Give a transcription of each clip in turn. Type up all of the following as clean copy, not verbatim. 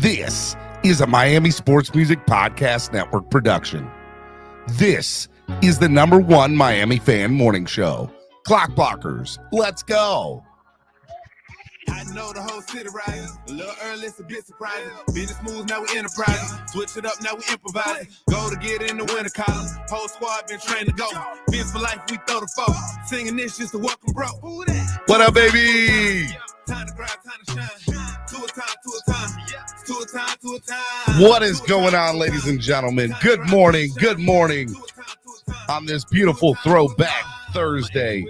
This is a Miami Sports Music Podcast Network production. This is the #1 Miami fan morning show. Clock Blockers, let's go. I know the whole city riding. A little early, it's a bit surprising. Business moves, now we enterprising. Switch it up, now we improvising. Go to get in the winter column. Whole squad been trained to go. Biz for life, we throw the foe. Singing this just to welcome bro. What up, baby? Time to grind, time to shine. To a time, to a time. To a time, to a time. What is going on, ladies and gentlemen? Good morning, good morning on this beautiful throwback Thursday.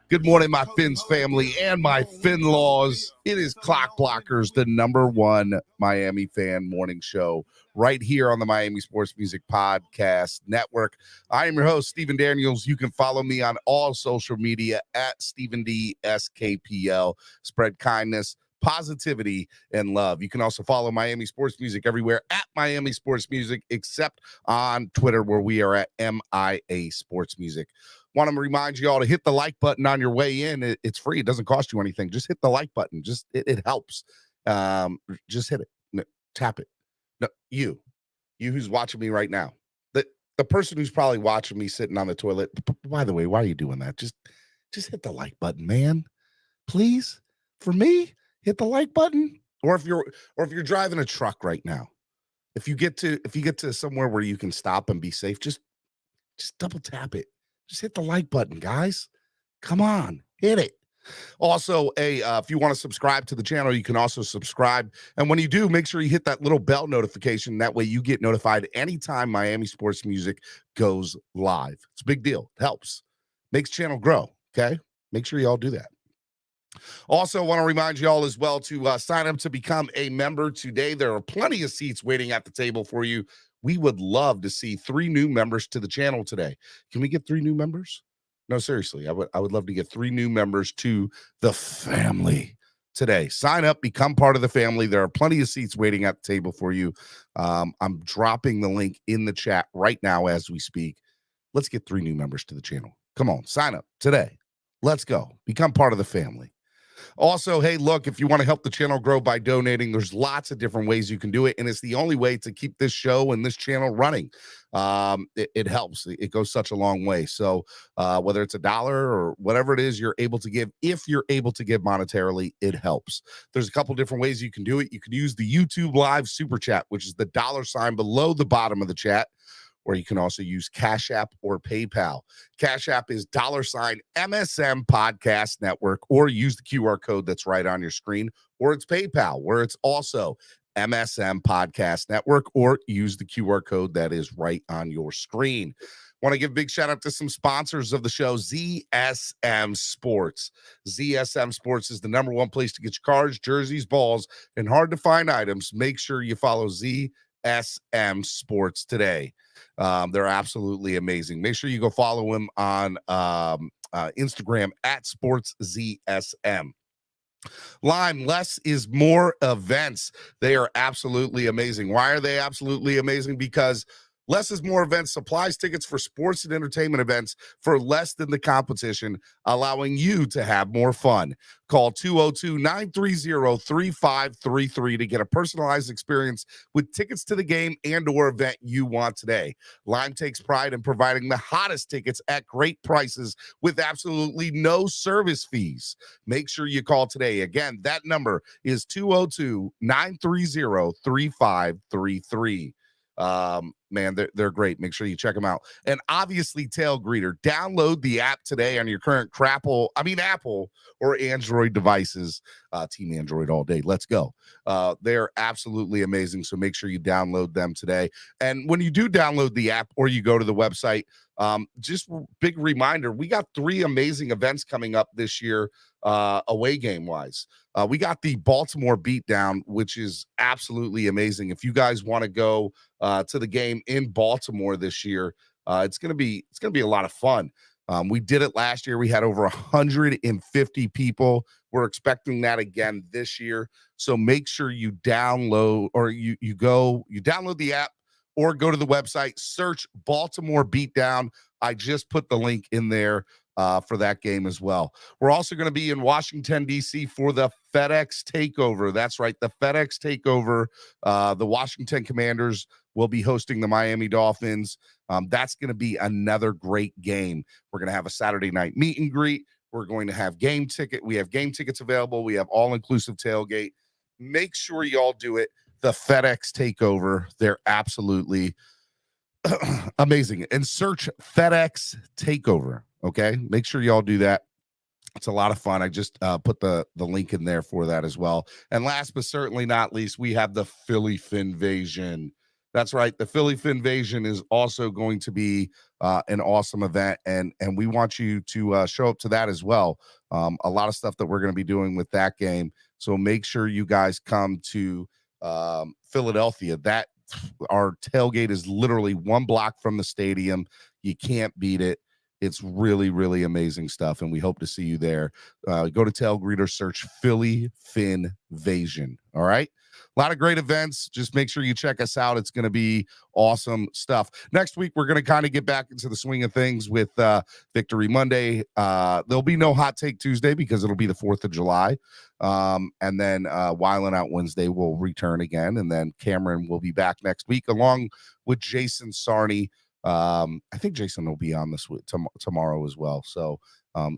Good morning, my Fins family and my Fin-laws. It is Clock Blockers, the #1 Miami fan morning show right here on the Miami Sports Music Podcast Network. I am your host, Stephen Daniels. You can follow me on all social media at Stephen D. SKPL. Spread kindness, positivity, and love. You can also follow Miami Sports Music everywhere at Miami Sports Music, except on Twitter, where we are at MIA Sports Music. Want to remind you all to hit the like button on your way in. It's free. It doesn't cost you anything. Just hit the like button. It helps. Just hit it. No, tap it. No, you who's watching me right now. The person who's probably watching me sitting on the toilet. By the way, why are you doing that? Just hit the like button, man. Please, for me, hit the like button. Or if you're driving a truck right now, if you get to somewhere where you can stop and be safe, just double tap it. Just hit the like button, guys. Come on, hit it. Also, if you want to subscribe to the channel, you can also subscribe. And when you do, make sure you hit that little bell notification. That way you get notified anytime Miami Sports Music goes live. It's a big deal. It helps. Makes channel grow, okay? Make sure you all do that. Also, want to remind you all as well to sign up to become a member today. There are plenty of seats waiting at the table for you. We would love to see 3 new members to the channel today. Can we get 3 new members? No, seriously, I would love to get 3 new members to the family today. Sign up, become part of the family. There are plenty of seats waiting at the table for you. I'm dropping the link in the chat right now as we speak. Let's get 3 new members to the channel. Come on, sign up today. Let's go. Become part of the family. Also, hey, look, if you want to help the channel grow by donating, there's lots of different ways you can do it, and it's the only way to keep this show and this channel running. It helps. It goes such a long way. So whether it's $1 or whatever it is you're able to give, if you're able to give monetarily, it helps. There's a couple different ways you can do it. You can use the YouTube Live Super Chat, which is the $ below the bottom of the chat. Or you can also use Cash App or PayPal. Cash App is $MSM Podcast Network, or use the QR code that's right on your screen. Or it's PayPal, where it's also MSM Podcast Network, or use the QR code that is right on your screen. Want to give a big shout out to some sponsors of the show, ZSM Sports. ZSM Sports is the #1 place to get your cards, jerseys, balls, and hard to find items. Make sure you follow ZSM Sports today. They're absolutely amazing. Make sure you go follow him on Instagram at SportsZSM. Lime, less is more events. They are absolutely amazing. Why are they absolutely amazing? Because less is more events supplies tickets for sports and entertainment events for less than the competition, allowing you to have more fun. Call 202-930-3533 to get a personalized experience with tickets to the game and or event you want today. Lime takes pride in providing the hottest tickets at great prices with absolutely no service fees. Make sure you call today. Again, that number is 202-930-3533. Man, they're great. Make sure you check them out. And obviously, Tailgreeter. Download the app today on your current Apple or Android devices. Team Android all day. Let's go. They're absolutely amazing. So make sure you download them today. And when you do download the app or you go to the website, just big reminder, we got 3 amazing events coming up this year, away game wise. We got the Baltimore beatdown, which is absolutely amazing. If you guys want to go to the game in Baltimore this year, it's gonna be a lot of fun. We did it last year. We had over 150 people. We're expecting that again this year. So make sure you download or you download the app or go to the website, search Baltimore Beatdown. I just put the link in there. for that game as well. We're also going to be in Washington, D.C. for the FedEx Takeover. That's right, the FedEx Takeover. The Washington Commanders will be hosting the Miami Dolphins. That's going to be another great game. We're going to have a Saturday night meet and greet. We're going to have game ticket. We have game tickets available. We have all-inclusive tailgate. Make sure y'all do it. The FedEx Takeover. They're absolutely amazing. And search FedEx Takeover. Okay, make sure y'all do that. It's a lot of fun. I just put the link in there for that as well. And last but certainly not least, we have the Philly Finvasion. That's right. The Philly Finvasion is also going to be an awesome event, and we want you to show up to that as well. A lot of stuff that we're going to be doing with that game. So make sure you guys come to Philadelphia. That our tailgate is literally 1 block from the stadium. You can't beat it. It's really, really amazing stuff, and we hope to see you there. Go to Tailgreeter, search Philly Finvasion. All right? A lot of great events. Just make sure you check us out. It's going to be awesome stuff. Next week, we're going to kind of get back into the swing of things with Victory Monday. There'll be no Hot Take Tuesday because it'll be the 4th of July. And then Wildin' Out Wednesday will return again, and then Cameron will be back next week along with Jason Sarney. I think Jason will be on this tomorrow as well. So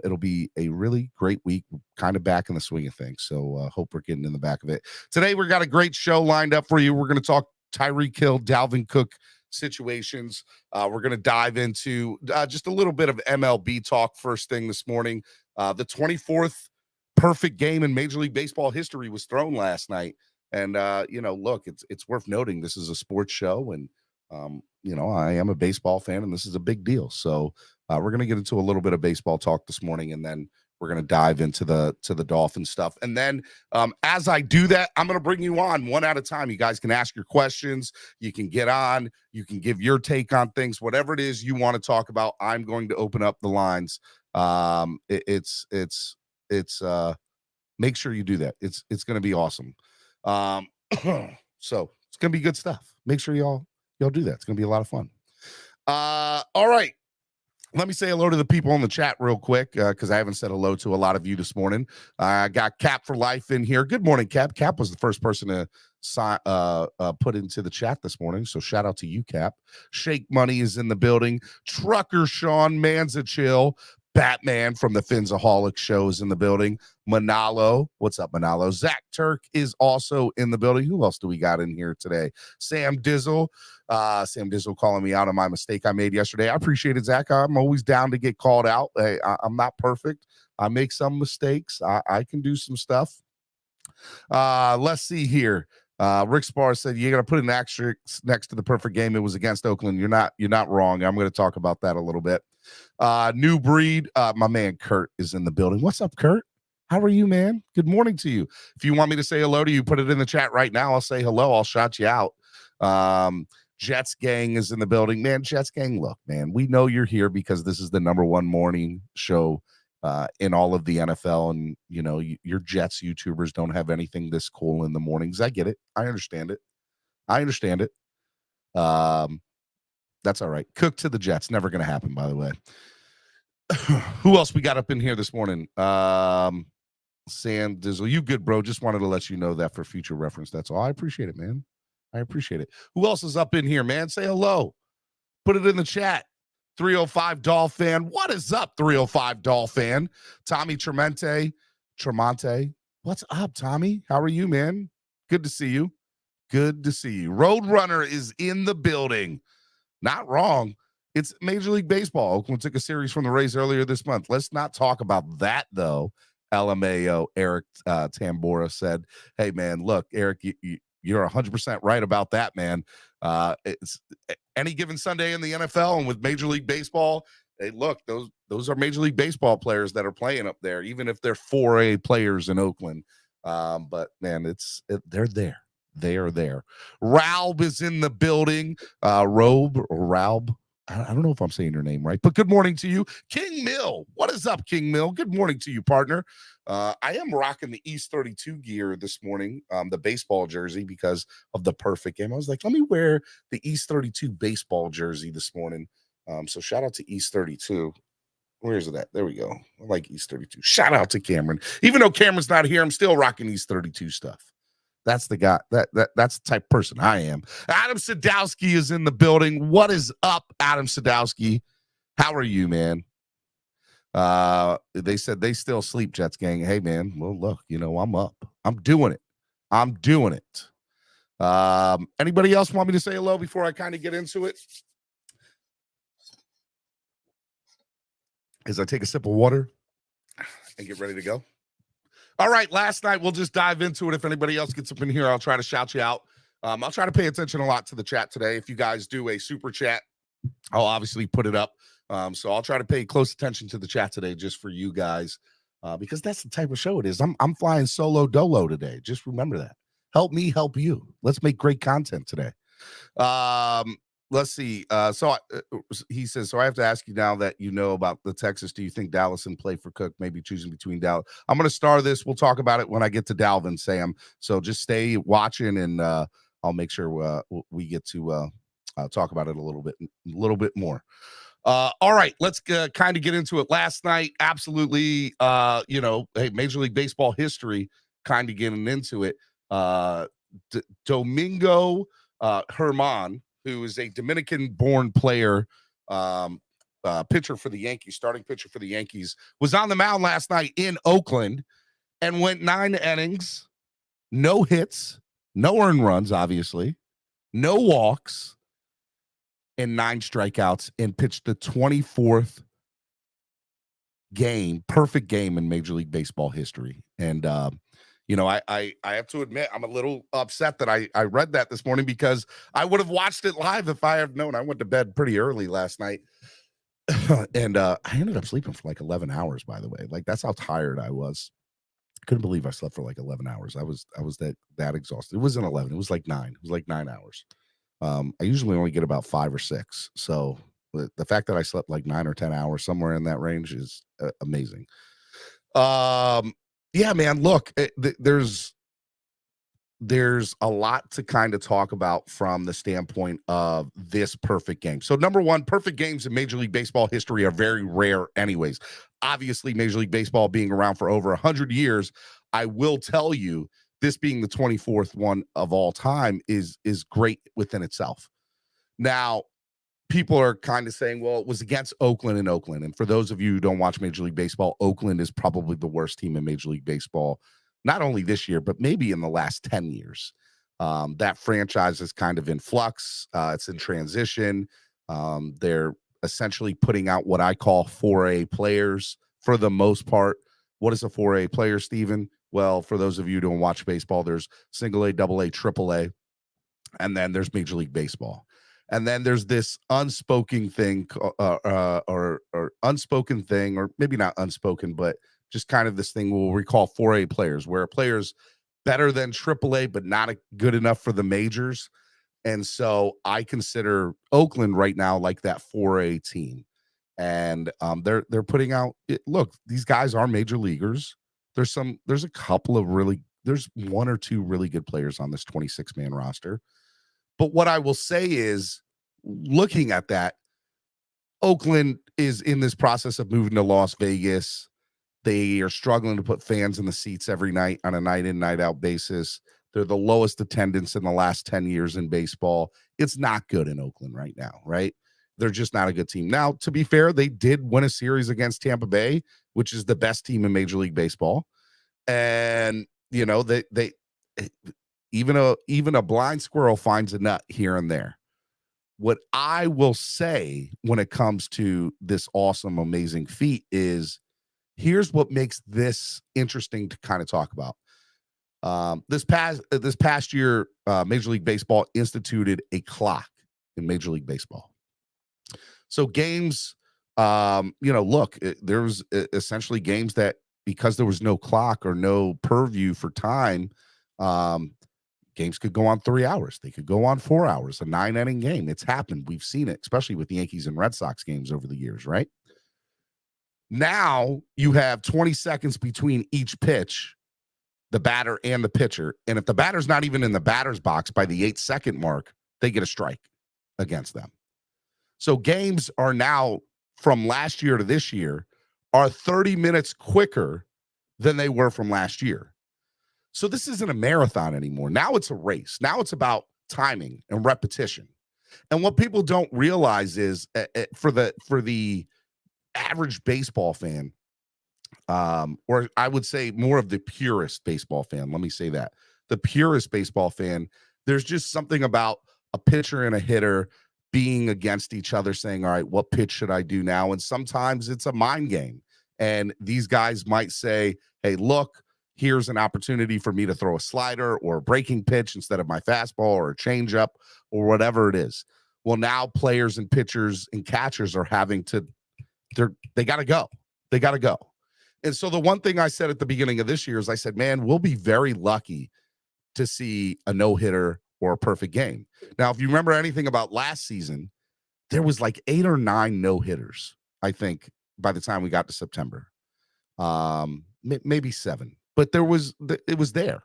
it'll be a really great week, kind of back in the swing of things. So hope we're getting in the back of it. Today, we've got a great show lined up for you. We're going to talk Tyreek Hill, Dalvin Cook situations. We're going to dive into just a little bit of MLB talk first thing this morning. The 24th perfect game in Major League Baseball history was thrown last night. And, look, it's worth noting this is a sports show, and I am a baseball fan, and this is a big deal. So we're going to get into a little bit of baseball talk this morning, and then we're going to dive into the Dolphin stuff. And then as I do that, I'm going to bring you on one at a time. You guys can ask your questions. You can get on. You can give your take on things. Whatever it is you want to talk about, I'm going to open up the lines. Make sure you do that. It's going to be awesome. So it's going to be good stuff. Make sure y'all do that. It's going to be a lot of fun. All right. Let me say hello to the people in the chat real quick because I haven't said hello to a lot of you this morning. I got Cap for Life in here. Good morning, Cap. Cap was the first person to put into the chat this morning, so shout out to you, Cap. Shake Money is in the building. Trucker Sean Manzachill. Batman from the Finsaholic show is in the building. Manalo, what's up, Manalo? Zach Turk is also in the building. Who else do we got in here today? Sam Dizzle. Sam Dizzle calling me out on my mistake I made yesterday. I appreciate it, Zach. I'm always down to get called out. Hey, I'm not perfect. I make some mistakes. I can do some stuff. Let's see here. Rick Spar said you're gonna put an asterisk next to the perfect game. It was against Oakland. You're not wrong. I'm gonna talk about that a little bit. New breed. My man Kurt is in the building. What's up, Kurt? How are you, man? Good morning to you. If you want me to say hello to you, put it in the chat right now. I'll say hello. I'll shout you out. Jets Gang is in the building. Man, Jets Gang, look, man, we know you're here because this is the #1 morning show in all of the NFL, and your Jets YouTubers don't have anything this cool in the mornings. I get it. I understand it. That's all right. Cook to the Jets. Never going to happen, by the way. Who else we got up in here this morning? Sam Dizzle. You good, bro. Just wanted to let you know that for future reference. That's all. I appreciate it, man. I appreciate it. Who else is up in here, man? Say hello. Put it in the chat. 305 Doll fan. What is up, 305 Doll fan? Tommy Tremonte. What's up, Tommy? How are you, man? Good to see you. Roadrunner is in the building. Not wrong. It's Major League Baseball. Oakland took a series from the Rays earlier this month. Let's not talk about that, though. LMAO Eric Tambora said, hey, man, look, Eric, you're 100% right about that, man. It's any given Sunday in the NFL and with Major League Baseball, hey, look, those are Major League Baseball players that are playing up there, even if they're 4A players in Oakland. But, man, they're there. They are there. Raub is in the building. Raub. I don't know if I'm saying your name right, but good morning to you. King Mill. What is up, King Mill? Good morning to you, partner. I am rocking the East 32 gear this morning, the baseball jersey, because of the perfect game. I was like, let me wear the East 32 baseball jersey this morning. So shout out to East 32. Where is it at? There we go. I like East 32. Shout out to Cameron. Even though Cameron's not here, I'm still rocking East 32 stuff. That's the guy. That's the type of person I am. Adam Sadowski is in the building. What is up, Adam Sadowski? How are you, man? They said they still sleep, Jets gang. Hey, man. Well, look, I'm up. I'm doing it. Anybody else want me to say hello before I kind of get into it? As I take a sip of water and get ready to go. All right, last night, we'll just dive into it. If anybody else gets up in here, I'll try to shout you out. I'll try to pay attention a lot to the chat today. If you guys do a super chat, I'll obviously put it up. So I'll try to pay close attention to the chat today just for you guys, because that's the type of show it is. I'm flying solo dolo today. Just remember that. Help me, help you. Let's make great content today. Let's see. He says, so I have to ask you now that you know about the Texas, do you think Dallas in play for Cook, maybe choosing between Dallas? I'm going to star this. We'll talk about it when I get to Dalvin, Sam. So just stay watching, and I'll make sure we get to talk about it a little bit more. All right, let's kind of get into it. Last night, absolutely, hey, Major League Baseball history, kind of getting into it. Domingo Germán, who is a Dominican-born player, pitcher for the Yankees, starting pitcher for the Yankees, was on the mound last night in Oakland and went 9 innings, no hits, no earned runs, obviously, no walks, and 9 strikeouts, and pitched the 24th perfect game in Major League Baseball history. And, I have to admit, I'm a little upset that I read that this morning, because I would have watched it live if I had known. I went to bed pretty early last night, and I ended up sleeping for like 11 hours, by the way. Like, that's how tired I was. I couldn't believe I slept for like 11 hours. I was that exhausted. It wasn't 11. It was like 9. It was like 9 hours. I usually only get about 5 or 6. So the fact that I slept like 9 or 10 hours, somewhere in that range, is amazing. Yeah, man, look, there's a lot to kind of talk about from the standpoint of this perfect game. So number one, perfect games in Major League Baseball history are very rare anyways. Obviously, Major League Baseball being around for over 100 years, I will tell you, this being the 24th one of all time is great within itself. Now, people are kind of saying, well, it was against Oakland. And for those of you who don't watch Major League Baseball, Oakland is probably the worst team in Major League Baseball, not only this year, but maybe in the last 10 years. That franchise is kind of in flux. It's in transition. They're essentially putting out what I call 4A players for the most part. What is a 4A player, Steven? Well, for those of you who don't watch baseball, there's single A, double A, triple A, and then there's Major League Baseball. And then there's this unspoken thing, or unspoken thing, or maybe not unspoken, but just kind of this thing we'll recall 4A players, where a player's better than AAA, but not good enough for the majors. And so I consider Oakland right now like that 4A team. And they're putting out, look, these guys are major leaguers. There's 1 or 2 really good players on this 26-man roster. But what I will say is, looking at that, Oakland is in this process of moving to Las Vegas. They are struggling to put fans in the seats every night on a night in, night out basis. They're the lowest attendance in the last 10 years in baseball. It's not good in Oakland right now, right? They're just not a good team. Now, to be fair, they did win a series against Tampa Bay, which is the best team in Major League Baseball. And, they even a blind squirrel finds a nut here and there. What I will say when it comes to this awesome, amazing feat is, here's what makes this interesting to kind of talk about. This past year, Major League Baseball instituted a clock in Major League Baseball. So games, there's essentially games that, because there was no clock or no purview for time, games could go on 3 hours. They could go on 4 hours, a 9-inning game. It's happened. We've seen it, especially with the Yankees and Red Sox games over the years, right? Now you have 20 seconds between each pitch, the batter and the pitcher. And if the batter's not even in the batter's box by the 8-second mark, they get a strike against them. So games are now, from last year to this year, are 30 minutes quicker than they were from last year. So this isn't a marathon anymore. Now it's a race. Now it's about timing and repetition. And what people don't realize is for the average baseball fan, or I would say more of the purist baseball fan. Let me say that. The purist baseball fan, there's just something about a pitcher and a hitter being against each other saying, all right, what pitch should I do now? And sometimes it's a mind game. And these guys might say, hey, look, here's an opportunity for me to throw a slider or a breaking pitch instead of my fastball or a changeup or whatever it is. Well, now players and pitchers and catchers are having to, they got to go. They got to go. And so the one thing I said at the beginning of this year is I said, man, we'll be very lucky to see a no-hitter or a perfect game. Now, if you remember anything about last season, there was like 8 or 9 no-hitters, I think, by the time we got to September. Maybe 7. But it was there.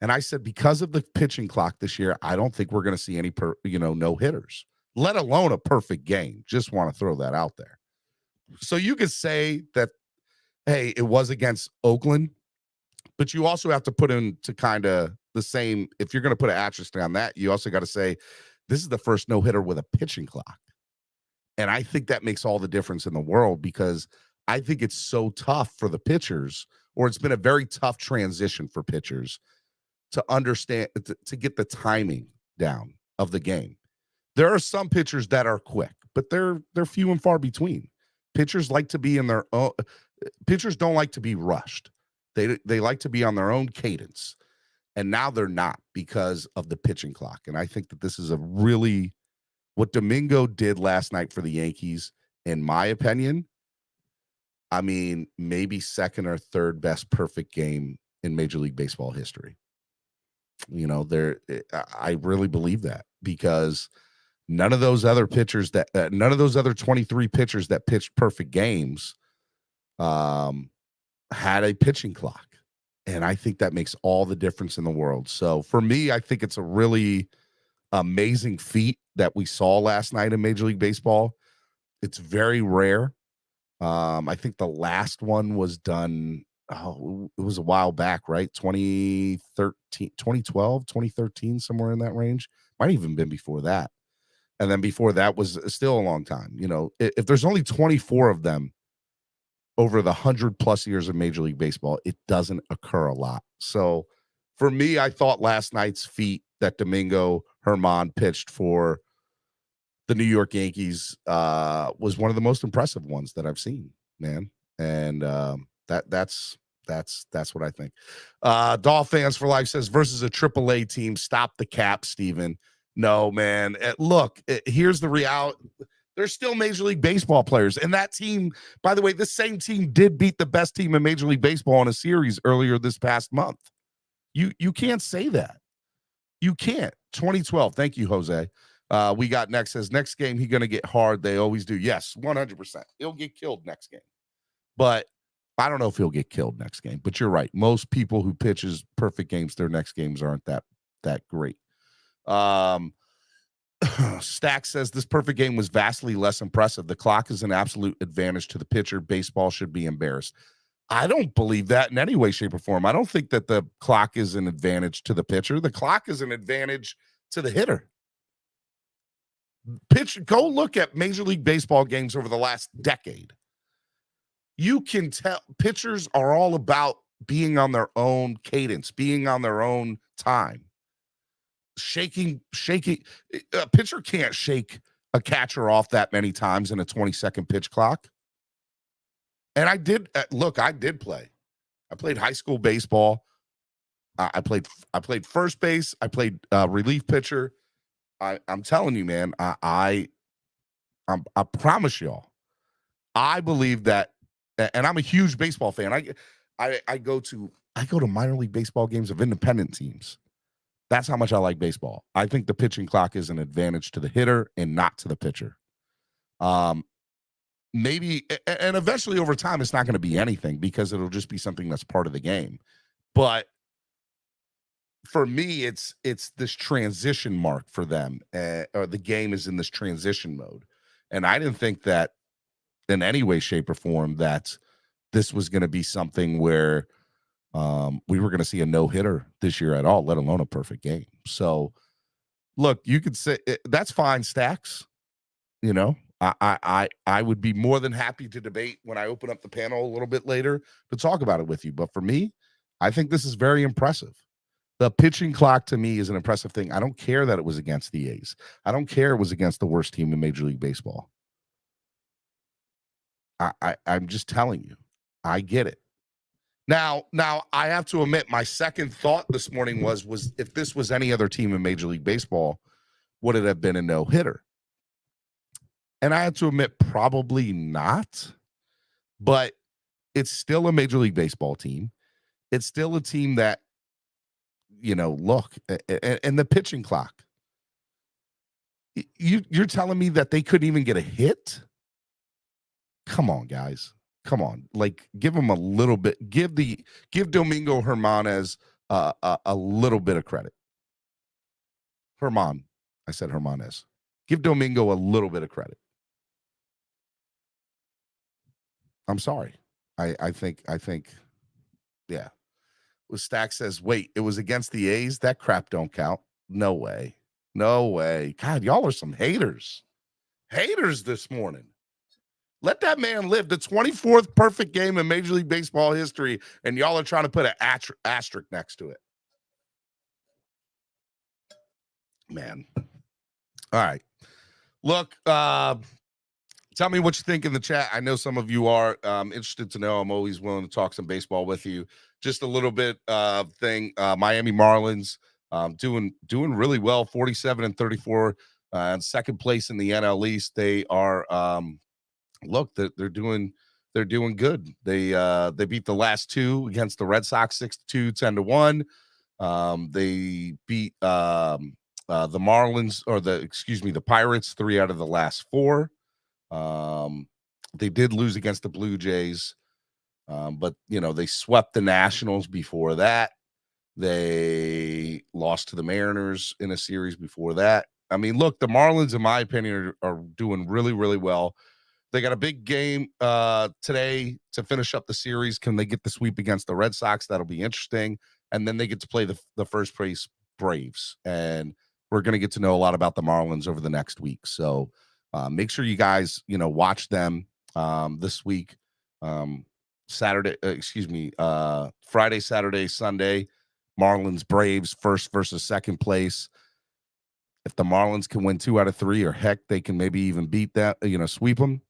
And I said, because of the pitching clock this year, I don't think we're going to see any no-hitters, let alone a perfect game. Just want to throw that out there. So you could say that, hey, it was against Oakland, but you also have to put into kind of the same, if you're going to put an asterisk on that, you also got to say, this is the first no-hitter with a pitching clock. And I think that makes all the difference in the world, because I think it's so tough for the pitchers, or it's been a very tough transition for pitchers to understand, to get the timing down of the game. There are some pitchers that are quick, but they're few and far between. Pitchers like to be in their own. Pitchers don't like to be rushed. They like to be on their own cadence, and now they're not because of the pitching clock. And I think that this is what Domingo did last night for the Yankees, in my opinion. I mean, maybe second or third best perfect game in Major League Baseball history. I really believe that, because none of those other pitchers none of those other 23 pitchers that pitched perfect games had a pitching clock. And I think that makes all the difference in the world. So for me, I think it's a really amazing feat that we saw last night in Major League Baseball. It's very rare. I think the last one was done, it was a while back, right? 2013, 2012, 2013, somewhere in that range. Might even been before that. And then before that was still a long time. If there's only 24 of them over the 100+ years of Major League Baseball, it doesn't occur a lot. So for me, I thought last night's feat that Domingo Germán pitched for the New York Yankees was one of the most impressive ones that I've seen, man. And that's what I think. Dolphins for Life says, versus a AAA team, stop the cap, Steven. No, man. Look, here's the reality. There's still Major League Baseball players. And that team, by the way, this same team did beat the best team in Major League Baseball in a series earlier this past month. You can't say that. You can't. 2012. Thank you, Jose. We got next says, next game, he's going to get hard. They always do. Yes, 100%. He'll get killed next game. But I don't know if he'll get killed next game. But you're right. Most people who pitches perfect games, their next games aren't that great. Stack says, this perfect game was vastly less impressive. The clock is an absolute advantage to the pitcher. Baseball should be embarrassed. I don't believe that in any way, shape, or form. I don't think that the clock is an advantage to the pitcher. The clock is an advantage to the hitter. Go look at Major League Baseball games over the last decade. You can tell pitchers are all about being on their own cadence, being on their own time. Shaking. A pitcher can't shake a catcher off that many times in a 20-second pitch clock. And I did play. I played high school baseball. I played first base. I played relief pitcher. I'm telling you, man, I promise y'all, I believe that, and I'm a huge baseball fan. I go to minor league baseball games of independent teams. That's how much I like baseball. I think the pitching clock is an advantage to the hitter and not to the pitcher. Maybe, and eventually over time, it's not going to be anything because it'll just be something that's part of the game. But for me, it's this transition mark for them, or the game is in this transition mode. And I didn't think that in any way, shape, or form that this was going to be something where we were going to see a no-hitter this year at all, let alone a perfect game. So, look, you could say that's fine, Stacks. You know, I would be more than happy to debate when I open up the panel a little bit later to talk about it with you. But for me, I think this is very impressive. The pitching clock to me is an impressive thing. I don't care that it was against the A's. I don't care it was against the worst team in Major League Baseball. I'm just telling you, I get it. Now I have to admit, my second thought this morning was if this was any other team in Major League Baseball, would it have been a no-hitter? And I have to admit, probably not. But it's still a Major League Baseball team. It's still a team that, look, and the pitching clock. You're telling me that they couldn't even get a hit? Come on, guys. Come on. Like, give them a little bit. Give Domingo Hermanez a little bit of credit. I said Hermanez. Give Domingo a little bit of credit. I'm sorry. I think, yeah. Stack says, wait, it was against the A's? That crap don't count. No way. No way. God, y'all are some haters. Haters this morning. Let that man live. The 24th perfect game in Major League Baseball history, and y'all are trying to put an asterisk next to it. Man. All right. Look, tell me what you think in the chat. I know some of you are interested to know. I'm always willing to talk some baseball with you. Just a little bit thing. Miami Marlins doing really well, 47-34, and second place in the NL East. They are look, they're doing good. They beat the last two against the Red Sox 6-2, 10-1. They beat the Marlins the Pirates 3 out of the last 4. They did lose against the Blue Jays, but they swept the Nationals before that. They lost to the Mariners in a series before that. I mean, look, the Marlins, in my opinion, are doing really, really well. They got a big game today to finish up the series. Can they get the sweep against the Red Sox? That'll be interesting. And then they get to play the first place Braves. And we're going to get to know a lot about the Marlins over the next week. So make sure you guys, watch them this week. Friday, Saturday, Sunday. Marlins, Braves, first versus second place. If the Marlins can win 2 out of 3, or heck, they can maybe even beat that, sweep them.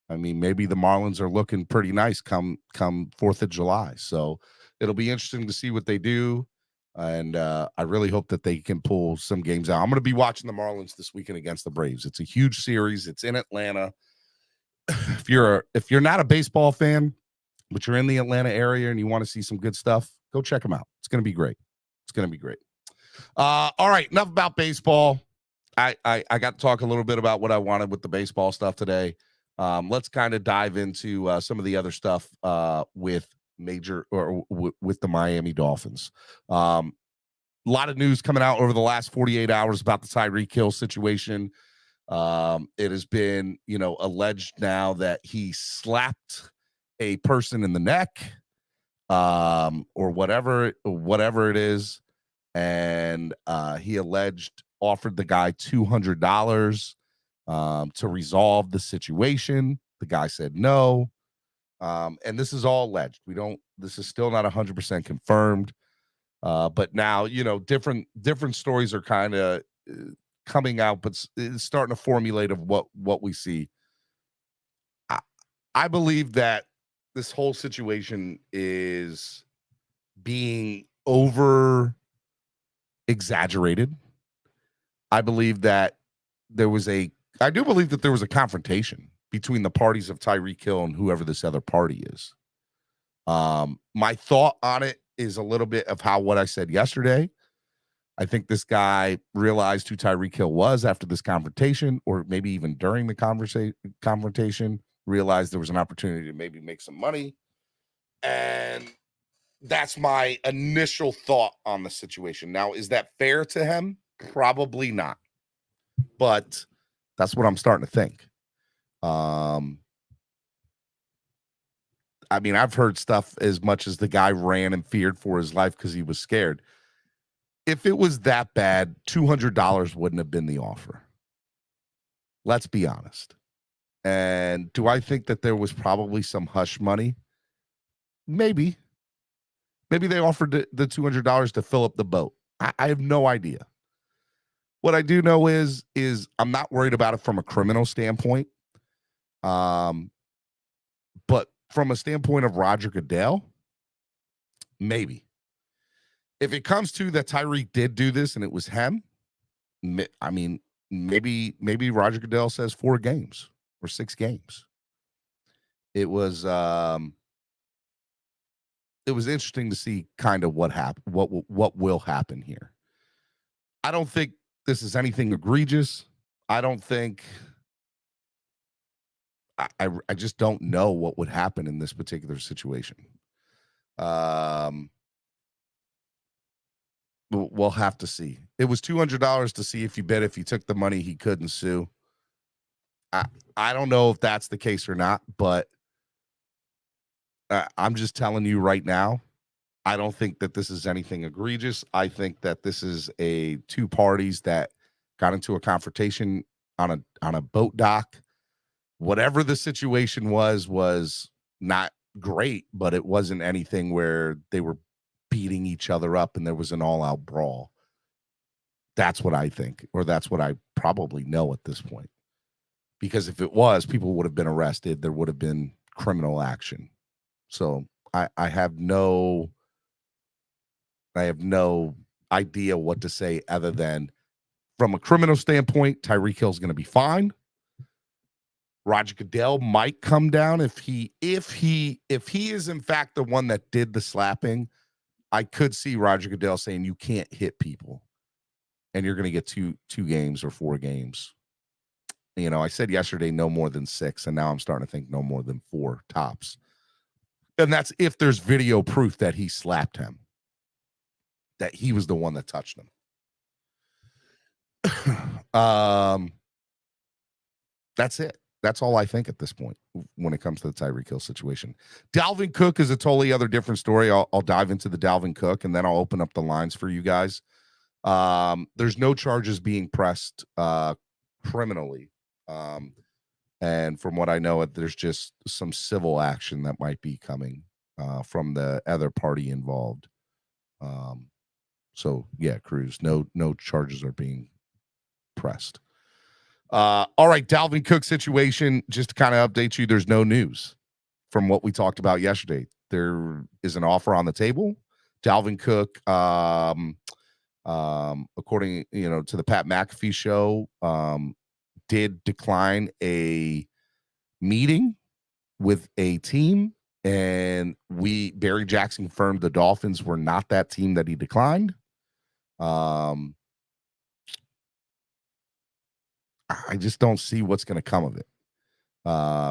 I mean, maybe the Marlins are looking pretty nice come 4th of July. So it'll be interesting to see what they do. And I really hope that they can pull some games out. I'm going to be watching the Marlins this weekend against the Braves. It's a huge series. It's in Atlanta. If you're not a baseball fan, but you're in the Atlanta area and you want to see some good stuff, go check them out. It's going to be great. All right, enough about baseball. I got to talk a little bit about what I wanted with the baseball stuff today. Let's kind of dive into some of the other stuff with the Miami Dolphins. A lot of news coming out over the last 48 hours about the Tyreek Hill situation. It has been, alleged now that he slapped a person in the neck, or whatever it is. And he offered the guy $200 to resolve the situation. The guy said no. And this is all alleged. This is still not 100% confirmed. But now, different stories are kind of coming out, but it's starting to formulate of what we see. I believe that this whole situation is being over exaggerated. I do believe that there was a confrontation between the parties of Tyreek Hill and whoever this other party is. My thought on it is a little bit of what I said yesterday. I think this guy realized who Tyreek Hill was after this confrontation, or maybe even during the confrontation, realized there was an opportunity to maybe make some money. And that's my initial thought on the situation. Now, is that fair to him? Probably not. But that's what I'm starting to think. I mean, I've heard stuff as much as the guy ran and feared for his life because he was scared. If it was that bad, $200 wouldn't have been the offer. Let's be honest. And do I think that there was probably some hush money? Maybe. Maybe they offered the $200 to fill up the boat. I have no idea. What I do know is I'm not worried about it from a criminal standpoint. But from a standpoint of Roger Goodell, maybe. If it comes to that Tyreek did do this and it was him, I mean, maybe Roger Goodell says 4 games or 6 games. It was interesting to see kind of what happened, what will happen here. I don't think this is anything egregious. I don't think I just don't know what would happen in this particular situation. We'll have to see. It was $200 to see if you bet if he took the money, he couldn't sue. I don't know if that's the case or not, but I'm just telling you right now, I don't think that this is anything egregious. I think that this is a 2 parties that got into a confrontation on a boat dock. Whatever the situation was not great, but it wasn't anything where they were beating each other up and there was an all-out brawl. That's what I think, or that's what I probably know at this point. Because if it was, people would have been arrested. There would have been criminal action. So I have no idea what to say other than from a criminal standpoint, Tyreek Hill is going to be fine. Roger Goodell might come down if he is in fact the one that did the slapping. I could see Roger Goodell saying you can't hit people and you're going to get two games or 4 games. You know, I said yesterday no more than 6, and now I'm starting to think no more than 4 tops. And that's if there's video proof that he slapped him, that he was the one that touched him. That's it. That's all I think at this point when it comes to the Tyreek Hill situation. Dalvin Cook is a totally other different story. I'll dive into the Dalvin Cook, and then I'll open up the lines for you guys. There's no charges being pressed criminally. And from what I know, there's just some civil action that might be coming from the other party involved. So yeah, Cruz, no charges are being pressed. All right, Dalvin Cook situation, just to kind of update you, there's no news from what we talked about yesterday. There is an offer on the table. Dalvin Cook, according to the Pat McAfee show, did decline a meeting with a team, and Barry Jackson confirmed the Dolphins were not that team that he declined. I just don't see what's going to come of it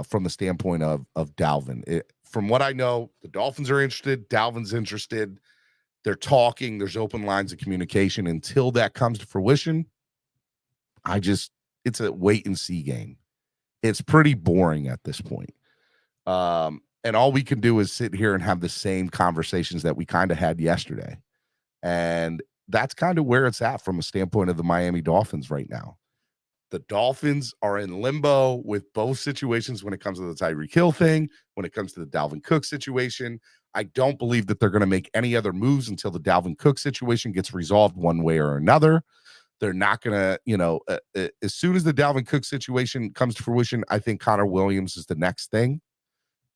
from the standpoint of Dalvin. From what I know, the Dolphins are interested. Dalvin's interested. They're talking. There's open lines of communication. Until that comes to fruition, it's a wait and see game. It's pretty boring at this point. And all we can do is sit here and have the same conversations that we kind of had yesterday. And that's kind of where it's at from a standpoint of the Miami Dolphins right now. The Dolphins are in limbo with both situations when it comes to the Tyreek Hill thing, when it comes to the Dalvin Cook situation. I don't believe that they're going to make any other moves until the Dalvin Cook situation gets resolved one way or another. They're not going to, as soon as the Dalvin Cook situation comes to fruition, I think Connor Williams is the next thing.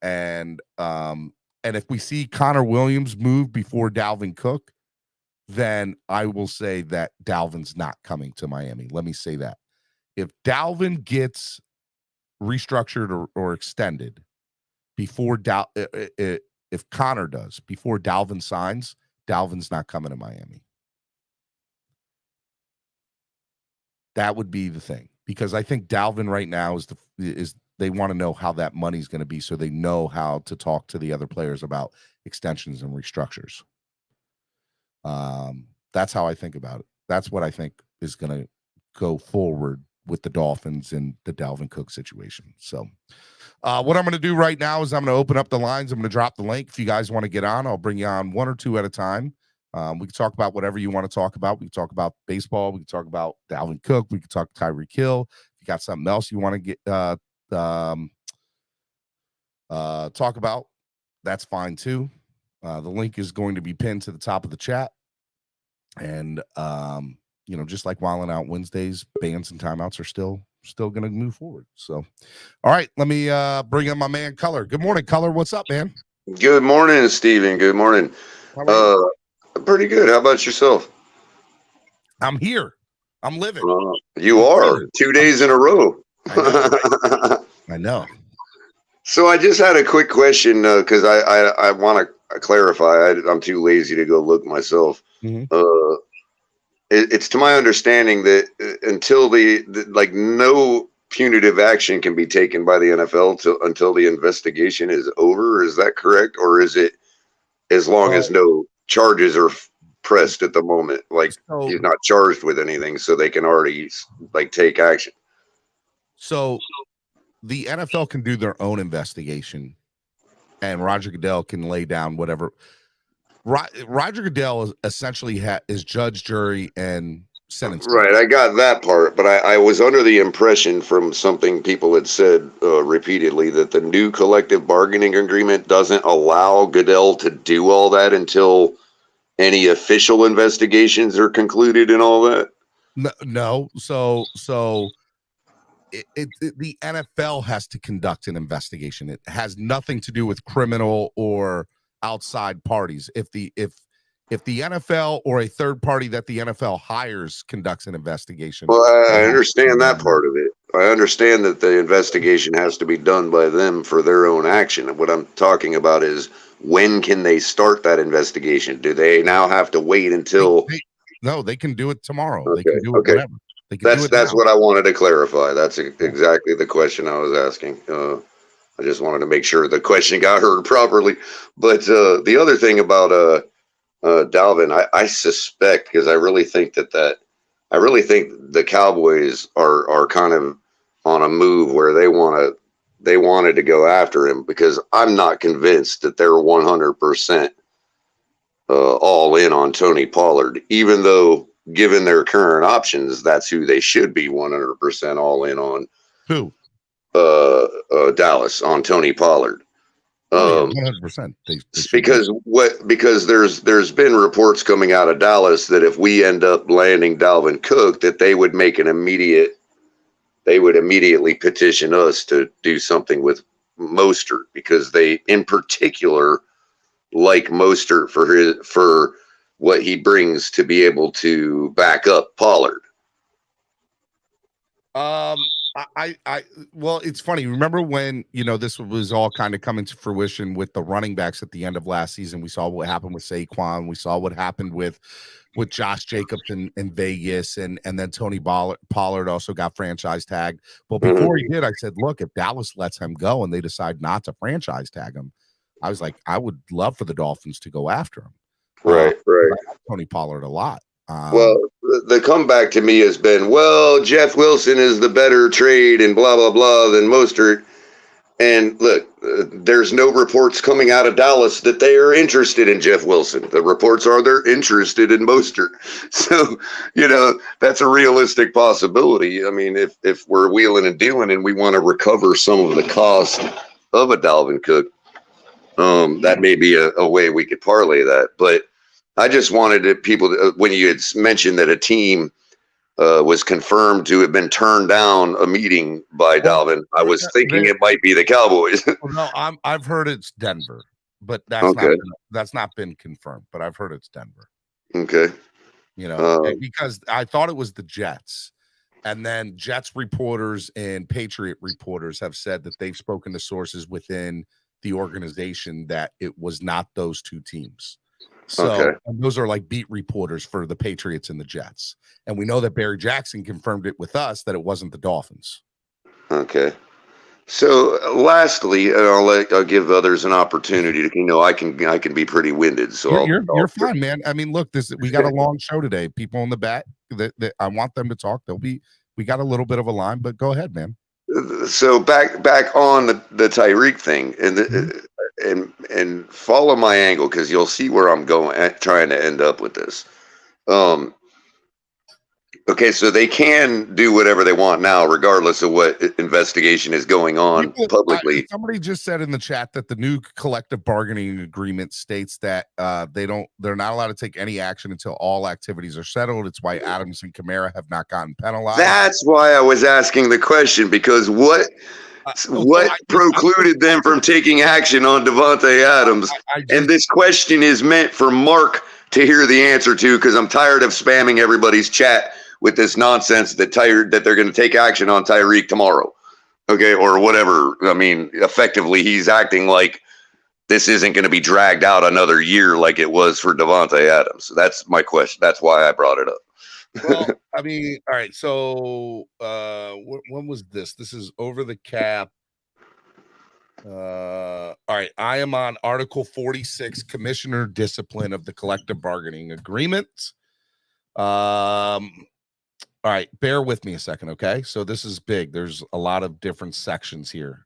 And if we see Connor Williams move before Dalvin Cook, then I will say that Dalvin's not coming to Miami. Let me say that. If Dalvin gets restructured or extended before if Connor does, before Dalvin signs, Dalvin's not coming to Miami. That would be the thing, because I think Dalvin right now is they want to know how that money's going to be, so they know how to talk to the other players about extensions and restructures. That's how I think about it. That's what I think is going to go forward with the Dolphins and the Dalvin Cook situation. So what I'm going to do right now is I'm going to open up the lines. I'm going to drop the link. If you guys want to get on, I'll bring you on one or two at a time. We can talk about whatever you want to talk about. We can talk about baseball. We can talk about Dalvin Cook. We can talk Tyreek Hill. If you got something else you want to get talk about, that's fine too. The link is going to be pinned to the top of the chat. And just like Wildin' Out Wednesdays, bans and timeouts are still going to move forward. So, all right, let me bring in my man Color. Good morning, Color. What's up, man? Good morning, Steven. Good morning. Pretty good. How about yourself? I'm here. I'm living. You are 2 days in a row. I know. So I just had a quick question because I want to clarify. I'm too lazy to go look myself. Mm-hmm. It's to my understanding that until no punitive action can be taken by the NFL until the investigation is over. Is that correct? Or is it as long as no charges are pressed at the moment? He's not charged with anything, so they can already take action. So the NFL can do their own investigation, and Roger Goodell can lay down whatever. Roger Goodell is essentially is judge, jury, and sentence. Right, I got that part, but I was under the impression from something people had said repeatedly that the new collective bargaining agreement doesn't allow Goodell to do all that until any official investigations are concluded and all that. No. So the NFL has to conduct an investigation. It has nothing to do with criminal or outside parties. If the NFL or a third party that the NFL hires conducts an investigation. Well, I understand that part of it. I understand that the investigation has to be done by them for their own action. What I'm talking about is when can they start that investigation? Do they now have to wait until? No, they can do it tomorrow. Okay. They can do it whenever. They can that's what I wanted to clarify. That's exactly the question I was asking. I just wanted to make sure the question got heard properly. But the other thing about Dalvin, I suspect, because I really think I really think the Cowboys are kind of on a move where they wanted to go after him, because I'm not convinced that they're 100% all in on Tony Pollard, even though given their current options, that's who they should be 100% all in on. Who? Dallas, on Tony Pollard. 100%. Because there's been reports coming out of Dallas that if we end up landing Dalvin Cook, that they would immediately petition us to do something with Mostert, because they in particular like Mostert for what he brings to be able to back up Pollard. Well, it's funny. Remember when, this was all kind of coming to fruition with the running backs at the end of last season? We saw what happened with Saquon. We saw what happened with Josh Jacobs in Vegas. And then Tony Pollard also got franchise tagged. But before he did, I said, look, if Dallas lets him go and they decide not to franchise tag him, I was like, I would love for the Dolphins to go after him. Right. I like Tony Pollard a lot. Well, the comeback to me has been, well, Jeff Wilson is the better trade and blah, blah, blah than Mostert. And look, there's no reports coming out of Dallas that they are interested in Jeff Wilson. The reports are they're interested in Mostert. So, that's a realistic possibility. I mean, if we're wheeling and dealing and we want to recover some of the cost of a Dalvin Cook, that may be a way we could parlay that. But I just wanted people to, when you had mentioned that a team was confirmed to have been turned down a meeting by Dalvin, I was thinking it might be the Cowboys. No, I've heard it's Denver, but that's not been confirmed. But I've heard it's Denver. Okay. Because I thought it was the Jets, and then Jets reporters and Patriot reporters have said that they've spoken to sources within the organization that it was not those two teams. So and those are like beat reporters for the Patriots and the Jets. And we know that Barry Jackson confirmed it with us that it wasn't the Dolphins. Okay. So lastly, I'll give others an opportunity to, I can be pretty winded. So you're fine, man. I mean, look, we got a long show today. People in the back that I want them to talk. They'll be we got a little bit of a line, but go ahead, man. So back on the Tyreek thing, and follow my angle because you'll see where I'm going trying to end up with this. Okay, so they can do whatever they want now, regardless of what investigation is going on publicly. Somebody just said in the chat that the new collective bargaining agreement states that they're not allowed to take any action until all activities are settled. It's why Adams and Kamara have not gotten penalized. That's why I was asking the question, because what precluded them from taking action on Davante Adams? And this question is meant for Mark to hear the answer to, because I'm tired of spamming everybody's chat with this nonsense that they're going to take action on Tyreek tomorrow, okay, or whatever. I mean, effectively, he's acting like this isn't going to be dragged out another year like it was for Davante Adams. That's my question. That's why I brought it up. Well, I mean, all right. So, when was this? This is over the cap. All right. I am on Article 46, Commissioner Discipline of the Collective Bargaining Agreement. All right, bear with me a second, okay? So this is big. There's a lot of different sections here.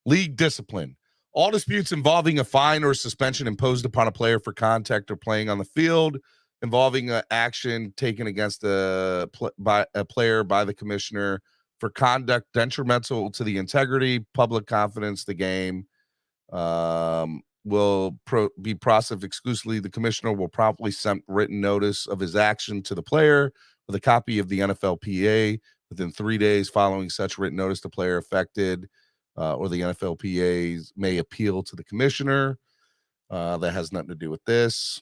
League discipline. All disputes involving a fine or suspension imposed upon a player for contact or playing on the field, involving action taken against a player by the commissioner for conduct detrimental to the integrity, public confidence, the game, will be processed exclusively. The commissioner will promptly send written notice of his action to the player with a copy of the NFLPA within 3 days following such written notice. The player affected or the NFLPA may appeal to the commissioner. That has nothing to do with this.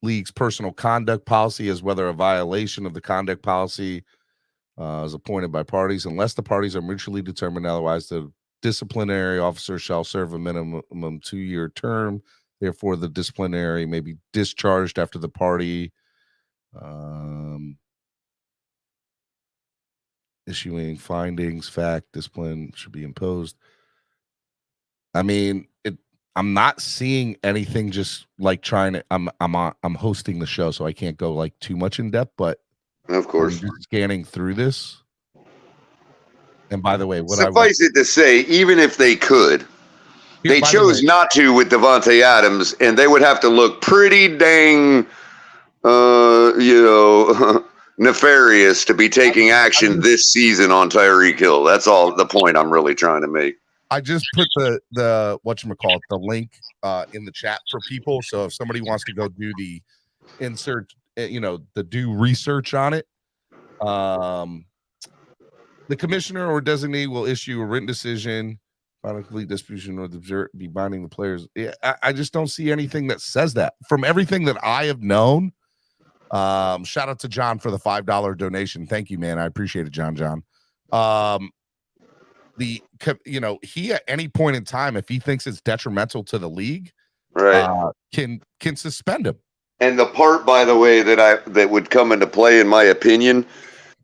League's personal conduct policy is whether a violation of the conduct policy is appointed by parties. Unless the parties are mutually determined otherwise, the disciplinary officer shall serve a minimum 2-year term. Therefore, the disciplinary may be discharged after the party issuing findings, fact, discipline should be imposed. I mean, I'm not seeing anything. Just like trying to. I'm hosting the show, so I can't go like too much in depth. But of course, I'm just scanning through this. And by the way, suffice it to say, even if they could, they chose not to with Davante Adams, and they would have to look pretty dang, nefarious to be taking action this season on Tyreek Hill. That's all the point I'm really trying to make. I just put the whatchamacallit, the link in the chat for people. So if somebody wants to go do the insert, the do research on it, the commissioner or designee will issue a written decision, final complete distribution, or be binding the players. I just don't see anything that says that. From everything that I have known, shout out to John for the $5 donation. Thank you, man. I appreciate it, John. He at any point in time, if he thinks it's detrimental to the league, right, can suspend him. And the part, by the way, that would come into play, in my opinion,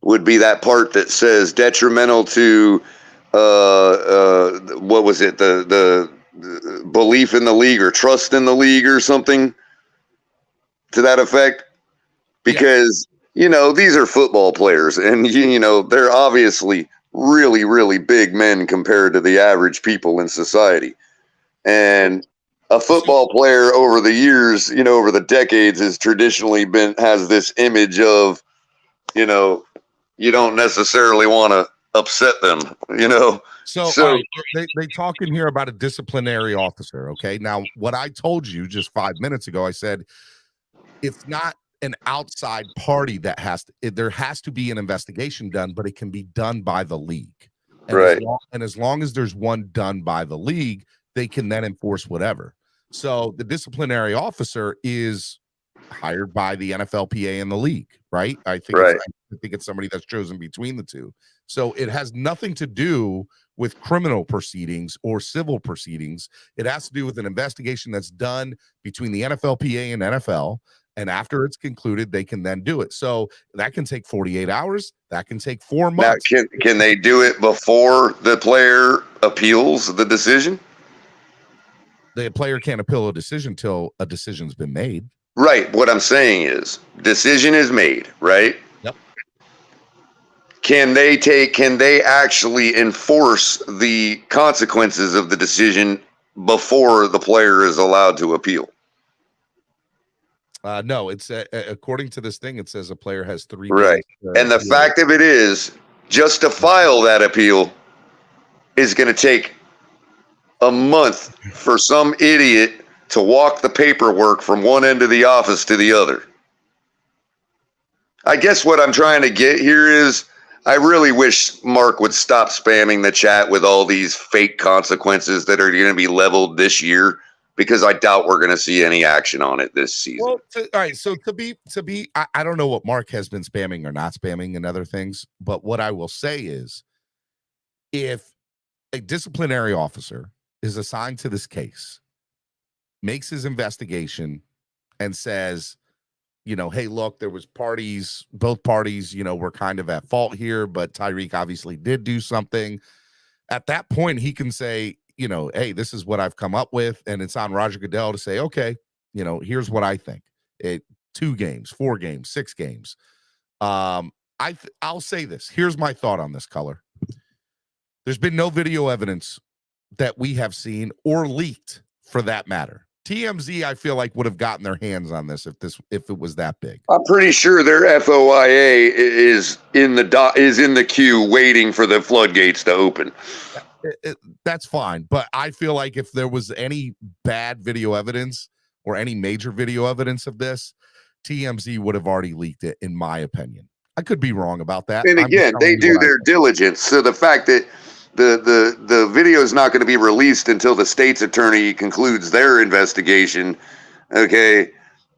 would be that part that says detrimental to what was it, the belief in the league or trust in the league or something to that effect, because these are football players, and they're obviously really, really big men compared to the average people in society. And a football player over the years, over the decades, has traditionally has this image of, you don't necessarily want to upset them, So they talk in here about a disciplinary officer. Okay. Now, what I told you just 5 minutes ago, I said, it's not an outside party that there has to be an investigation done, but it can be done by the league. And right. As long as there's one done by the league, they can then enforce whatever. So the disciplinary officer is hired by the NFLPA and the league, right? I think it's somebody that's chosen between the two. So it has nothing to do with criminal proceedings or civil proceedings. It has to do with an investigation that's done between the NFLPA and NFL. And after it's concluded, they can then do it. So that can take 48 hours. That can take 4 months. Now, can they do it before the player appeals the decision? The player can't appeal a decision till a decision's been made. Right. What I'm saying is, decision is made, right? Yep. Can they actually enforce the consequences of the decision before the player is allowed to appeal? No, it's according to this thing, it says a player has 3 Right. games. And the fact of it is, just to file that appeal is going to take a month for some idiot to walk the paperwork from one end of the office to the other. I guess what I'm trying to get here is, I really wish Mark would stop spamming the chat with all these fake consequences that are going to be leveled this year, because I doubt we're going to see any action on it this season. Well, all right. So I don't know what Mark has been spamming or not spamming and other things, but what I will say is, if a disciplinary officer is assigned to this case, makes his investigation, and says, hey, look, there was both parties, were kind of at fault here, but Tyreek obviously did do something. At that point, he can say, hey, this is what I've come up with. And it's on Roger Goodell to say, okay, here's what I think. 2 games, 4 games, 6 games. I'll say this. Here's my thought on this, Color. There's been no video evidence that we have seen or leaked, for that matter. TMZ, I feel like, would have gotten their hands on this if it was that big. I'm pretty sure their FOIA is in the queue waiting for the floodgates to open. That's fine, but I feel like if there was any bad video evidence or any major video evidence of this, TMZ would have already leaked it, in my opinion. I could be wrong about that. And again, they do their diligence. So the fact that the video is not going to be released until the state's attorney concludes their investigation, okay?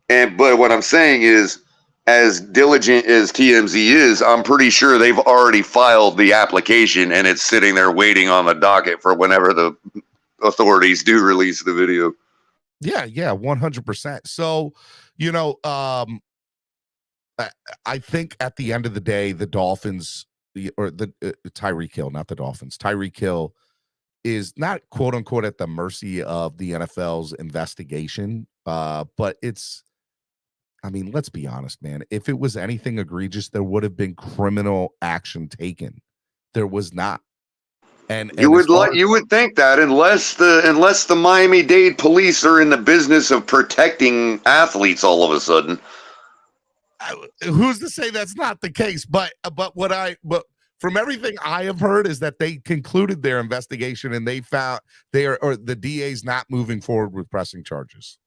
But what I'm saying is, as diligent as TMZ is, I'm pretty sure they've already filed the application and it's sitting there waiting on the docket for whenever the authorities do release the video. Yeah, 100%. So, I think at the end of the day, the Dolphins, or the Tyreek Hill, not the Dolphins, Tyreek Hill is not, quote unquote, at the mercy of the NFL's investigation. But let's be honest, man. If it was anything egregious, there would have been criminal action taken. There was not. And you would think that, unless the Miami-Dade police are in the business of protecting athletes all of a sudden. Who's to say that's not the case? But from everything I have heard is that they concluded their investigation and they found the DA's not moving forward with pressing charges.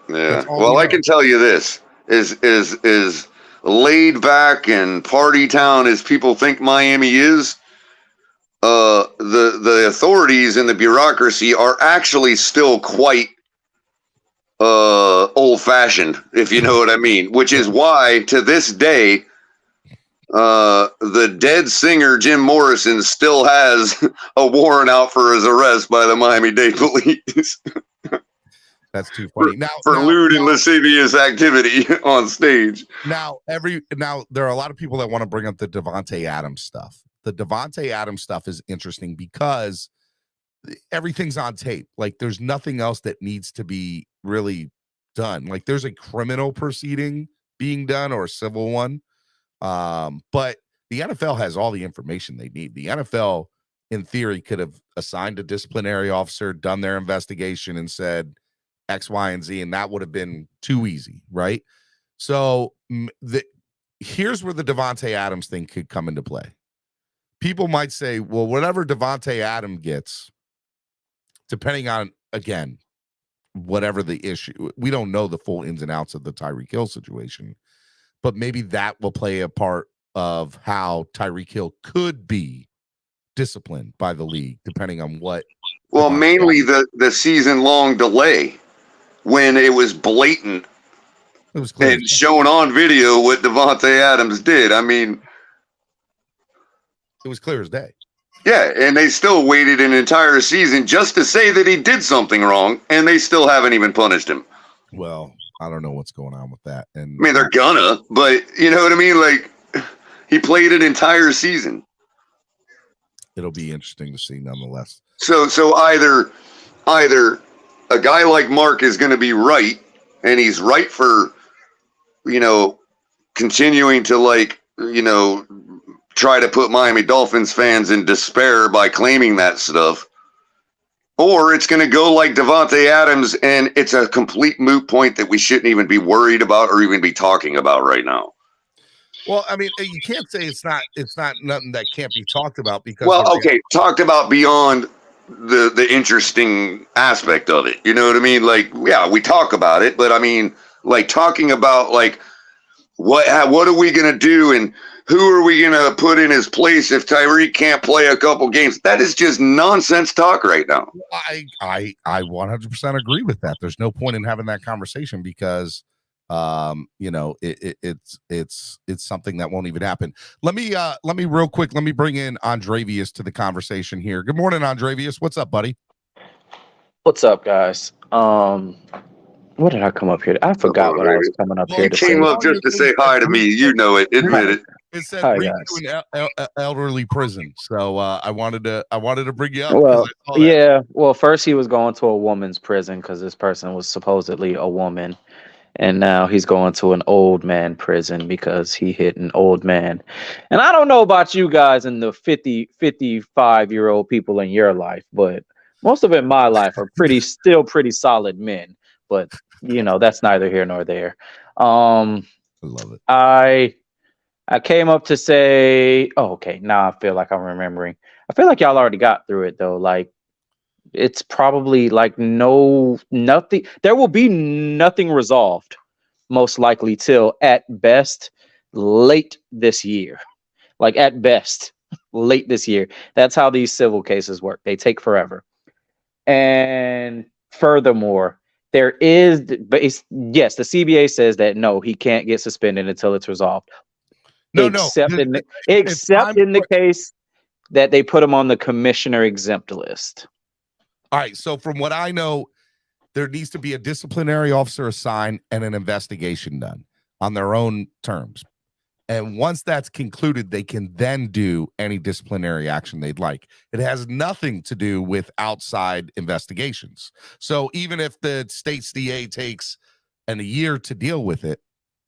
Yeah. Well, I can tell you this is laid back and party town as people think Miami is. The authorities and the bureaucracy are actually still quite old-fashioned, if you know what I mean, which is why to this day the dead singer Jim Morrison still has a warrant out for his arrest by the Miami-Dade police. That's too funny. For lewd and lascivious activity on stage. Now there are a lot of people that want to bring up the Davante Adams stuff. The Davante Adams stuff is interesting because everything's on tape. Like, there's nothing else that needs to be really done. Like, there's a criminal proceeding being done or a civil one. But the NFL has all the information they need. The NFL, in theory, could have assigned a disciplinary officer, done their investigation, and said X, Y, and Z, and that would have been too easy, right? So here's where the Davante Adams thing could come into play. People might say, well, whatever Davante Adams gets, depending on, again, whatever the issue, we don't know the full ins and outs of the Tyreek Hill situation, but maybe that will play a part of how Tyreek Hill could be disciplined by the league, depending on what. Well, mainly the season-long delay, when it was blatant. It was clear and shown on video what Davante Adams did. I mean, it was clear as day. Yeah, and they still waited an entire season just to say that he did something wrong, and they still haven't even punished him. Well, I don't know what's going on with that. And I mean, they're gonna, but you know what I mean? Like, he played an entire season. It'll be interesting to see nonetheless. So either a guy like Mark is going to be right and he's right for, continuing to try to put Miami Dolphins fans in despair by claiming that stuff. Or it's going to go like Davante Adams, and it's a complete moot point that we shouldn't even be worried about or even be talking about right now. Well, I mean, you can't say it's not nothing that can't be talked about because. Well, okay, talked about beyond the interesting aspect of it. You know what I mean? Like, yeah, we talk about it, but I mean, like talking about like what are we going to do and who are we going to put in his place if Tyreek can't play a couple games? That is just nonsense talk right now. I 100% agree with that. There's no point in having that conversation because it's something that won't even happen. Let me real quick, let me bring in Andrevius to the conversation here. Good morning, Andrevius. What's up, buddy? What's up, guys? What did I come up here? I forgot what I was coming up here to say. You came up just to say hi to me. You know it. Admit it. It said bring you an elderly prison. So I wanted to bring you up. Well, yeah. Well, first he was going to a woman's prison because this person was supposedly a woman. And now he's going to an old man prison because he hit an old man. And I don't know about you guys and the 55-year-old people in your life, but most of it in my life are still pretty solid men. But, that's neither here nor there. I love it. I came up to say, okay, now I feel like I'm remembering. I feel like y'all already got through it, though. Like, it's probably like nothing. There will be nothing resolved, most likely till at best late this year. Like at best late this year. That's how these civil cases work. They take forever. And furthermore, there is, yes, the CBA says that no, he can't get suspended until it's resolved. Except in the case that they put him on the commissioner exempt list. All right. So from what I know, there needs to be a disciplinary officer assigned and an investigation done on their own terms. And once that's concluded, they can then do any disciplinary action they'd like. It has nothing to do with outside investigations. So even if the state's DA takes a year to deal with it,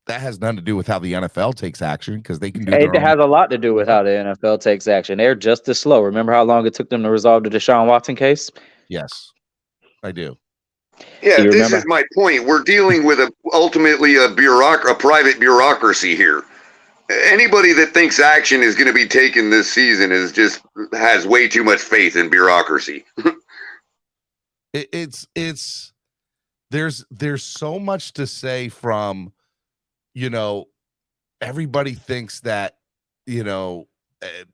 that has nothing to do with how the NFL takes action because they can do it. Has a lot to do with how the NFL takes action. They're just as slow. Remember how long it took them to resolve the Deshaun Watson case? Yes, I do. Yeah, this is my point. We're dealing with ultimately a private bureaucracy here. Anybody that thinks action is going to be taken this season has way too much faith in bureaucracy. There's so much to say from, everybody thinks that,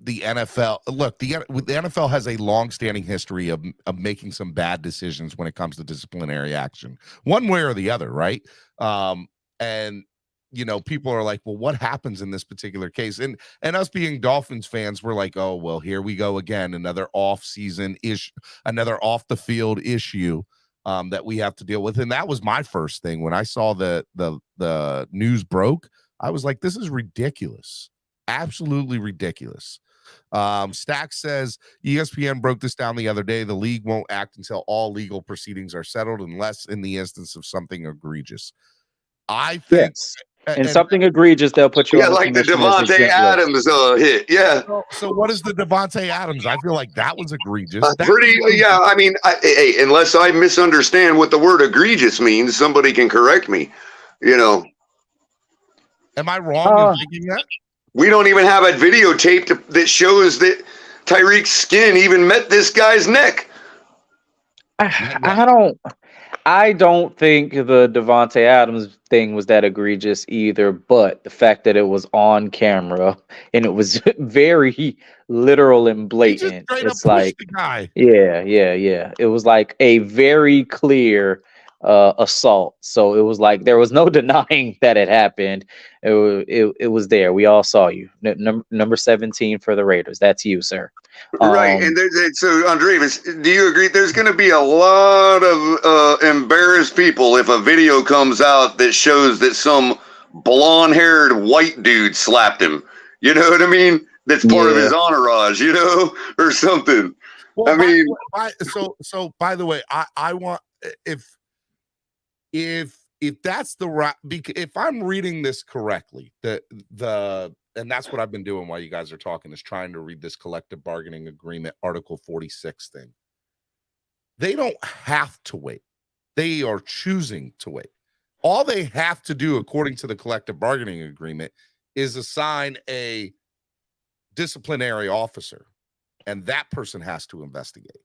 the NFL, look, the NFL has a long-standing history of making some bad decisions when it comes to disciplinary action, one way or the other, right? And people are like, well, what happens in this particular case? And us being Dolphins fans, we're like, oh, well, here we go again, another off-season issue, another off-the-field issue that we have to deal with. And that was my first thing when I saw the news broke. I was like, this is ridiculous. Absolutely ridiculous. Stack says ESPN broke this down the other day. The league won't act until all legal proceedings are settled unless in the instance of something egregious. I think something egregious, they'll put you on like the Davante Adams hit. Yeah. So what is the Davante Adams? I feel like that was egregious. I mean, unless I misunderstand what the word egregious means, somebody can correct me. Am I wrong in thinking that? We don't even have a videotape that shows that Tyreek's skin even met this guy's neck. I don't think the Davante Adams thing was that egregious either, but the fact that it was on camera and it was very literal and blatant. It's like, yeah. It was like a very clear assault. So it was like there was no denying that it happened. It was there. We all saw you. Number 17 for the Raiders. That's you, sir. Right. And so, Andreas, do you agree there's going to be a lot of embarrassed people if a video comes out that shows that some blonde-haired white dude slapped him? You know what I mean? That's part of his entourage, or something. Well, by the way, I want if if that's the right, if I'm reading this correctly, and that's what I've been doing while you guys are talking, is trying to read this collective bargaining agreement, Article 46 thing. They don't have to wait. They are choosing to wait. All they have to do, according to the collective bargaining agreement, is assign a disciplinary officer, and that person has to investigate.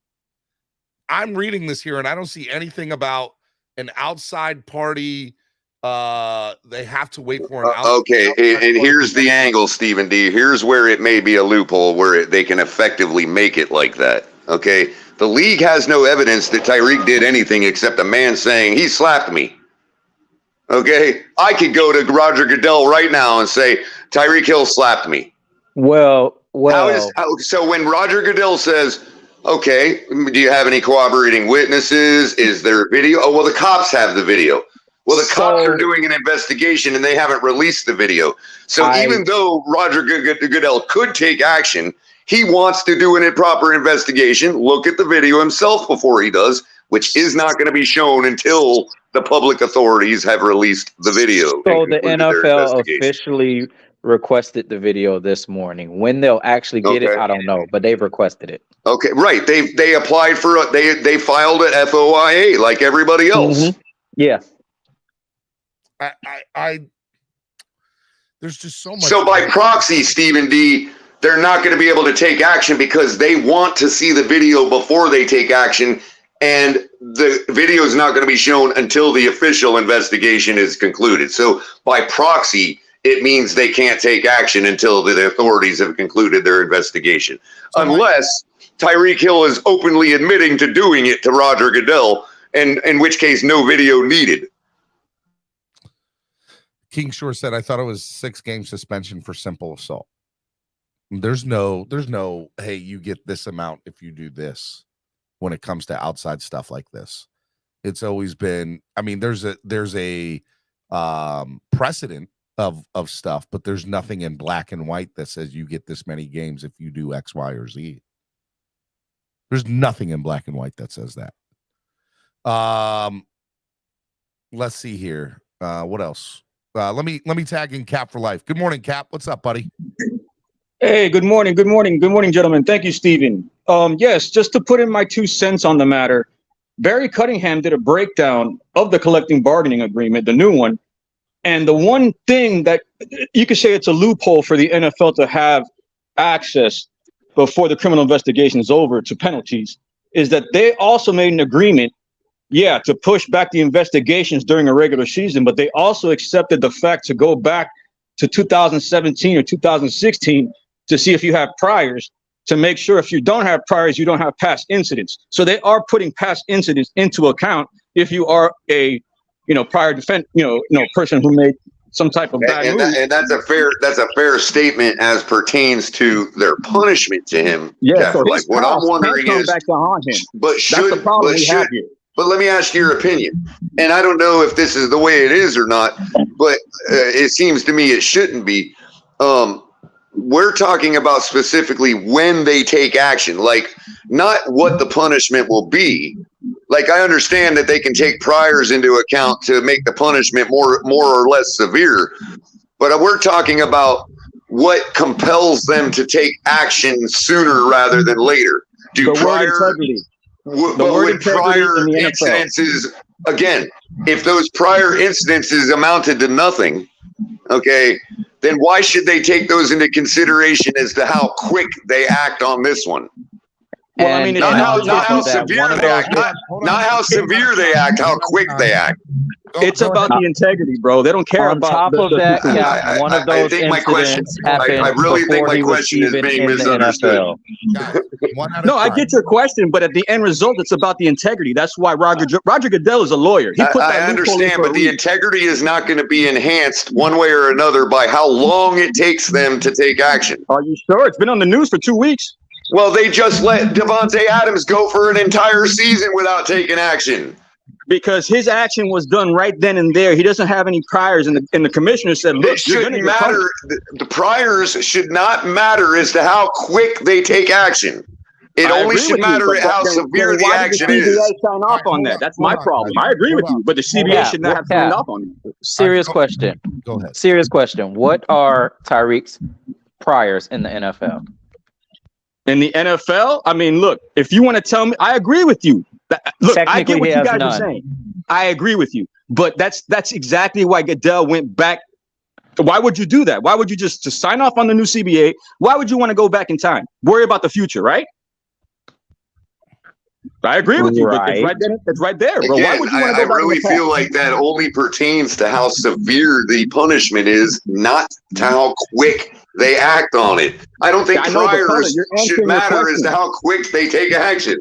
I'm reading this here, and I don't see anything about an outside party. They have to wait for an okay, and here's the angle, Stephen D. Here's where it may be a loophole where they can effectively make it like that. Okay, the league has no evidence that Tyreek did anything except a man saying he slapped me. Okay, I could go to Roger Goodell right now and say Tyreek Hill slapped me. Well. So when Roger Goodell says, okay, do you have any corroborating witnesses? Is there video? Oh, well, the cops have the video. Well, the cops are doing an investigation and they haven't released the video. So even though Roger Goodell could take action, he wants to do an improper investigation, look at the video himself before he does, which is not going to be shown until the public authorities have released the video. So the NFL officially requested the video this morning. When they'll actually get it, I don't know, but they've requested it. Okay, right. They applied for they filed at FOIA like everybody else. Mm-hmm. Yeah. I there's just so much. So by proxy, Stephen D., they're not going to be able to take action because they want to see the video before they take action, and the video is not going to be shown until the official investigation is concluded. So by proxy, it means they can't take action until the authorities have concluded their investigation, unless Tyreek Hill is openly admitting to doing it to Roger Goodell, and in which case no video needed. King Shore said, I thought it was 6-game suspension for simple assault. There's no, hey, you get this amount if you do this when it comes to outside stuff like this. It's always been, I mean, there's a precedent of stuff, but there's nothing in black and white that says you get this many games if you do X, Y, or Z. There's nothing in black and white that says that. Let's see here. What else? Let me tag in Cap for life. Good morning, Cap. What's up, buddy? Hey, good morning, gentlemen. Thank you, Stephen. Yes, just to put in my 2 cents on the matter, Barry Cunningham did a breakdown of the collective bargaining agreement, the new one, and the one thing that you could say it's a loophole for the NFL to have access before the criminal investigation is over to penalties is that they also made an agreement, to push back the investigations during a regular season, but they also accepted the fact to go back to 2017 or 2016 to see if you have priors, to make sure if you don't have priors, you don't have past incidents. So they are putting past incidents into account if you are a, prior person who made some type of bad move. And that's a fair statement as pertains to their punishment to him. Yeah, so like what I'm wondering is, back to haunt him. That's the problem we have here. But let me ask you your opinion. And I don't know if this is the way it is or not, but it seems to me it shouldn't be. We're talking about specifically when they take action, like not what the punishment will be. Like I understand that they can take priors into account to make the punishment more or less severe, but we're talking about what compels them to take action sooner rather than later. Do prior incidences, again, if those prior incidences amounted to nothing, okay, then why should they take those into consideration as to how quick they act on this one? Well, I mean, not how severe they act, not how severe they act, how quick they act. It's about the integrity, bro. They don't care about top of that. Yeah, one of those incidents happened. I really think my question is being misunderstood. No, I get your question, but at the end result, it's about the integrity. That's why Roger Goodell is a lawyer. He put that I understand, but the integrity is not going to be enhanced one way or another by how long it takes them to take action. Are you sure? It's been on the news for 2 weeks. Well, they just let Devontae Adams go for an entire season without taking action. Because his action was done right then and there. He doesn't have any priors, and the commissioner said, "Look, it shouldn't matter. The priors should not matter as to how quick they take action. It I only agree should with you, matter but how then severe the why did action the CBA is. sign off on that? That's my problem. guys. I agree with Hold you, but the CBA Cap, should not have Cap. signed off on it. Serious Go- question. Go ahead. Serious question. What are Tyreek's priors in the NFL? In the NFL, I mean, look, if you want to tell me, I agree with you. Look, I Technically, get what he you has guys are none. saying. I agree with you, but that's exactly why Goodell went back. Why would you do that? Why would you just to sign off on the new CBA? Why would you want to go back in time? Worry about the future, right? I agree with you, but it's Right. right there. It's right there, bro. Why Again, would you want I to go back really in the past? feel like that only pertains to how severe the punishment is, not to how quick they act on it. I don't think I know, but Color, priors you're should answering your matter as question. to how quick they take action.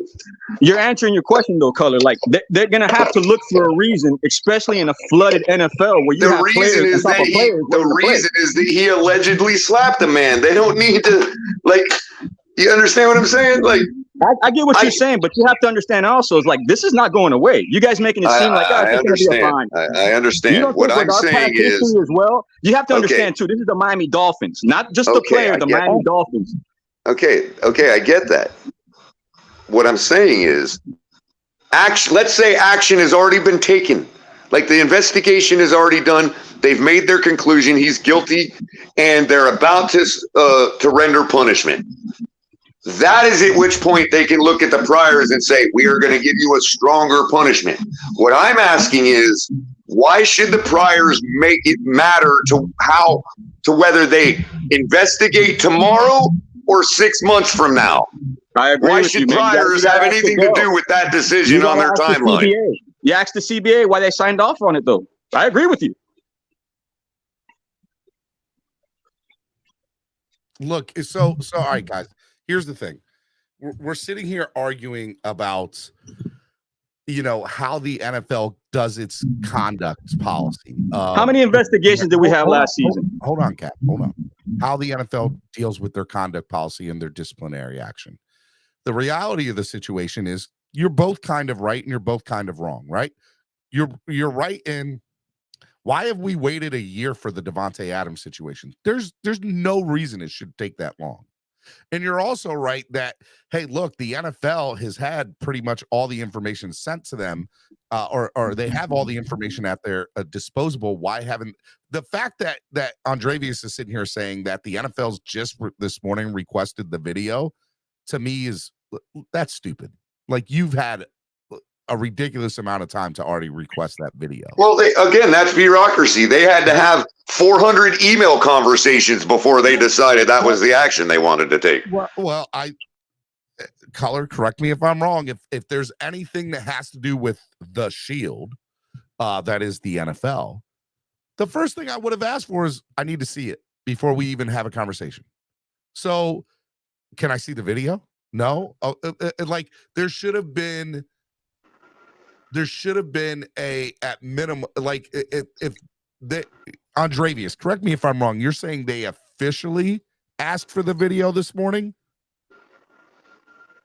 You're answering your question though, Color. Like they're gonna have to look for a reason, especially in a flooded NFL where you The have reason players is on top that of players. he allegedly slapped a man. They don't need to, like, you understand what I'm saying? Like, I get what you're saying, but you have to understand also is like this is not going away. You guys making it seem like I it's going to be a fine. I You understand. don't What think I'm with our past saying is, history as well? You have to Okay. understand too. This is the Miami Dolphins, not just the Okay, players. I The get Miami Dolphins. okay, I get that. What I'm saying is, let's say action has already been taken. Like the investigation is already done. They've made their conclusion. He's guilty, and they're about to render punishment. That is at which point they can look at the priors and say, we are going to give you a stronger punishment. What I'm asking is, why should the priors make it matter to whether they investigate tomorrow or 6 months from now? I agree Why with should you, man. priors You gotta have ask anything to Goodell. do with that You decision on gotta their ask the timeline? CBA. You asked the CBA why they signed off on it, though. I agree with you. Look, so all right, guys. Here's the thing: we're sitting here arguing about, how the NFL does its conduct policy. How many investigations did we have last season? Hold on, Cap. Hold on. How the NFL deals with their conduct policy and their disciplinary action. The reality of the situation is you're both kind of right and you're both kind of wrong, right? You're right in why have we waited a year for the Devontae Adams situation? There's no reason it should take that long. And you're also right that, hey, look, the NFL has had pretty much all the information sent to them, or they have all the information at their disposal. Why haven't the fact that Andrevius is sitting here saying that the NFL's just this morning requested the video, to me that's stupid. Like, you've had a ridiculous amount of time to already request that video. Well, that's bureaucracy. They had to have 400 email conversations before they decided that was the action they wanted to take. Well, Color, correct me if I'm wrong. If there's anything that has to do with the Shield, that is the NFL, the first thing I would have asked for is I need to see it before we even have a conversation. So, can I see the video? No. Like, there should have been a, at minimum, like, if the Andrevius, correct me if I'm wrong, you're saying they officially asked for the video this morning?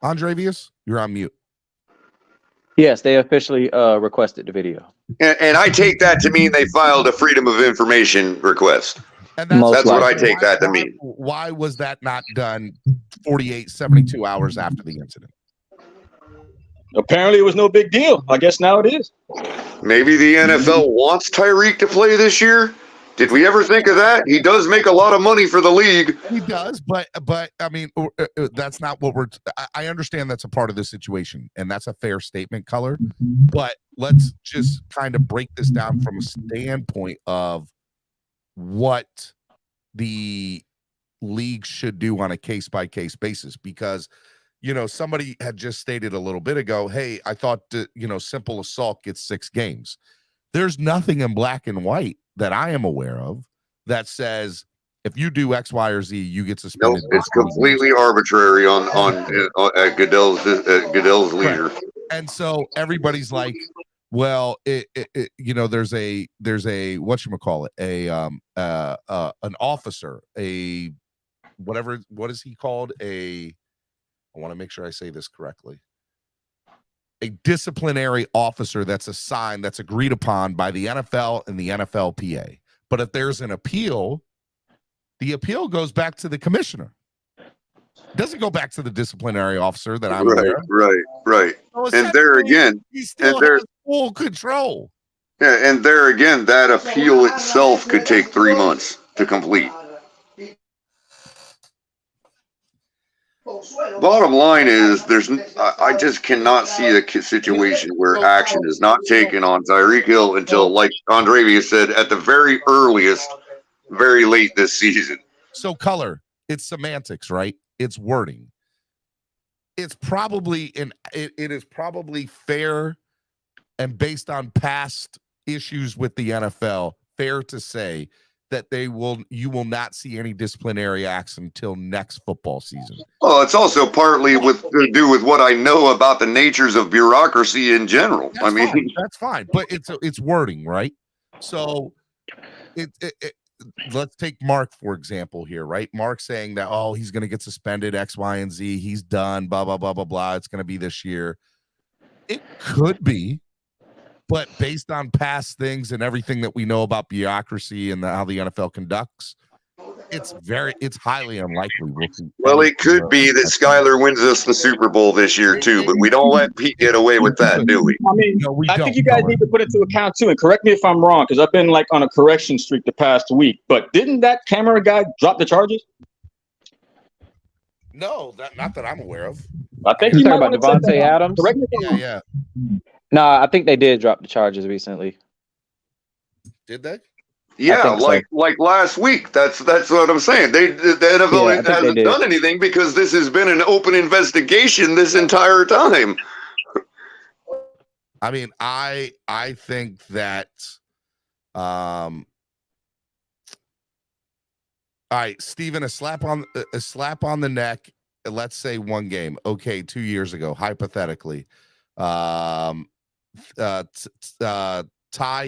Andrevius, you're on mute. Yes, they officially requested the video. And I take that to mean they filed a Freedom of Information request. And that's what I take that to mean. Why was that not done 72 hours after the incident? Apparently, it was no big deal. I guess now it is. Maybe the NFL wants Tyreek to play this year. Did we ever think of that? He does make a lot of money for the league. He does, but I mean, that's not what I understand that's a part of the situation, and that's a fair statement, Color. But let's just kind of break this down from a standpoint of what the league should do on a case-by-case basis, because somebody had just stated a little bit ago, hey, I thought simple assault gets 6 games. There's nothing in black and white that I am aware of that says if you do X, Y, or Z, you get suspended. Nope, it's completely arbitrary on Goodell's leisure. And so everybody's like, well, there's a whatchamacallit, an officer, what is he called? I want to make sure I say this correctly. A disciplinary officer that's assigned, that's agreed upon by the NFL and the NFLPA. But if there's an appeal, the appeal goes back to the commissioner. Doesn't go back to the disciplinary officer that I'm aware of. Right. So And there again, he still has full control. Yeah, and there again, that appeal itself could take 3 months to complete. Bottom line is, I just cannot see a situation where action is not taken on Tyreek Hill until, like Andravia said, at the very earliest, very late this season. So color, it's semantics, right? It's wording. It's probably it is probably fair and based on past issues with the NFL, fair to say that you will not see any disciplinary acts until next football season. Well, it's also partly to do with what I know about the natures of bureaucracy in general. That's fine, but it's wording, right? So let's take Mark for example here, right? Mark saying that he's going to get suspended X, Y, and Z. He's done. Blah blah blah blah blah. It's going to be this year. It could be. But based on past things and everything that we know about bureaucracy and how the NFL conducts, it's highly unlikely. Well, it could be that Skyler wins us the Super Bowl this year too, but we don't let Pete get away with that, do we? I mean, I think you guys need to put into account too, and correct me if I'm wrong, because I've been like on a correction streak the past week. But didn't that camera guy drop the charges? No, not that I'm aware of. I think you talking about Devontae Adams. Correct me if I'm wrong. Yeah. No, I think they did drop the charges recently. Did they? Yeah, like last week. That's what I'm saying. The NFL hasn't done anything because this has been an open investigation this entire time. I mean, I think that all right, Steven, a slap on the neck, let's say one game. Okay, 2 years ago, hypothetically. Ty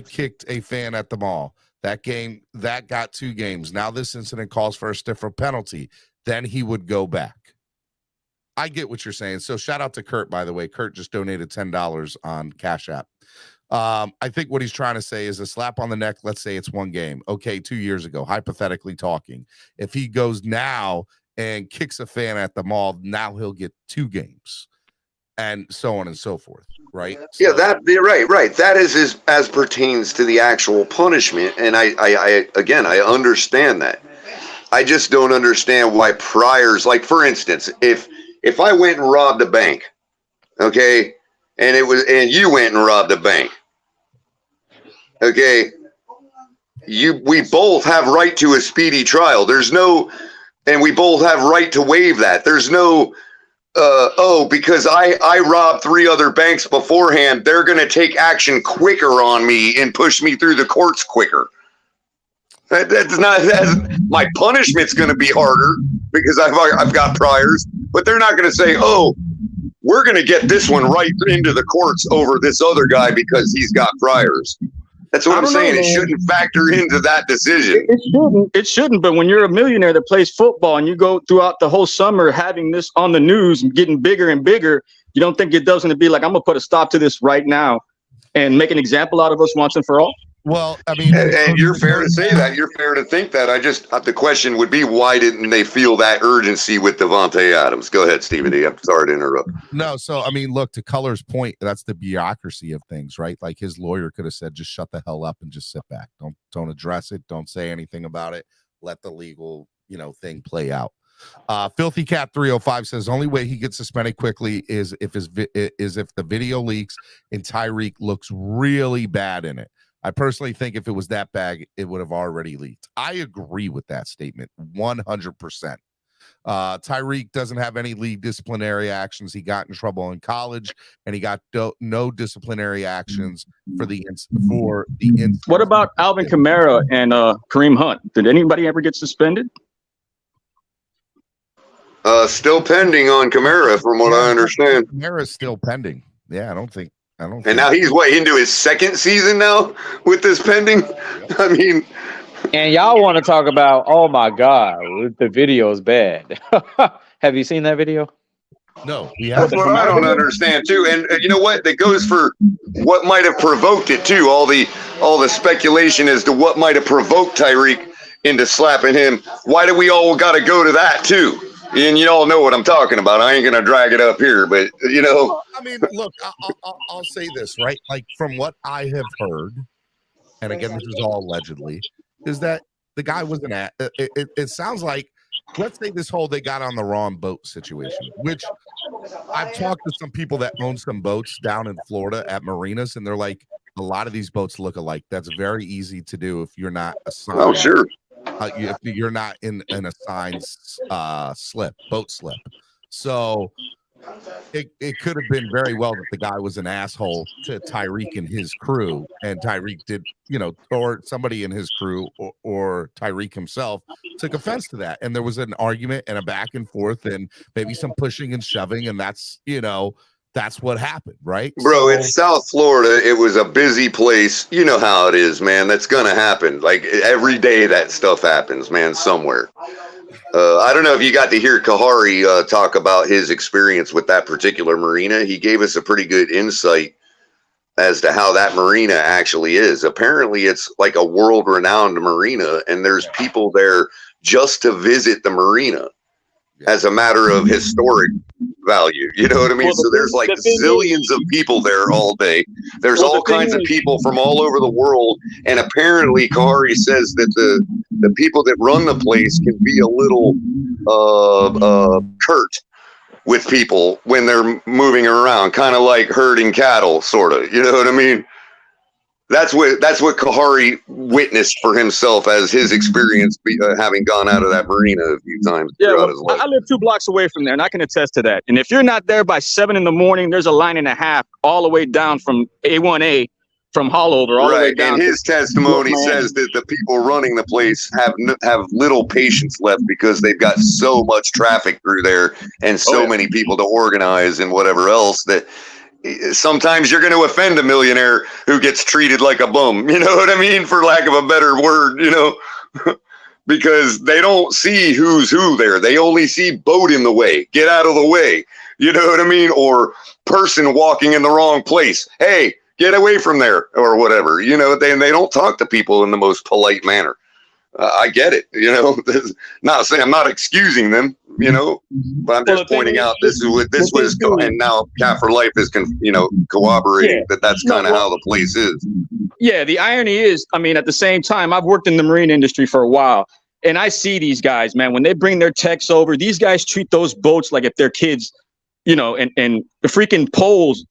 kicked a fan at the mall. That game that got 2 games. Now this incident calls for a stiffer penalty. Then he would go back. I get what you're saying. So shout out to Kurt, by the way. Kurt just donated $10 on Cash App. I think what he's trying to say is a slap on the neck. Let's say it's one game. Okay, 2 years ago, hypothetically talking. If he goes now and kicks a fan at the mall, now he'll get 2 games. And so on and so forth, right? Yeah, right. That is as pertains to the actual punishment, and I understand that. I just don't understand why priors, like for instance, if I went and robbed a bank, okay, and you went and robbed a bank, okay, we both have right to a speedy trial. And we both have right to waive that. There's no. Because I robbed 3 other banks beforehand, they're going to take action quicker on me and push me through the courts quicker. My punishment's going to be harder because I've got priors, but they're not going to say, we're going to get this one right into the courts over this other guy because he's got priors. That's what I'm saying. It shouldn't factor into that decision. It shouldn't. But when you're a millionaire that plays football and you go throughout the whole summer having this on the news and getting bigger and bigger, you don't think it doesn't be like, I'm going to put a stop to this right now and make an example out of us once and for all? Well, I mean, and you're fair to say that. You're fair to think that. The question would be, why didn't they feel that urgency with Devontae Adams? Go ahead, Stephen D. I'm sorry to interrupt. No, so I mean, look, to Color's point, that's the bureaucracy of things, right? Like his lawyer could have said, just shut the hell up and just sit back. Don't address it. Don't say anything about it. Let the legal, thing play out. Filthy Cat 305 says only way he gets suspended quickly is if the video leaks and Tyreek looks really bad in it. I personally think if it was that bad, it would have already leaked. I agree with that statement 100%. Tyreek doesn't have any league disciplinary actions. He got in trouble in college, and he got no disciplinary actions for the incident. What about Alvin Kamara and Kareem Hunt? Did anybody ever get suspended? Still pending on Kamara, from what I understand. Kamara is still pending. Yeah, I don't think. And now he's into his 2nd season now with this pending. Yep. I mean, and y'all want to talk about? Oh my God, the video is bad. Have you seen that video? No, that's what I don't understand too. And you know what? That goes for what might have provoked it too. All the speculation as to what might have provoked Tyreek into slapping him. Why do we all got to go to that too? And you all know what I'm talking about. I ain't gonna drag it up here, but you know. Well, I mean, look, I'll say this, right? Like from what I have heard, and again, this is all allegedly, is that the guy was an it sounds like, let's say this whole they got on the wrong boat situation, which I've talked to some people that own some boats down in Florida at marinas, and they're like, a lot of these boats look alike. That's very easy to do if you're not assigned. Oh, sure. If you're not in an assigned boat slip. So it could have been very well that the guy was an asshole to Tyreek and his crew, and Tyreek did, or somebody in his crew or Tyreek himself took offense to that. And there was an argument and a back and forth and maybe some pushing and shoving. And that's what happened, right? Bro, it's South Florida. It was a busy place. You know how it is, man. That's going to happen. Like every day that stuff happens, man, somewhere. I don't know if you got to hear Kahari talk about his experience with that particular marina. He gave us a pretty good insight as to how that marina actually is. Apparently, it's like a world-renowned marina, and there's people there just to visit the marina as a matter of historic value. You know what I mean? Well, so there's like zillions of people there all day. There's all kinds of people from all over the world. And apparently Kahari says that the people that run the place can be a little curt with people when they're moving around, kind of like herding cattle, sort of. You know what I mean? That's what Kahari witnessed for himself as his experience having gone out of that marina a few times throughout his life. I live 2 blocks away from there, and I can attest to that. And if you're not there by 7 a.m, there's a line and a half all the way down from A1A, from Hollover, all the way down. And his testimony says that the people running the place have little patience left because they've got so much traffic through there and so many people to organize and whatever else that sometimes you're going to offend a millionaire who gets treated like a bum, you know what I mean? For lack of a better word, because they don't see who's who there. They only see boat in the way, get out of the way, you know what I mean? Or person walking in the wrong place. Hey, get away from there or whatever, they don't talk to people in the most polite manner. I get it, not saying I'm not excusing them, but I'm just pointing out this was, and now Cat for Life is, corroborating that's kind of how the place is. Yeah, the irony is, at the same time, I've worked in the marine industry for a while, and I see these guys, man, when they bring their techs over, these guys treat those boats like if they're kids, and the freaking poles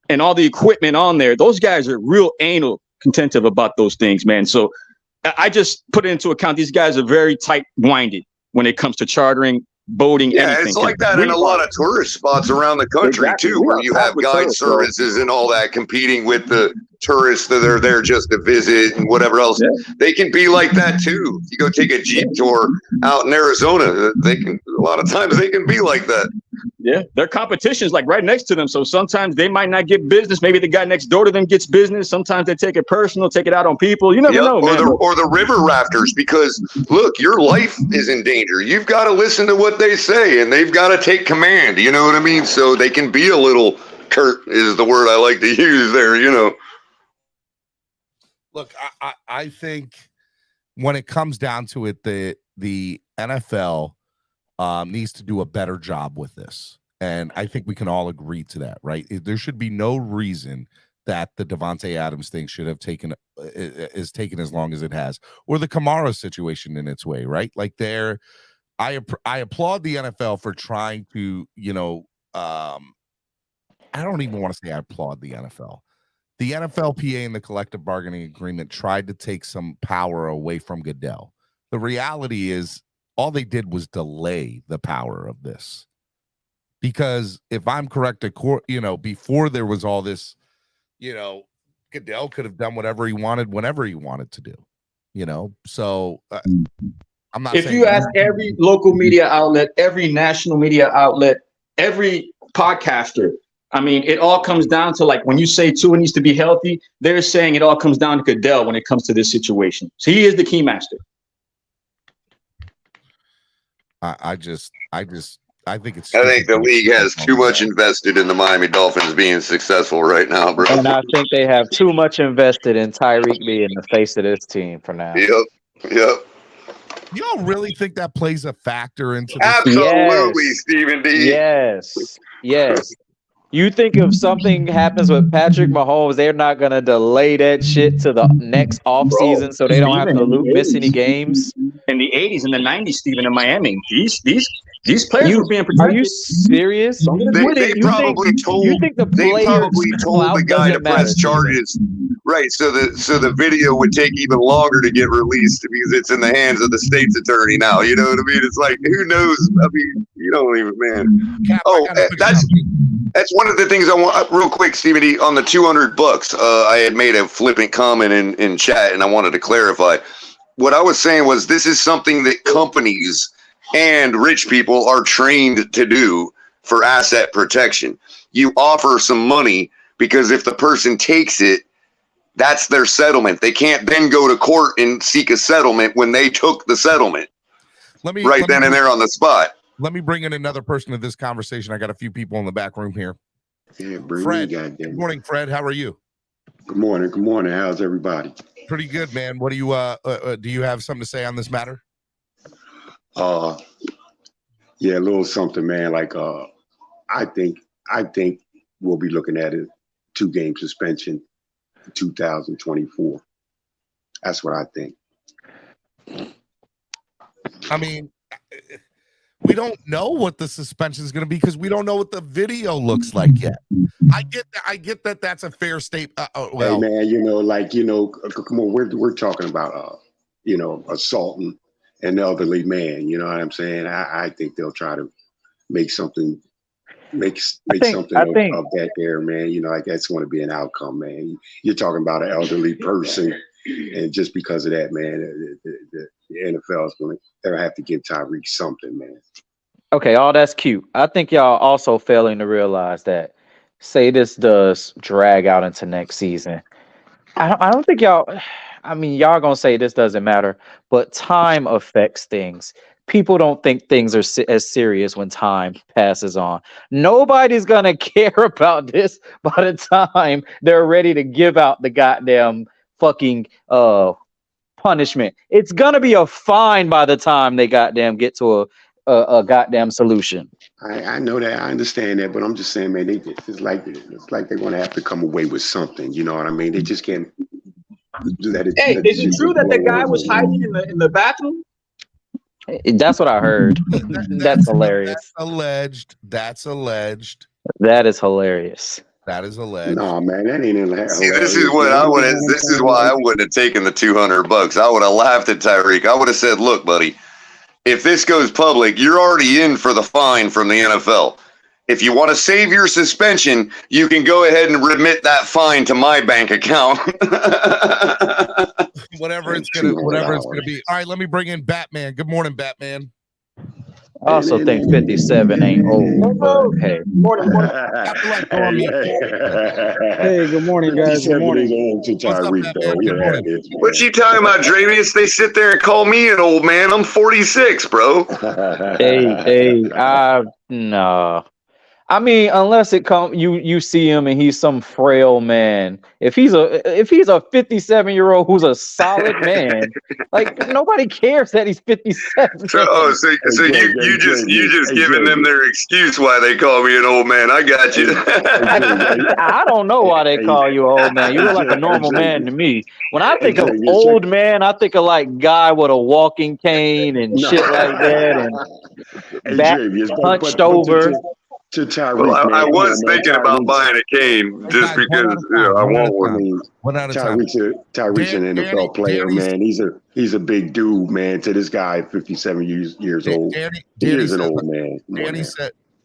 and all the equipment on there. Those guys are real anal contentive about those things, man. So I just put it into account. These guys are very tight-winded when it comes to chartering, boating, anything. It's like that in a lot of tourist spots around the country, too, where you have guide services and all that competing with the tourists that are there just to visit and whatever else. Yeah. They can be like that, too. If you go take a Jeep tour out in Arizona, a lot of times they can be like that. Yeah, their competition is like right next to them. So sometimes they might not get business. Maybe the guy next door to them gets business. Sometimes they take it personal, take it out on people. You never know, man. Or the river rafters, because look, your life is in danger. You've got to listen to what they say, and they've got to take command. You know what I mean? So they can be a little curt, is the word I like to use there. Look, I think when it comes down to it, the NFL needs to do a better job with this. And I think we can all agree to that, right? There should be no reason that the Davante Adams thing should have taken as long as it has, or the Kamara situation in its way, right? Like I applaud the NFL for trying to, I don't even want to say I applaud the NFL. The NFLPA and the collective bargaining agreement tried to take some power away from Goodell. The reality is, all they did was delay the power of this. Because if I'm correct, before there was all this, Goodell could have done whatever he wanted, whenever he wanted to do, So I'm not. If you ask every local media outlet, every national media outlet, every podcaster, it all comes down to, like, when you say Tua needs to be healthy, they're saying it all comes down to Goodell when it comes to this situation. So he is the key master. I think the league has too much invested in the Miami Dolphins being successful right now, bro. And I think they have too much invested in Tyreek being the face of this team for now. Yep. Y'all really think that plays a factor into this? Absolutely, Yes. Stephen D. Yes. You think if something happens with Patrick Mahomes, they're not gonna delay that shit to the next offseason so they don't have to miss any games? In the 80s and the 90s, Stephen, in Miami, these players were being Are protected. you serious? Don't get it They, twisted. they probably told You think the they players' probably told the clout guy to doesn't matter? press charges, right? So the video would take even longer to get released because it's in the hands of the state's attorney now. You know what I mean? It's like, who knows? I mean, you don't even, man. Cap, Oh, I gotta put that's something. that's one of the things I want. Real quick, Stevie D, on the $200. I had made a flippant comment in chat, and I wanted to clarify. What I was saying was this is something that companies and rich people are trained to do for asset protection. You offer some money because if the person takes it, that's their settlement. They can't then go to court and seek a settlement when they took the settlement Let me then and there on the spot. Let me bring in another person to this conversation. I got a few people in the back room here. Yeah, bring Fred, me, goddamn. good morning, Fred. How are you? Good morning. Good morning. How's everybody? Pretty good, man. What do you do you have something to say on this matter? Yeah, a little something, man. Like I think we'll be looking at a 2-game suspension in 2024. That's what I think. I mean, we don't know what the suspension is going to be because we don't know what the video looks like yet. I get that that's a fair statement. Well, Hey, man, come on, we're talking about assaulting an elderly man. You know what I'm saying? I think they'll try to make something of that there, man. You know, like that's going to be an outcome, man. You're talking about an elderly person, and just because of that, man, the NFL is going to have to give Tyreek something, man. Okay, all that's cute. I think y'all also failing to realize that, say this does drag out into next season. I don't think y'all. I mean, y'all gonna say this doesn't matter, but time affects things. People don't think things are as serious when time passes on. Nobody's gonna care about this by the time they're ready to give out the goddamn fucking punishment. It's gonna be a fine by the time they goddamn get to a goddamn solution. I know that, I understand that, but I'm just saying, man, it's like they're going to have to come away with something. You know what I mean? They just can't let it. Hey, is it true that the guy was hiding in the bathroom? That's what I heard. That's hilarious. That's alleged. That is hilarious. That is alleged. No, man, that ain't hilarious. See, this is what I would. This is why I wouldn't have taken the $200. I would have laughed at Tyreek. I would have said, "Look, buddy, if this goes public, you're already in for the fine from the NFL. If you want to save your suspension, you can go ahead and remit that fine to my bank account." whatever it's gonna be. All right, let me bring in Batman. Good morning, Batman. I also think 57 ain't old, but hey. Morning. Hey, good morning, guys. Good morning. What you talking about, Dravius? They sit there and call me an old man. I'm 46, bro. No. I mean, unless you see him and he's some frail man. If he's a 57-year-old who's a solid man, like nobody cares that he's 57. So you just giving them their excuse why they call me an old man. I got you. I don't know why they call you an old man. You look like a normal man to me. When I think of old man, I think of like guy with a walking cane and shit like that, and back hunched over. Well, I was thinking about buying a cane just because I want one. One at a time. Tyreek's an NFL player, man. He's a big dude, man. To this guy, 57 years old, he is an old man.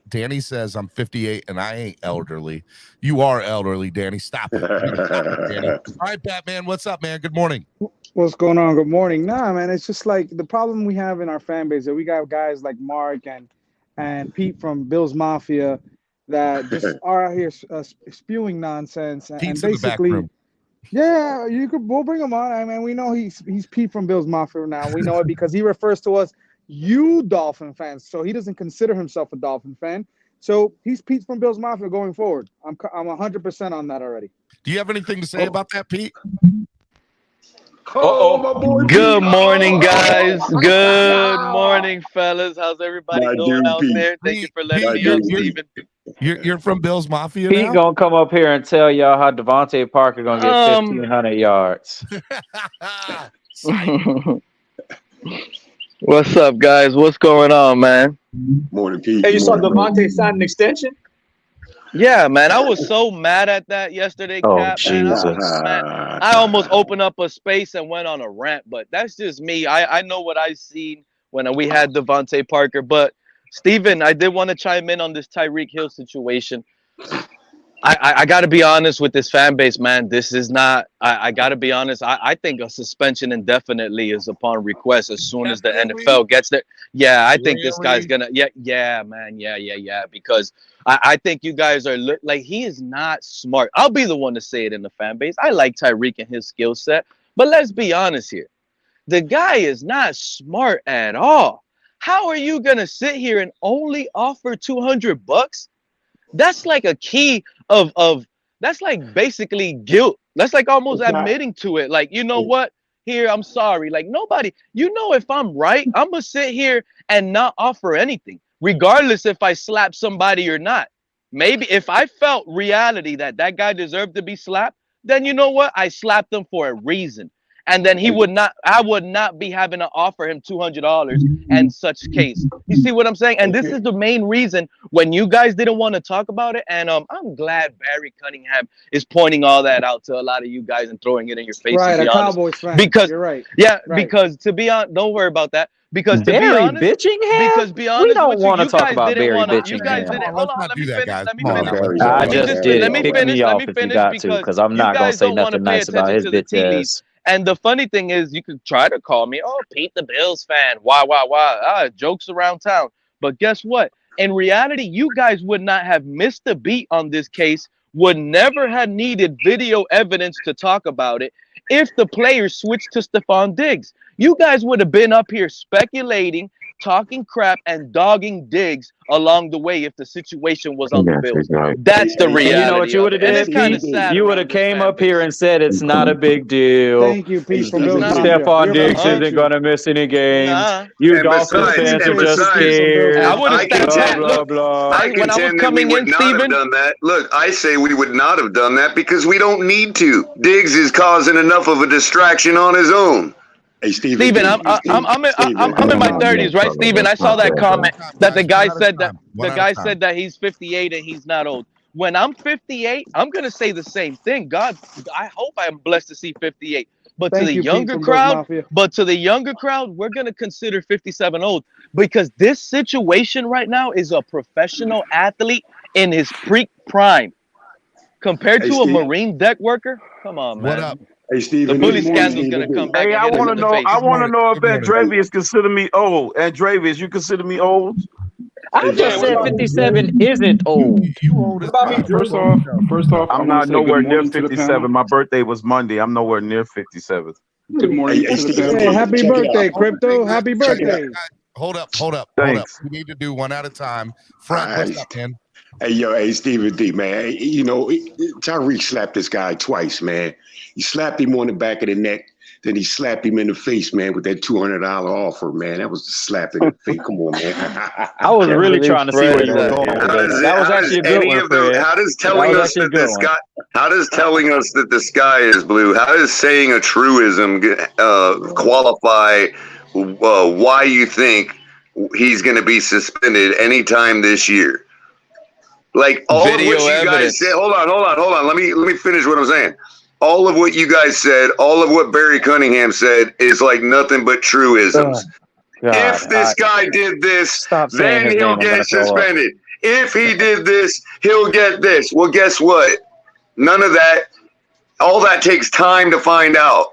Danny says I'm 58 and I ain't elderly. You are elderly, Danny. Stop it. Danny. All right, Batman. What's up, man? Good morning. What's going on? Good morning. Nah, man. It's just like the problem we have in our fan base that we got guys like Mark and Pete from Bill's Mafia that just are out here spewing nonsense and basically, yeah, we'll bring him on. I mean, we know he's Pete from Bill's Mafia now. We know it because he refers to us, you Dolphin fans. So he doesn't consider himself a Dolphin fan. So he's Pete from Bill's Mafia going forward. I'm 100% on that already. Do you have anything to say about that, Pete? Oh, my boy. Good Pete. morning, guys. Good Wow. morning, fellas. How's everybody My doing dude, out Pete. there? Thank you for letting My me up, dude, Pete. Steven. You're from Bills Mafia Pete now? gonna come up here and tell y'all how Devontae Parker gonna get 1,500 yards. What's up, guys? What's going on, man? Morning, Pete. Hey, you saw Morning, bro. Devontae sign an extension? Yeah, man. I was so mad at that yesterday, Oh, Cap. Man, I was Jesus. mad. I almost opened up a space and went on a rant, but that's just me. I know what I seen when we had Devontae Parker. But Steven, I did want to chime in on this Tyreek Hill situation. I got to be honest with this fan base, man. This is not. I got to be honest. I think a suspension indefinitely is upon request as soon as the NFL gets there. Yeah, I think this guy's gonna. Yeah, man. Yeah. Because I think you guys are like, he is not smart. I'll be the one to say it in the fan base. I like Tyreek and his skill set, but let's be honest here. The guy is not smart at all. How are you gonna sit here and only offer $200? That's like a key of that's like basically guilt. That's like almost admitting to it. Like, you know what? Here, I'm sorry. Like, nobody, if I'm right, I'm gonna sit here and not offer anything, regardless if I slap somebody or not. Maybe if I felt reality that guy deserved to be slapped, then you know what? I slapped him for a reason. And then I would not be having to offer him $200 and such case. You see what I'm saying? And this is the main reason when you guys didn't want to talk about it. And I'm glad Barry Cunningham is pointing all that out to a lot of you guys and throwing it in your face. Right, to be a honest. Cowboys fan. Because you're right. Yeah, Right. because to be honest, don't worry about that. Because to Barry be honest, Bitchingham? because be honest, We don't with want to you talk guys about didn't Barry wanna- You Bitchingham. guys didn't. Hold on, Let's not let do me that, finish. guys. Let me Come on, finish. Barry's I Let me just just- did. let me Pick finish. me Let off me if you finish got to, because because I'm you not gonna guys say don't wanna nothing pay nice about attention his to the bitch tea leaves. ass. And the funny thing is, you could try to call me, oh, Pete the Bills fan. Why? Jokes around town. But guess what? In reality, you guys would not have missed a beat on this case, would never have needed video evidence to talk about it if the players switched to Stephon Diggs. You guys would have been up here speculating, talking crap, and dogging Diggs along the way if the situation was on the Bills. That's the reality. And you know what you would have And did, it's kind of Pete? sad. You would have came up here and said it's not a big deal. Thank you, Pete, from Bills Mafia. Stephon We Diggs appreciate isn't you. going to miss any games. Nah. You And Dolphins besides- fans and are just besides- scared. I would have I stepped back. contend- blah, Look, blah. I when I was contend that coming we would in, not Steven. have done that. Look, I say we would not have done that because we don't need to. Diggs is causing enough of a distraction on his own. Hey, Steven, Steven, I'm in my 30s, right, Steven? I saw that comment that the guy said that he's 58 and he's not old. When I'm 58, I'm gonna say the same thing. God, I hope I'm blessed to see 58. But Thank to the you, Pete, younger from Bills crowd, we're gonna consider 57 old because this situation right now is a professional athlete in his prime compared Hey, to a Steve. Marine deck worker. Come on, man. What up? Hey, Steven. The bully good morning, scandal's Steven. gonna come back. Hey, and I hit us want to in the know. face. I want to know if Good morning. Andrevius consider me old. Andrevius, you consider me old? I just said 57 isn't old. You old as about me, fuck. First off, I I'm wanna not say nowhere good near morning to the 57. panel. My birthday was Monday. I'm nowhere near 57. Good morning Hey, to the Steve, panel. Hey, happy check it birthday, out. Crypto. Happy Check it birthday. Hold up. Thanks. We need to do one at a time. Frank, what's up, man? Hey, Steven D, man. Hey, Tyreek slapped this guy twice, man. He slapped him on the back of the neck. Then he slapped him in the face, man, with that $200 offer, man. That was the slap in the face. Come on, man. I was really trying to see where you were going with How this. does That was actually a good any one, of the, Fred. how does That telling was us actually a that good the one. sky how does telling us that the sky is blue, how does saying a truism qualify why you think he's going to be suspended anytime this year? Like all Video of what you evidence. guys said. Hold on. Let me finish what I'm saying. All of what you guys said, all of what Barry Cunningham said is like nothing but truisms. If this guy did this, then he'll get suspended. If he did this, he'll get this. Well, guess what? None of that. All that takes time to find out.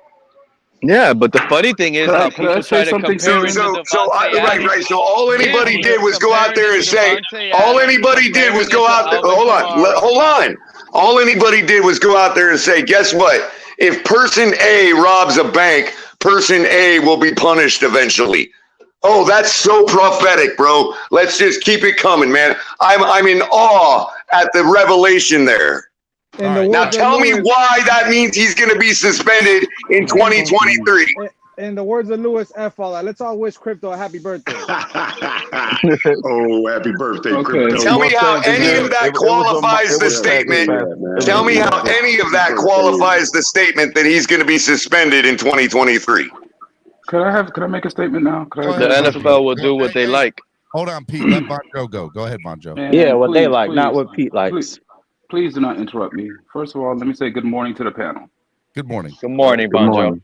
Yeah, but the funny thing is how Can I people say try to something compare soon? it to Devontae Adams. Right. So all anybody did was go out there and say, Devontae all Adams, anybody did was go out there. comparing it to Alvin Kamara. Hold on. All anybody did was go out there and say, guess what? If person A robs a bank, person A will be punished eventually. Oh, that's so prophetic, bro. Let's just keep it coming, man. I'm in awe at the revelation there. In All the right. Now words of tell me Lewis, why that means he's going to be suspended in 2023. in the words of Lewis, F all that. Let's all wish Crypto a happy birthday. Oh, happy birthday, Okay. Crypto. Tell me how Well, any of that qualifies the statement. Tell me how any of that qualifies the statement that he's going to be suspended in 2023. Could I make a statement now? Could I Go have The ahead, a Monjo. NFL will Go- do what hey, they hey, like. Hold on, Pete. Let Monjo go. Go ahead, Monjo. And Yeah, what they please, like, not please, what Pete likes. please do not interrupt me. First of all, let me say good morning to the panel. Good morning. Good morning, Good Bonjo. morning.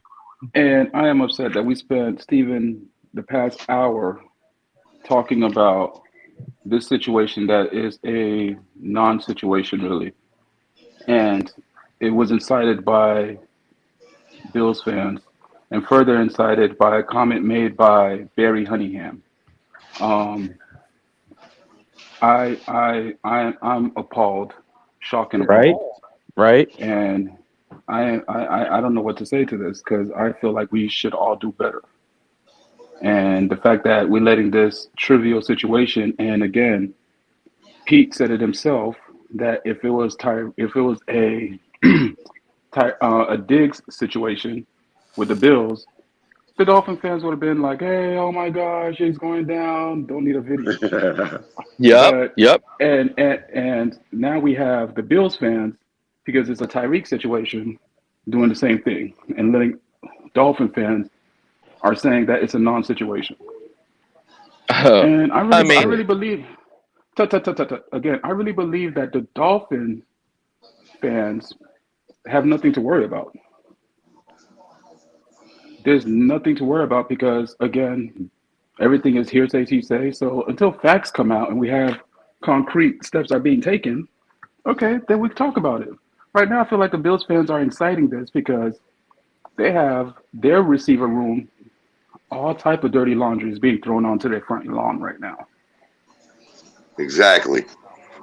And I am upset that we spent, Stephen, the past hour talking about this situation that is a non-situation, really. And it was incited by Bills fans and further incited by a comment made by Barry Cunningham. I'm appalled, shocked and Right? appalled. Right? And I don't know what to say to this because I feel like we should all do better. And the fact that we're letting this trivial situation, and again, Pete said it himself that if it was a a Diggs situation with the Bills, the Dolphin fans would have been like, "Hey, oh my gosh, he's going down. Don't need a video." But Yep. and now we have the Bills fans because it's a Tyreek situation doing the same thing, and letting Dolphin fans are saying that it's a non-situation. And I really believe. Again, I really believe that the Dolphin fans have nothing to worry about. There's nothing to worry about because, again, everything is hearsay, he say. So until facts come out and we have concrete steps are being taken, okay, then we can talk about it. Right now, I feel like the Bills fans are inciting this because they have their receiver room, all type of dirty laundry is being thrown onto their front lawn right now. Exactly.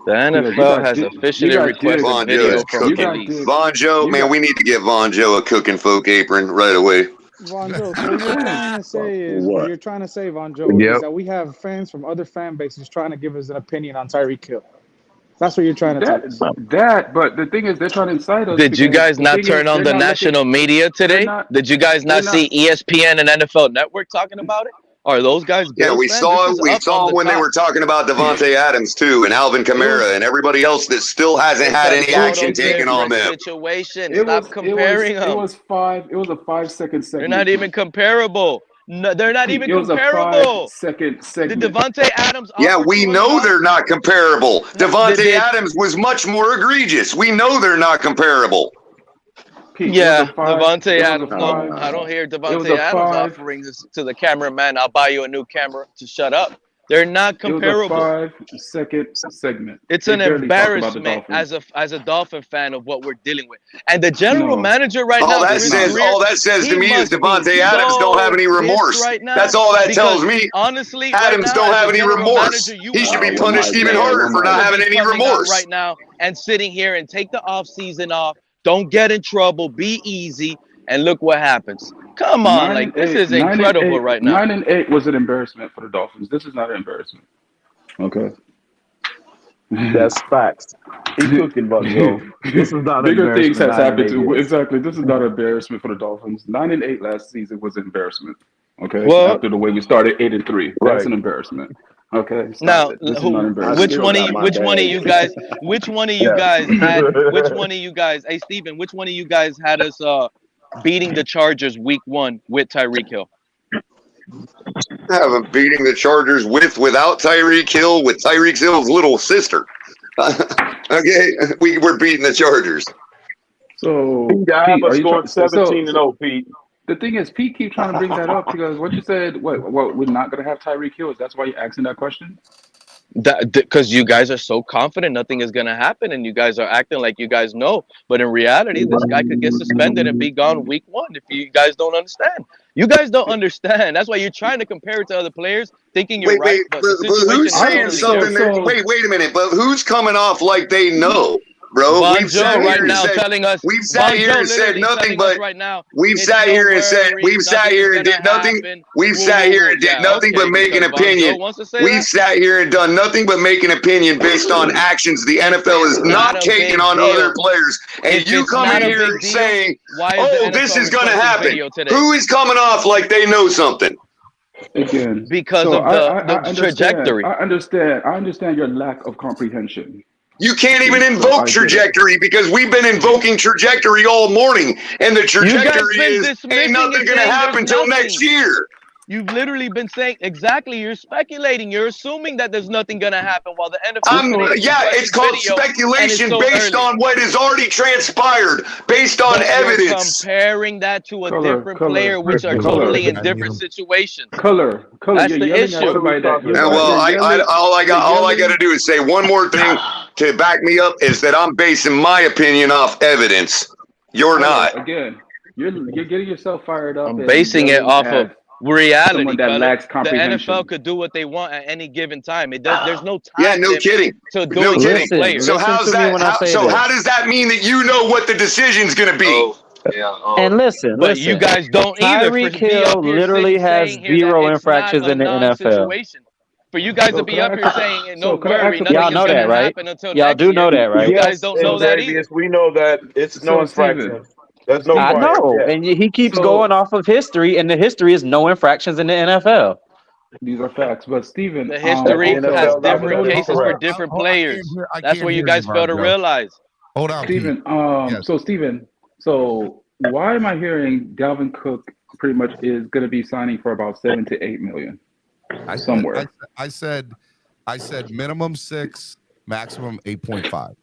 The NFL has officially requested Von video Joe's from cooking. police. Von Joe, man, we need to get Von Joe a cooking folk apron right away. Von Joe, so what you're trying to say is, What? what you're trying to say, Von Joe, is that we have fans from other fan bases trying to give us an opinion on Tyreek Hill. That's what you're trying to tell us. But the thing is, they're trying to incite us. Did you because guys not turn on the national media today? Did you guys not see ESPN and NFL Network talking about it? Are those guys Yeah, Bills we fans? saw This it. We is up saw on the when they top. were talking about Devontae Adams too, and Alvin Kamara, and everybody else that still hasn't had any action taken on them. Situation. It Stop was comparing them. It was a 5-second segment. They're not even comparable. No, they're not even It was a comparable. 5-second segment. Did Devontae Adams? Yeah, we know they're not comparable. Devontae Adams was much more egregious. We know they're not comparable. Yeah, Devontae Adams. No, I don't hear Devontae Adams offering this to the cameraman. I'll buy you a new camera to shut up. They're not comparable. It was a 5-second segment. It's an embarrassment as a Dolphin fan of what we're dealing with. And the general manager right now, all that says to me is Devontae Adams don't have any remorse. Right now, that's all that tells me. Honestly, Adams don't have any remorse. He should be punished even harder for not having any remorse right now and sitting here and take the off season off. Don't get in trouble. Be easy. And look what happens. Come on, this is incredible right now. 9-8 was an embarrassment for the Dolphins. This is not an embarrassment. Okay. That's facts. He's cooking, but this is not bigger things has happened to. This Exactly. This is not an embarrassment for the Dolphins. 9-8 last season was an embarrassment. Okay. Well, after the way we started 8-3, that's an embarrassment. Okay. Now, which one of you guys? Hey, Steven, which one of you guys had us beating the Chargers week 1 with Tyreek Hill? Have him beating the Chargers without Tyreek Hill, with Tyreek Hill's little sister. Okay, we were beating the Chargers. So Pete, I have us going 17-0, Pete. The thing is, Pete keeps trying to bring that up because what you said, what we're not going to have Tyreek Hill. That's why you're asking that question? Because you guys are so confident nothing is going to happen and you guys are acting like you guys know. But in reality, this guy could get suspended and be gone week 1 if you guys don't understand. You guys don't understand. That's why you're trying to compare it to other players, thinking you're right. But who's saying something? Wait a minute. But who's coming off like they know? bro. Von We've Joe sat right here and now said telling us. we've sat Von here Joe and said literally nothing telling us but right now. we've It's sat no here and said worries, we've sat nothing's here and gonna did nothing. happen. We've Woo, sat woo, here woo. and did Yeah, nothing but okay, make an because Von Joe opinion. wants to say We've that. sat here and done nothing but make an opinion based on actions the NFL is not not a taking big on deal. other players. And If you it's come not in a here big deal, saying, why is "Oh, the this NFL is going to requesting happen." video today? Who is coming off like they know something? Again, Because so of I the understand. trajectory. I understand your lack of comprehension. You can't even So invoke I get it. trajectory because we've been invoking trajectory all morning, and the You guys trajectory been is dismissing ain't nothing it, going to saying happen there's till nothing. next year. You've literally been saying exactly. You're speculating. You're assuming that there's nothing gonna happen while the NFL. It's called speculation so based early. on what has already transpired, based on But evidence. you're comparing that to a different player, which are Color. totally in different situations. Color. That's You're the yelling issue. at somebody that. And well, all I got to do is say one more thing to back me up is that I'm basing my opinion off evidence. You're not. Again, you're getting yourself fired up. I'm and basing it yelling off at of reality. someone that Color. lacks The comprehension. NFL could do what they want at any given time. There's no time. Yeah, no limit kidding. To do No it kidding. players. So how's that? How does that mean that you know what the decision's going to be? And listen, But you guys don't either. Tyreek For be Hill up here literally has saying here that zero it's not infractions a in the NFL. non-situation. For you guys to be up here saying, "No worry, nothing y'all is know going that, to right? happen until Y'all next do know year." that, right? You guys don't know that either. We know that it's no infraction. There's no I fire. know, Yeah. and he keeps going off of history, and the history is no infractions in the NFL. These are facts, but Steven, The history has I've different noticed- cases for different players. That's what you guys fail to realize. Hold on, Steven. So Steven, so why am I hearing Dalvin Cook pretty much is going to be signing for about 7 to 8 million somewhere? I said minimum 6, maximum 8.5.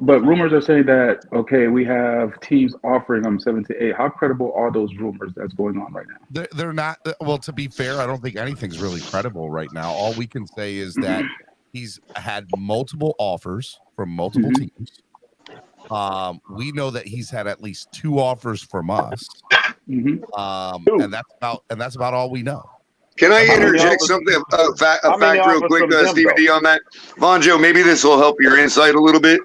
But rumors are saying that we have teams offering them 7 to 8. How credible are those rumors that's going on right now? They're not. Well, to be fair, I don't think anything's really credible right now. All we can say is that he's had multiple offers from multiple teams. We know that he's had at least 2 offers from us. And that's about all we know. Can I interject something, a fact real quick, Stevie D, on that? Von Joe, maybe this will help your insight a little bit.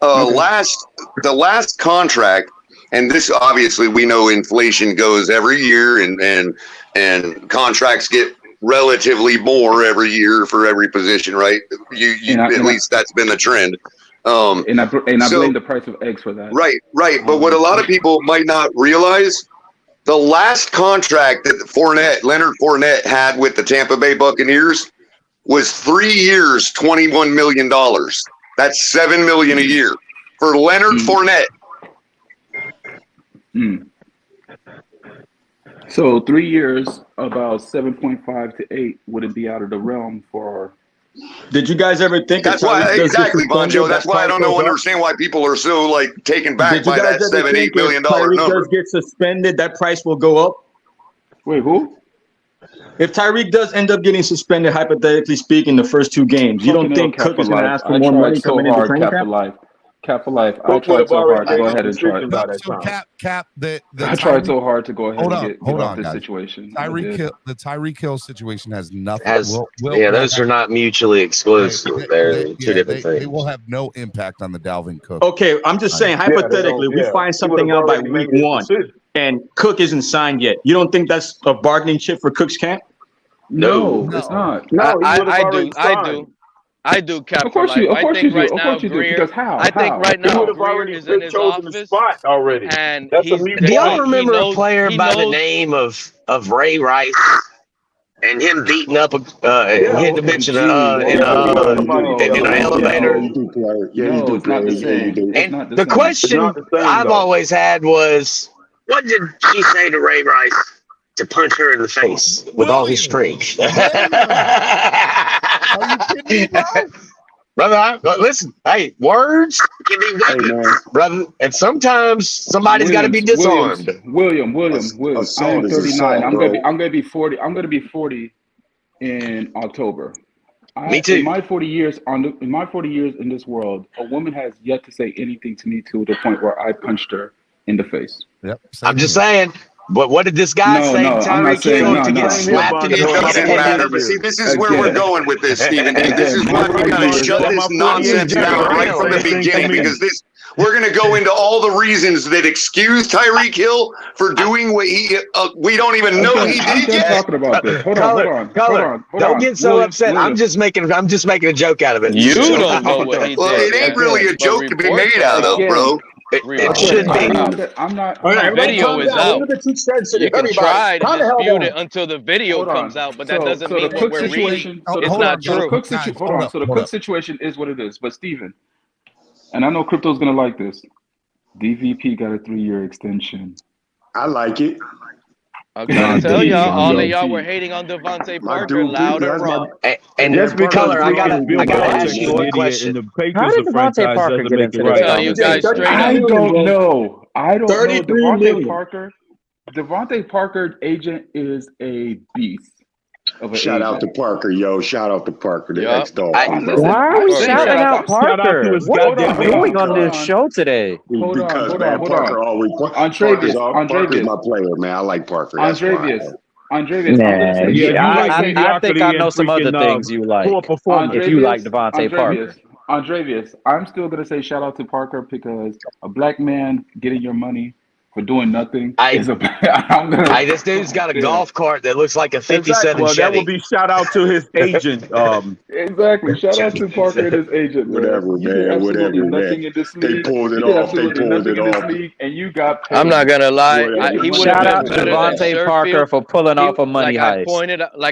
The last contract, and this obviously we know inflation goes every year, and contracts get relatively more every year for every position, right? At least that's been the trend. And I blame the price of eggs for that. Right. But what a lot of people might not realize, the last contract that Leonard Fournette had with the Tampa Bay Buccaneers was 3 years, $21 million. That's $7 million a year for Leonard Fournette. So 3 years, about 7.5 to 8 wouldn't be out of the realm for. Did you guys ever think? That's why exactly, Bon Joe. That's why I don't understand why people are so taken back by that $7-8 million number. Does get suspended, that price will go up. Wait, who? If Tyreek does end up getting suspended, hypothetically speaking, the first 2 games, you don't think Cook is going to ask for more money coming into training camp? Cap for life. I tried so hard to go ahead and try. I tried so hard to go ahead and get off this guys. situation. The Tyreek Hill situation has nothing. Those are not mutually exclusive. They're two different things. They will have no impact on the Dalvin Cook. Okay, I'm just saying, hypothetically, we find something out by week 1, and Cook isn't signed yet. You don't think that's a bargaining chip for Cook's camp? No, it's not. No, I do, Cap. Of course you do. Because how? I think right now Greer is in his office already. And do y'all remember a player by the name of Ray Rice and him beating up hitting the bitch in an elevator? Yeah, you do. And the question I've always had was, what did she say to Ray Rice to punch her in the face with all his strength? Are you kidding me, bro? Brother, listen, hey, words can be weapons, brother. And sometimes somebody's got to be disarmed. William. I am 39. I'm gonna be 40. I'm gonna be 40 in October. Me too. In my 40 years in this world, a woman has yet to say anything to me to the point where I punched her in the face. Yep. I'm just saying. But what did this guy say? I'm not Tyreek saying Hill no, to no. get slapped in the It face. doesn't matter. But see, this is where we're going with this, Stephen. This is why we got to shut this nonsense down right from the beginning, because we're going to go into all the reasons that excuse Tyreek Hill for doing what we don't even know he did yet. Talking about this. Hold on. Don't get so upset. I'm just making a joke out of it. You don't know what he did. Well, it ain't really a joke to be made out of, bro. It should be. I'm not. The video is out. You can try to Calm the hell dispute down. it until the video comes out, but that doesn't mean the what Cook we're situation. reading is not true. So the Cook situation is what it is. But Steven, and I know Crypto's gonna like this. DVP got a 3-year extension. I like it. I'm trying to tell y'all, all of y'all were hating on Devontae Parker loud and wrong. And Color, I gotta ask you one question. How did Devontae Parker get into this? Tell you guys straight I up. don't know. $33 Devontae Parker agent is a beast. Shout out to Parker, yo. Shout out to Parker, the ex-dog. Why are we shouting out Parker? What are we doing on this show today? Because Parker always Parker's my player, man. I like Parker. Andrevius. I think I know some other things you like. If you like Devontae Parker. Andrevius, I'm still gonna say shout out to Parker because a black man getting your money for doing nothing is a. This dude's got a golf cart that looks like a '57 Well, Chevy. that would be shout out to his agent. Exactly. Shout out to Parker and his agent. Whatever, man. Whatever, man. They pulled it off. And you got paid. I'm not gonna lie. He would Shout have out been to better than Devontae Parker for pulling off a money heist.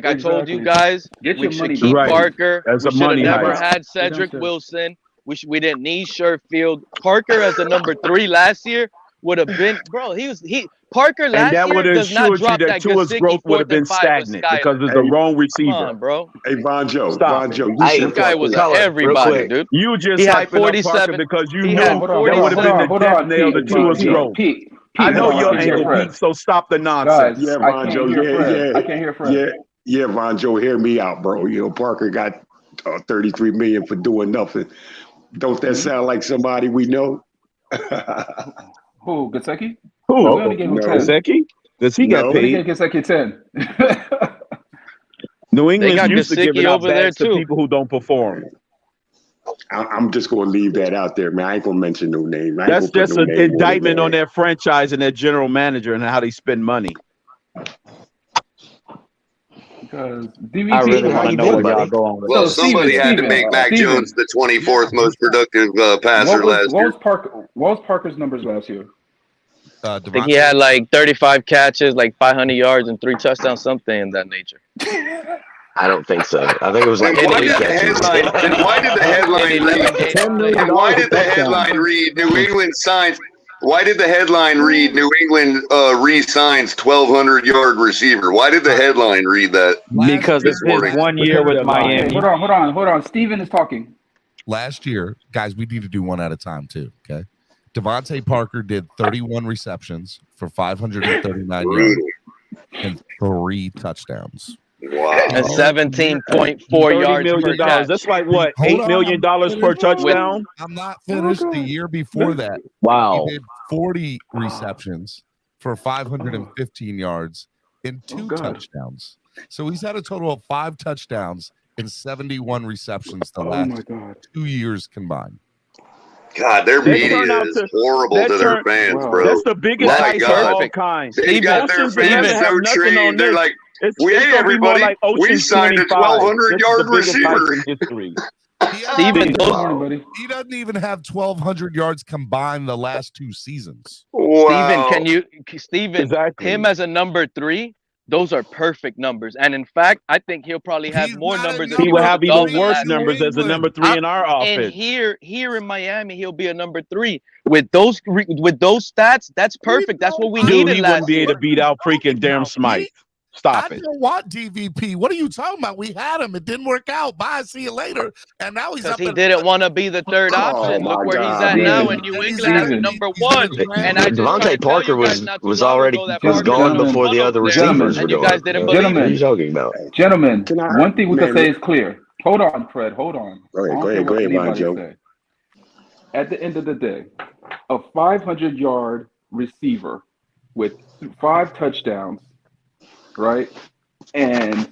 I told you guys, we should keep Parker. As a We should have money never heist. had Cedric Wilson. We didn't need Sherfield. Parker as the number 3 last year would have been, bro. Parker last And that would year have does not assured you drop that that Tua's growth would have been stagnant because it's the wrong receiver. Come on, bro. Hey, Von Joe. This guy was everybody, dude. You just He had hyping up Parker 47 because you he knew had that would have been the death nail to Tua's growth. I know your angle, Pete, so stop the nonsense. Yeah, Von Joe. I can't hear Fred. Yeah, Von Joe, hear me out, bro. You know, Parker got $33 million for doing nothing. Don't that sound like somebody we know? Who? Gasecki? Who? Gasecki? Does he get paid? We gave Gasecki 10. New England's used to giving out over there bags to people who don't perform. I'm just going to leave that out there, man. I ain't going to mention no name. That's just an indictment on their franchise and their general manager and how they spend money. Because DVP, I really want to know where y'all going with Well, this. somebody had to make Mac Jones the 24th most productive passer last year. What was Parker's numbers last year? I think he had like 35 catches, like 500 yards, and 3 touchdowns, something in that nature. I don't think so. I think it was like Why did the headline read New England signs? Why did the headline read New England re-signs 1,200-yard receiver? Why did the headline read that? Because it's his 1 year with Miami. Hold on. Steven is talking. Last year, guys, we need to do one at a time too, okay? Devontae Parker did 31 receptions for 539 yards and 3 touchdowns. Wow. And 17.4 yards per catch. That's like what, $8 million per touchdown? I'm not finished. The year before that, wow, he did 40 receptions for 515 yards and 2 touchdowns. So he's had a total of 5 touchdowns and 71 receptions the last 2 years combined. God, their media is horrible to their fans, bro. That's the biggest heist of all kinds. They got their fans so trained. They're like, hey, everybody, we signed a 1,200-yard receiver. He doesn't even have 1,200 yards combined the last 2 seasons. Wow. Steven, him as a number 3, those are perfect numbers. And in fact, I think he'll probably have more numbers. He will have even worse numbers as a number 3 in our offense. And here in Miami, he'll be a number 3 with those stats. That's perfect. That's what we needed he last wouldn't be able to beat out freaking Darren Smythe. Stop I it. don't want DVP. What are you talking about? We had him. It didn't work out. Bye. See you later. And now he's up. He didn't want to be the third option. Look where he's at now in New England as number 1. And Devontae Parker was gone before the other receivers were you guys didn't believe What are you talking about? Gentlemen, one thing we can say is clear. Hold on, Fred. Hold on. Go ahead, Von Joe. At the end of the day, a 500-yard receiver with 5 touchdowns, right? And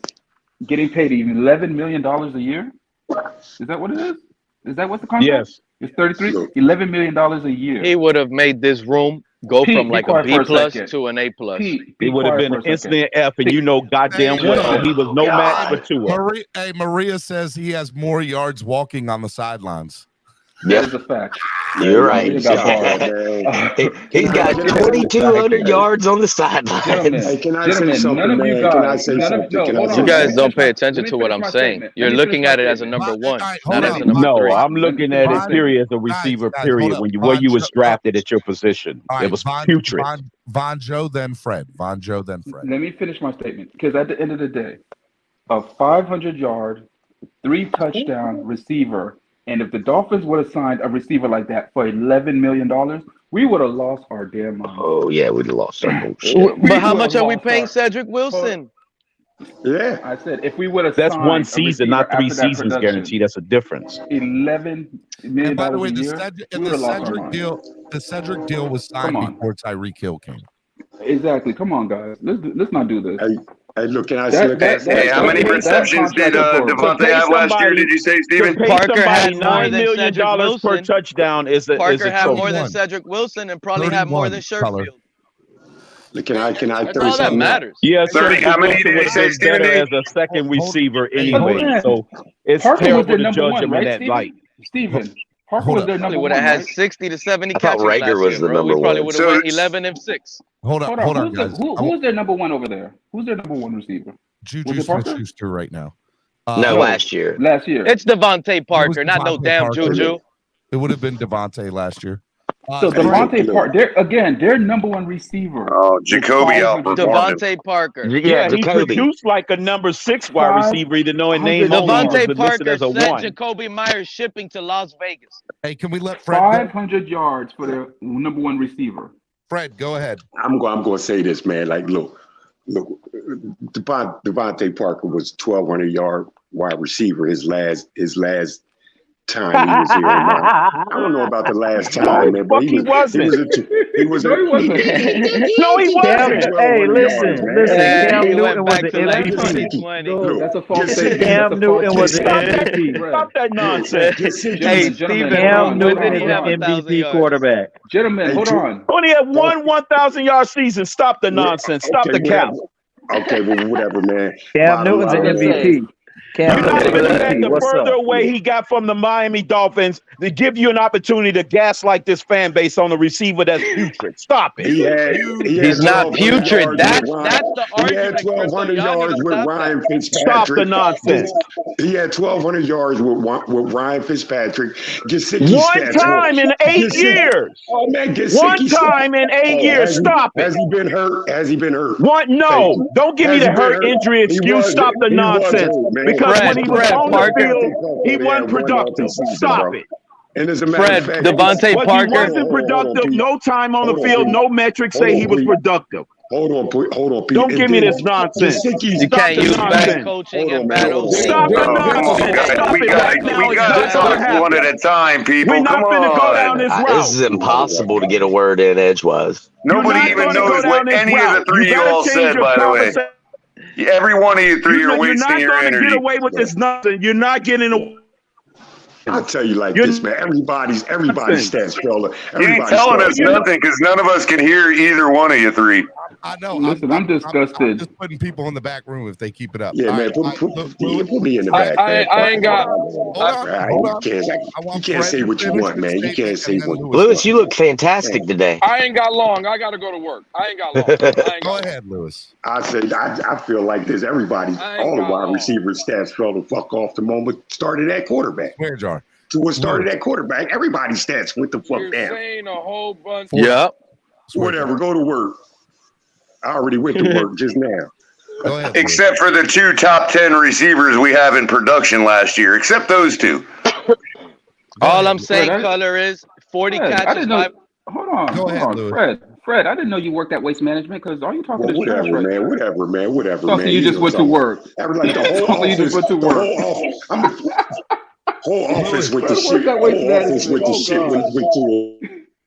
getting paid $11 million a year? Is that what it is? Is that what's the contract? Yes. It's 33, $11 million a year. He would have made this room go Pete, from be like a quiet B for a plus second. to an A plus. Pete, It would have been an instant F, and you know goddamn well he was no match for Tua. Maria says he has more yards walking on the sidelines. That is a fact. You're right. He's got He's got 2,200 yards on the sidelines. Hey, can I say something, man? Can I say something? You guys don't pay attention to what I'm saying. You're looking at it as a number one, not as a number three. No, I'm looking at it period as a receiver. Period. When you was drafted at your position, it was putrid. Von Joe, then Fred. Von Joe, then Fred. Let me finish my statement, because at the end of the day, a 500-yard, 3-touchdown receiver. And if the Dolphins would have signed a receiver like that for $11 million, we would have lost our damn mind. Oh, yeah, we'd have lost our whole shit. But how much are we paying Cedric Wilson? Yeah. I said, if we would have That's signed one season, not 3 seasons guaranteed. That's a difference. $11 million And by the way, a year, the Cedric deal was signed before Tyreek Hill came. Exactly. Come on, guys. Let's not do this. Hey, look, can I say Hey, how many receptions did Devontae have last year? Did you say, Steven? Parker had more $9 than million Cedric Wilson per touchdown is a Parker had more than 31. Cedric Wilson and probably had more than Sherfield. Can I That's throw all that something? matters. Yeah, 30. How many did he say, Steven? better as a second receiver anyway. So it's Parker was terrible their to number judge one, him in right, that Steven? light. Steven, Parker was their Probably number would one, have had right? 60 to 70 I thought catches Rager last was year, the bro. number We probably one. would have went 11 and 6. Hold on, guys. Who's their number one over there? Who's their number one receiver? Juju Smith-Schuster right now. No, last year. Last year. It's Devontae Parker, not no Devontae damn Parker. Juju. It would have been Devontae last year. So Devontae Parker, their number one receiver. Oh, Jacoby outperformed him. Devontae Parker. Yeah, he Jacoby. produced like a number 6 wide receiver, either knowing name only was Devontae listed Parker as a sent 1. Jacoby Myers shipping to Las Vegas. Hey, can we let Fred 500 yards for their number one receiver. Fred, go ahead. I'm going to say this, man. Like, look, Devontae Parker was 1,200-yard wide receiver his last time he was here. I don't know about the last time, man, but he wasn't. No, he wasn't. Hey, listen. Cam Newton was an MVP. That's a false statement. Cam Newton was an MVP. Stop that nonsense. Hey, Steven, Cam Newton when did is he have an 1,000 MVP yards? quarterback. Gentlemen, hold on. Only had one 1,000-yard season. Stop the nonsense. Stop the cap. Okay, well, whatever, man. Cam Newton's an MVP. You're not looking at the further away he got from the Miami Dolphins to give you an opportunity to gaslight this fan base on the receiver that's putrid. Stop it. He's not putrid. That's the argument. He had 1,200 yards with Ryan Fitzpatrick. Stop the nonsense. He had 1,200 yards with Ryan Fitzpatrick. One time in 8 years. Oh, man, One time in 8 years. Stop it. Has he been hurt? Has he been hurt? What? No. Don't give me the hurt injury excuse. Stop the nonsense. Because when he was on the field, he wasn't productive. Stop it. And as a matter of fact, Devontae Parker. He wasn't productive. No time on the field. No metrics say he was productive. Hold on, Pete. Don't give me this nonsense. You can't use bad coaching and bad OC. Stop the nonsense. We got to talk one at a time, people. We're not going to go down this route. This is impossible to get a word in edgewise. Nobody even knows what any of the three you all said, by the way. Every one of you three are wasting your energy. You're not going to get away with this nonsense. You're not getting away. I'll tell you like this, man. Everybody's stats, fella. You ain't telling us nothing because none of us can hear either one of you three. I know. Listen, I'm disgusted. I'm just putting people in the back room if they keep it up. Yeah, man. Put me in the back. I ain't got. You can't say what you want, man. You can't say what. Lewis, you look fantastic today. I ain't got long. I got to go to work. I ain't got long. Go ahead, Lewis. I feel like this. All the wide receivers stats fell the fuck off the moment started at quarterback. Swear jar. So what started at quarterback? Everybody's stats went the fuck You're down. saying a whole bunch. Yep. Whatever. Go to work. I already went to work just now. Go ahead, Except for the 2 top 10 receivers we have in production last year, except those 2. All I'm saying, Color, is 40 catches. Hold on, Fred, I didn't know you worked at Waste Management because all you talking to whatever, man. You just went to work. Like the whole office, you just went to work. Whole office with the shit. Whole office with the shit.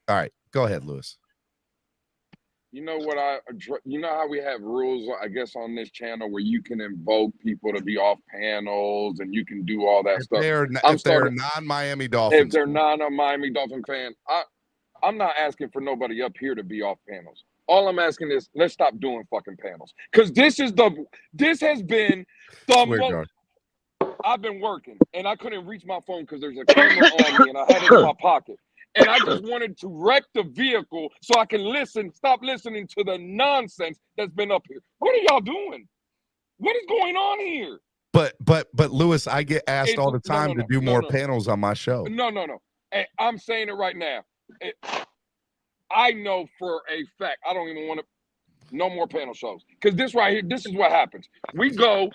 All right, go ahead, Lewis. You know what you know how we have rules, I guess, on this channel where you can invoke people to be off panels and you can do all that If stuff. they're non-Miami Dolphins, if they're not a Miami Dolphin fan, I'm not asking for nobody up here to be off panels. All I'm asking is let's stop doing fucking panels. Because this has been the I've been working and I couldn't reach my phone because there's a camera on me and I had it in my pocket. And I just wanted to wreck the vehicle so I can stop listening to the nonsense that's been up here. What are y'all doing? What is going on here? But Lewis, I get asked all the time to do more panels on my show. No. Hey, I'm saying it right now. I know for a fact I don't even want to. No more panel shows because this right here. This is what happens. We let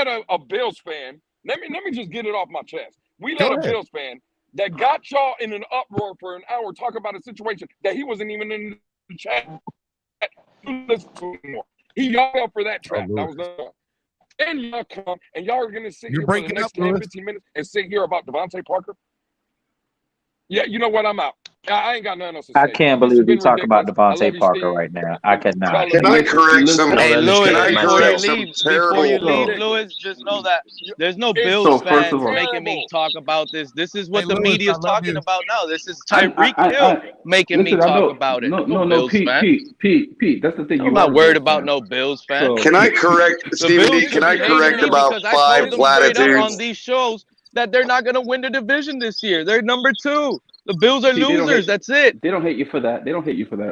a Bills fan. Let me just get it off my chest. We let a Bills fan that got y'all in an uproar for an hour talk about a situation that he wasn't even in the chat. He y'all for that trap. That was done. And y'all come and y'all are gonna sit here for the next 10, 15 minutes and sit here about Devontae Parker. Yeah, you know what? I'm out. I ain't got nothing else to say. I can't believe we talk about Devontae Parker right now. I cannot. Can I correct some? Hey, Louis, before you leave, Lewis? Louis, just know that there's no Bills fans making me talk about this. This is what the media is talking about now. This is Tyreek Hill making me talk about it. No, Pete, that's the thing. I'm not worried about no Bills fans. Can I correct, Stevie? Can I correct about 5 platitudes on these shows that they're not going to win the division this year? They're number 2. The Bills are losers. That's it. They don't hate you for that.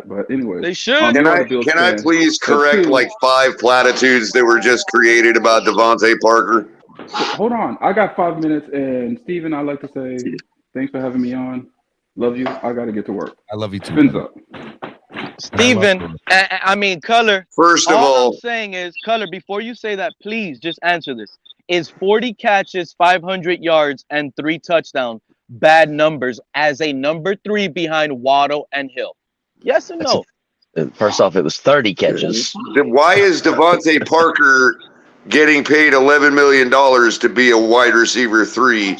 But anyway, they should. Can I please correct like 5 platitudes that were just created about Devontae Parker? Hold on. I got 5 minutes, and Steven, I'd like to say thanks for having me on. Love you. I got to get to work. I love you too. Fins up. Steven, I mean, Color. First of all, I'm saying is, Color, before you say that, please just answer this. Is 40 catches, 500 yards, and 3 touchdowns bad numbers as a number 3 behind Waddle and Hill? Yes or no? First off, it was 30 catches. Why is Devontae Parker getting paid $11 million to be a wide receiver 3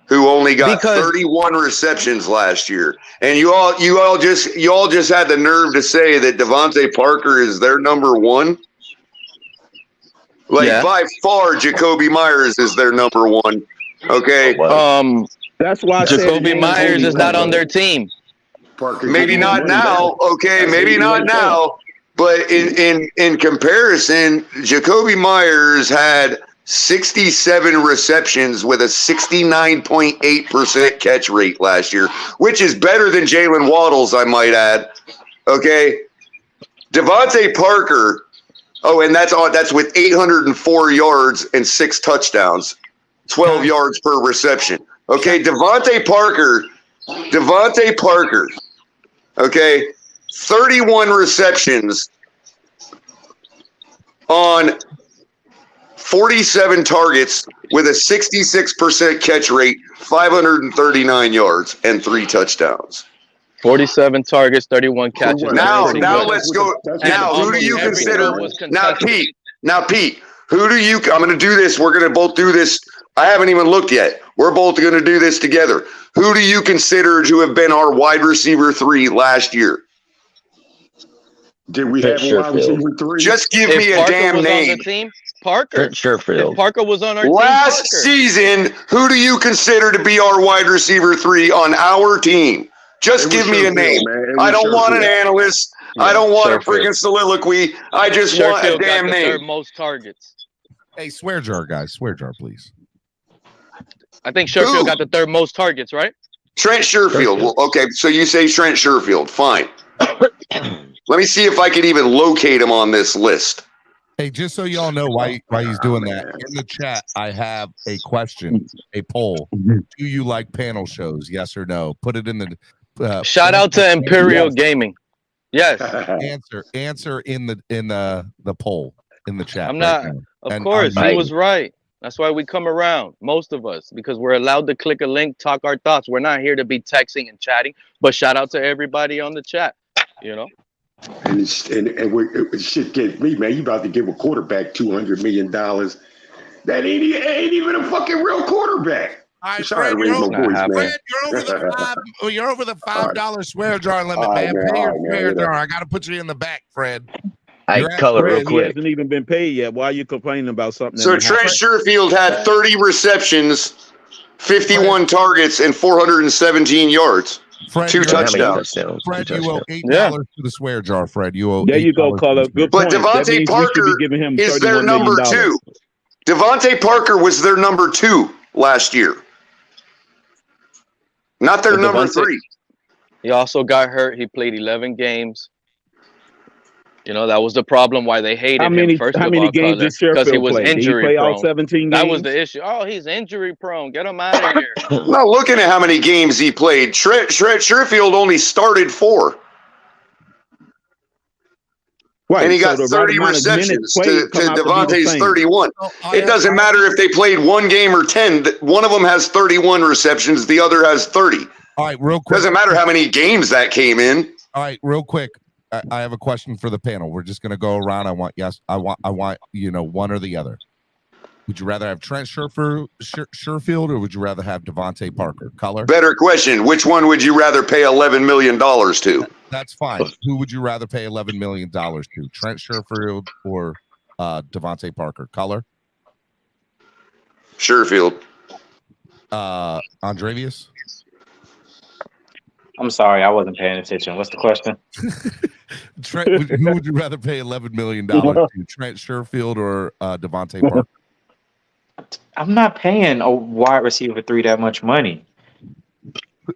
who only got 31 receptions last year? And you all just had the nerve to say that Devontae Parker is their number 1? By far, Jacoby Myers is their number 1. Okay. That's why Jacoby Myers is not on their team. Maybe not now. Okay, maybe not now. But in comparison, Jacoby Myers had 67 receptions with a 69.8% catch rate last year, which is better than Jalen Waddle's, I might add. Okay. Devontae Parker. Oh, and that's with 804 yards and 6 touchdowns, 12 yards per reception. Okay, Devontae Parker, okay, 31 receptions on 47 targets with a 66% catch rate, 539 yards, and 3 touchdowns. 47 targets, 31 catches. Now let's go. Now, who do you consider? Now, Pete, who do you? I'm going to do this. We're going to both do this. I haven't even looked yet. We're both going to do this together. Who do you consider to have been our wide receiver 3 last year? Did we have a wide receiver 3? Just give me a damn name. Parker. Sherfield. If Parker was on our team. Last season, who do you consider to be our wide receiver 3 on our team? Just give me a name. I don't want an analyst. I don't want a freaking soliloquy. I just want a damn name. Third most targets. Hey, swear jar, guys. Swear jar, please. I think Sherfield got the 3rd most targets, right? Trent Sherfield. Well, okay, so you say Trent Sherfield. Fine. Let me see if I can even locate him on this list. Hey, just so y'all know why he's doing that, in the chat, I have a question, a poll. Do you like panel shows? Yes or no? Put it in the shout out to Imperial Gaming. Yes. Answer in the poll in the chat. I'm not. Of course, he was right. That's why we come around, most of us, because we're allowed to click a link, talk our thoughts. We're not here to be texting and chatting. But shout out to everybody on the chat. You know. And shit get me, man. You about to give a quarterback $200 million? That ain't even a fucking real quarterback. All right, Sorry, Fred, raise my voice, man. Fred, you're over the $5 swear jar limit, All right, man. man. Pay All your right, man. swear jar. Whatever. I got to put you in the back, Fred. Hey, You're at- color real Fred, he quick. hasn't even been paid yet. Why are you complaining about something? So that Trent happened? Sherfield had 30 receptions, 51 targets, and 417 yards. Fred, 2 you're How many touchdowns. touchdowns? Fred, Two you owe touchdowns. $8 to the swear jar, Fred. You owe There you go, $8 to color. the swear Good But point. That Devontae means we should Parker be giving him is their $31 million. number 2. Devontae Parker was their number 2 last year. Not their But number Devontae- 3. He also got hurt. He played 11 games. You know, that was the problem why they hated How many him first how of many all, games did because he Sherfield was play? Did he injury play all prone. 17 That games? was the issue. Oh, he's injury prone. Get him out of here. I'm not looking at how many games he played. Sherfield only started 4. Right, And he got so the 30 right amount of minutes receptions played to come out to be the Devontae's same. 31. So, It doesn't matter if they played 1 game or 10. One of them has 31 receptions. The other has 30. All right, real quick. Doesn't matter how many games that came in. All right, real quick. I have a question for the panel. We're just going to go around. I want one or the other. Would you rather have Trent Sherfield or would you rather have Devontae Parker? Color? Better question. Which one would you rather pay $11 million to? That's fine. Who would you rather pay $11 million to? Trent Sherfield or Devontae Parker? Color? Sherfield. Andrevius? I'm sorry, I wasn't paying attention. What's the question? Trent, who would you rather pay $11 million to? Trent Sherfield or Devontae Parker? I'm not paying a wide receiver 3 that much money.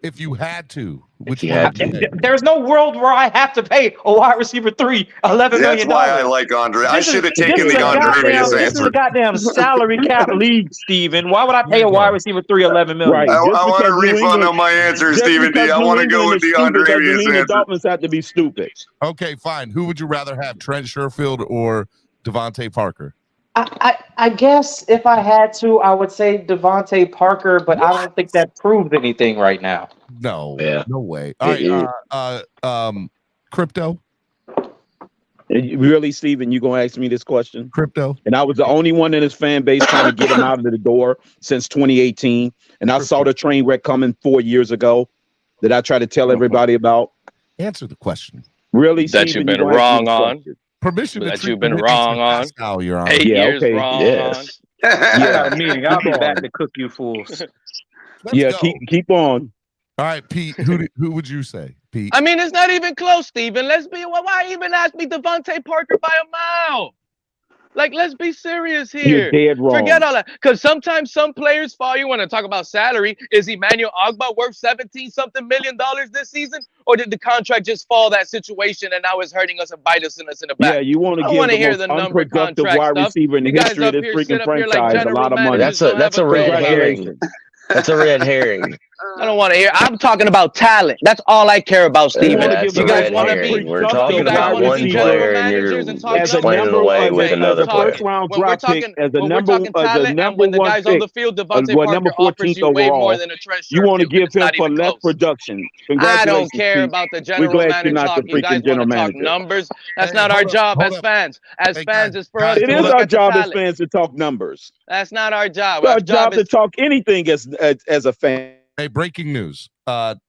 If you had to, which you one had would you pay? There's no world where I have to pay a wide receiver 3 $11 That's million. why I like Andre. I should have taken the This Andrevius is a answer. goddamn salary cap league, Steven. Why would I pay a wide receiver 3 $11 million? Right. I Just want a because New refund England- on my answer, just Stephen D. because I New want to go England with is the stupid doesn't Andrevius mean the answer. Dolphins have to be stupid. Okay, fine. Who would you rather have, Trent Sherfield or Devontae Parker? I guess if I had to, I would say Devontae Parker, but I don't think that proves anything right now. No, Yeah. no way. All right, crypto. Really, Steven, you gonna ask me this question? Crypto. And I was the only one in his fan base trying to get him out of the door since 2018. And I saw the train wreck coming 4 years ago that I try to tell everybody about. Answer the question. Really, That Steven, you've been you gonna ask me wrong this on. question? Permission to That treat you've been the wrong Knicks as on. Pascal, Your Honor. 8 Yeah, years okay. wrong on. Yes. I got a meeting. I'll be Keep back on. to cook you fools. Let's Yeah, go. keep on. All right, Pete. Who would you say, Pete? I mean, it's not even close, Steven. Why even ask me Devontae Parker by a mile? Like, let's be serious here. You're dead wrong. Forget all that. Because sometimes some players fall. You want to talk about salary. Is Emmanuel Ogbah worth $17-something million this season? Or did the contract just fall that situation and now it's hurting us and bite us in the back? Yeah, you want to I give wanna the hear most the number unproductive contract wide stuff. receiver in the You guys history of up this here sit freaking up here like franchise a general lot of money. managers. That's a red herring. Congratulations. That's a red herring. I don't want to hear. I'm talking about talent. That's all I care about, Steven. That's You a guys red want to herring. be? We're You talking guys about want to one be general player, and managers and talk As a explaining numbers? away number with Okay, another as a player. first round when we're draft pick, talking, as a when we're number talking talent, and when the one guys on pick, the field, Devontae well, Parker number offers 14th you way more overall, than a Trent you want to Sherfield, and give it's him not for even less close. production. I Congratulations, don't care Pete. about the We're general glad you're manager not the talk. You guys freaking general want to talk manager. numbers. That's Hey, not our hold up, job hold as up. fans. As Hey, fans, guys, it's for us It to is look our at the job as talent. fans to talk numbers. That's not our job. It's Our our job job to is talk anything as a fan. Hey, breaking news. Adam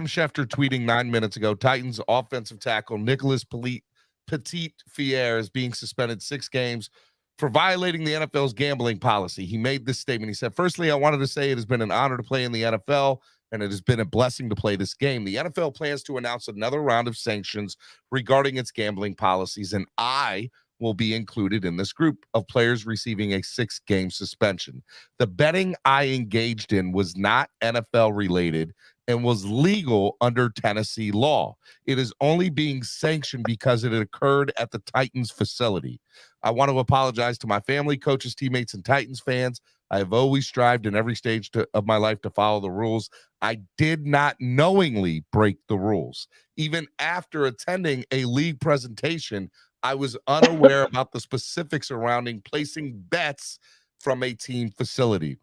Schefter tweeting 9 minutes ago, Titans offensive tackle Nicholas Petit-Fier is being suspended 6 games for violating the NFL's gambling policy. He made this statement. He said, "Firstly, I wanted to say it has been an honor to play in the NFL, and it has been a blessing to play this game. The NFL plans to announce another round of sanctions regarding its gambling policies, and I will be included in this group of players receiving a 6-game suspension. The betting I engaged in was not NFL related and was legal under Tennessee law. It is only being sanctioned because it occurred at the Titans facility. I want to apologize to my family, coaches, teammates, and Titans fans. I have always strived in every stage of my life to follow the rules. I did not knowingly break the rules. Even after attending a league presentation, I was unaware about the specifics surrounding placing bets from a team facility.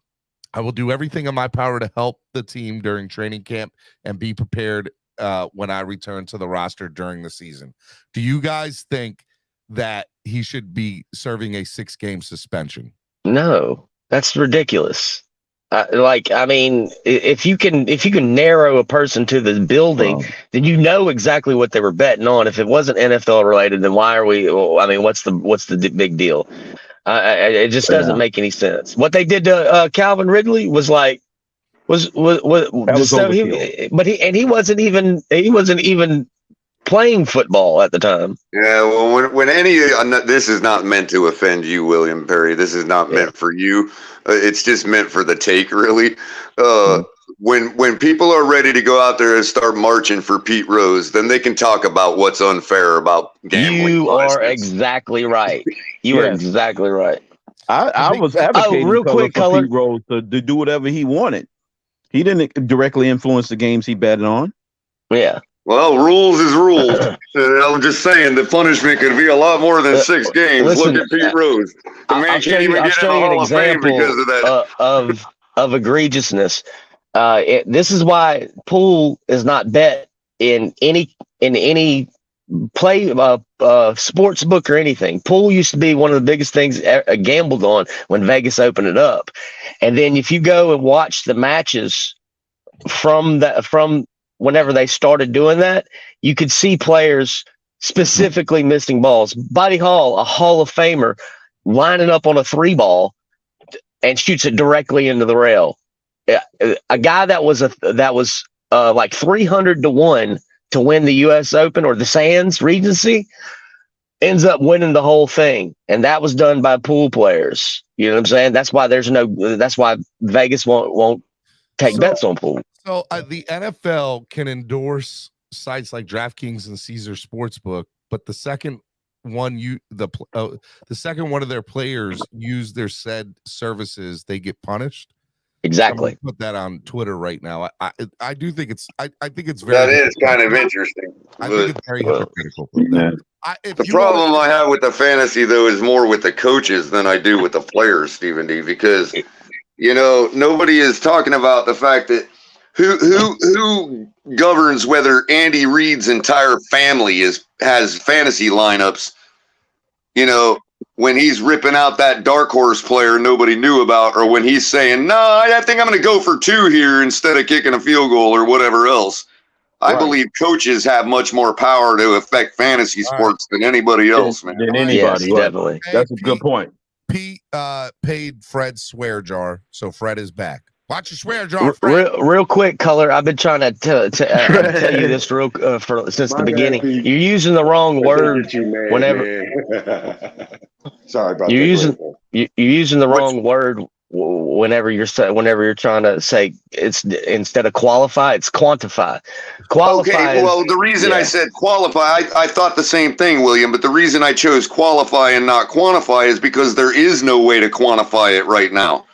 I will do everything in my power to help the team during training camp and be prepared when I return to the roster during the season." Do you guys think that he should be serving a 6-game suspension? No, that's ridiculous. I mean, if you can narrow a person to the building, then you know exactly what they were betting on. If it wasn't NFL related, then why are we? Well, I mean, what's the big deal? It just doesn't make any sense. What they did to Calvin Ridley was like was so he wasn't even playing football at the time. Yeah, well, when this is not meant to offend you, William Perry. This is not meant for you. It's just meant for the take, really. When people are ready to go out there and start marching for Pete Rose, then they can talk about what's unfair about gambling. You are exactly right. You are exactly right. I was advocating real quick, for Pete Rose to do whatever he wanted. He didn't directly influence the games he betted on. Yeah. Well, rules is rules. I'm just saying the punishment could be a lot more than 6 games. Listen, look at Pete Rose. The man can't even get in the Hall of Fame because of that. Of egregiousness. This is why pool is not bet in any play sports book or anything. Pool used to be one of the biggest things gambled on when Vegas opened it up. And then if you go and watch the matches from whenever they started doing that, you could see players specifically missing balls. Buddy Hall, a Hall of Famer, lining up on a 3-ball and shoots it directly into the rail. A guy that was like 300-1 to win the U.S. Open or the Sands Regency ends up winning the whole thing, and that was done by pool players. You know what I'm saying? That's why that's why Vegas won't take bets on pool. So the NFL can endorse sites like DraftKings and Caesar Sportsbook, but the second one the second one of their players use their said services, they get punished. Exactly. Put that on Twitter right now. I do think it's I think it's very. That is kind of interesting. I think it's very hypocritical. The problem I have with the fantasy though is more with the coaches than I do with the players, Stephen D. Because nobody is talking about the fact that who governs whether Andy Reid's entire family has fantasy lineups. When he's ripping out that dark horse player nobody knew about, or when he's saying, no, I think I'm going to go for 2 here instead of kicking a field goal or whatever else. I believe coaches have much more power to affect fantasy sports than anybody else, man. Than anybody, definitely. That's a good point. Pete paid Fred's swear jar, so Fred is back. Watch your swear jar, Fred. Real quick, Color. I've been trying to tell you this since the beginning. You're using the wrong word whenever. Sorry about you're using the wrong word whenever you're trying to say it's instead of qualify, it's quantify. Qualify. Okay, well, the reason I said qualify, I thought the same thing, William. But the reason I chose qualify and not quantify is because there is no way to quantify it right now.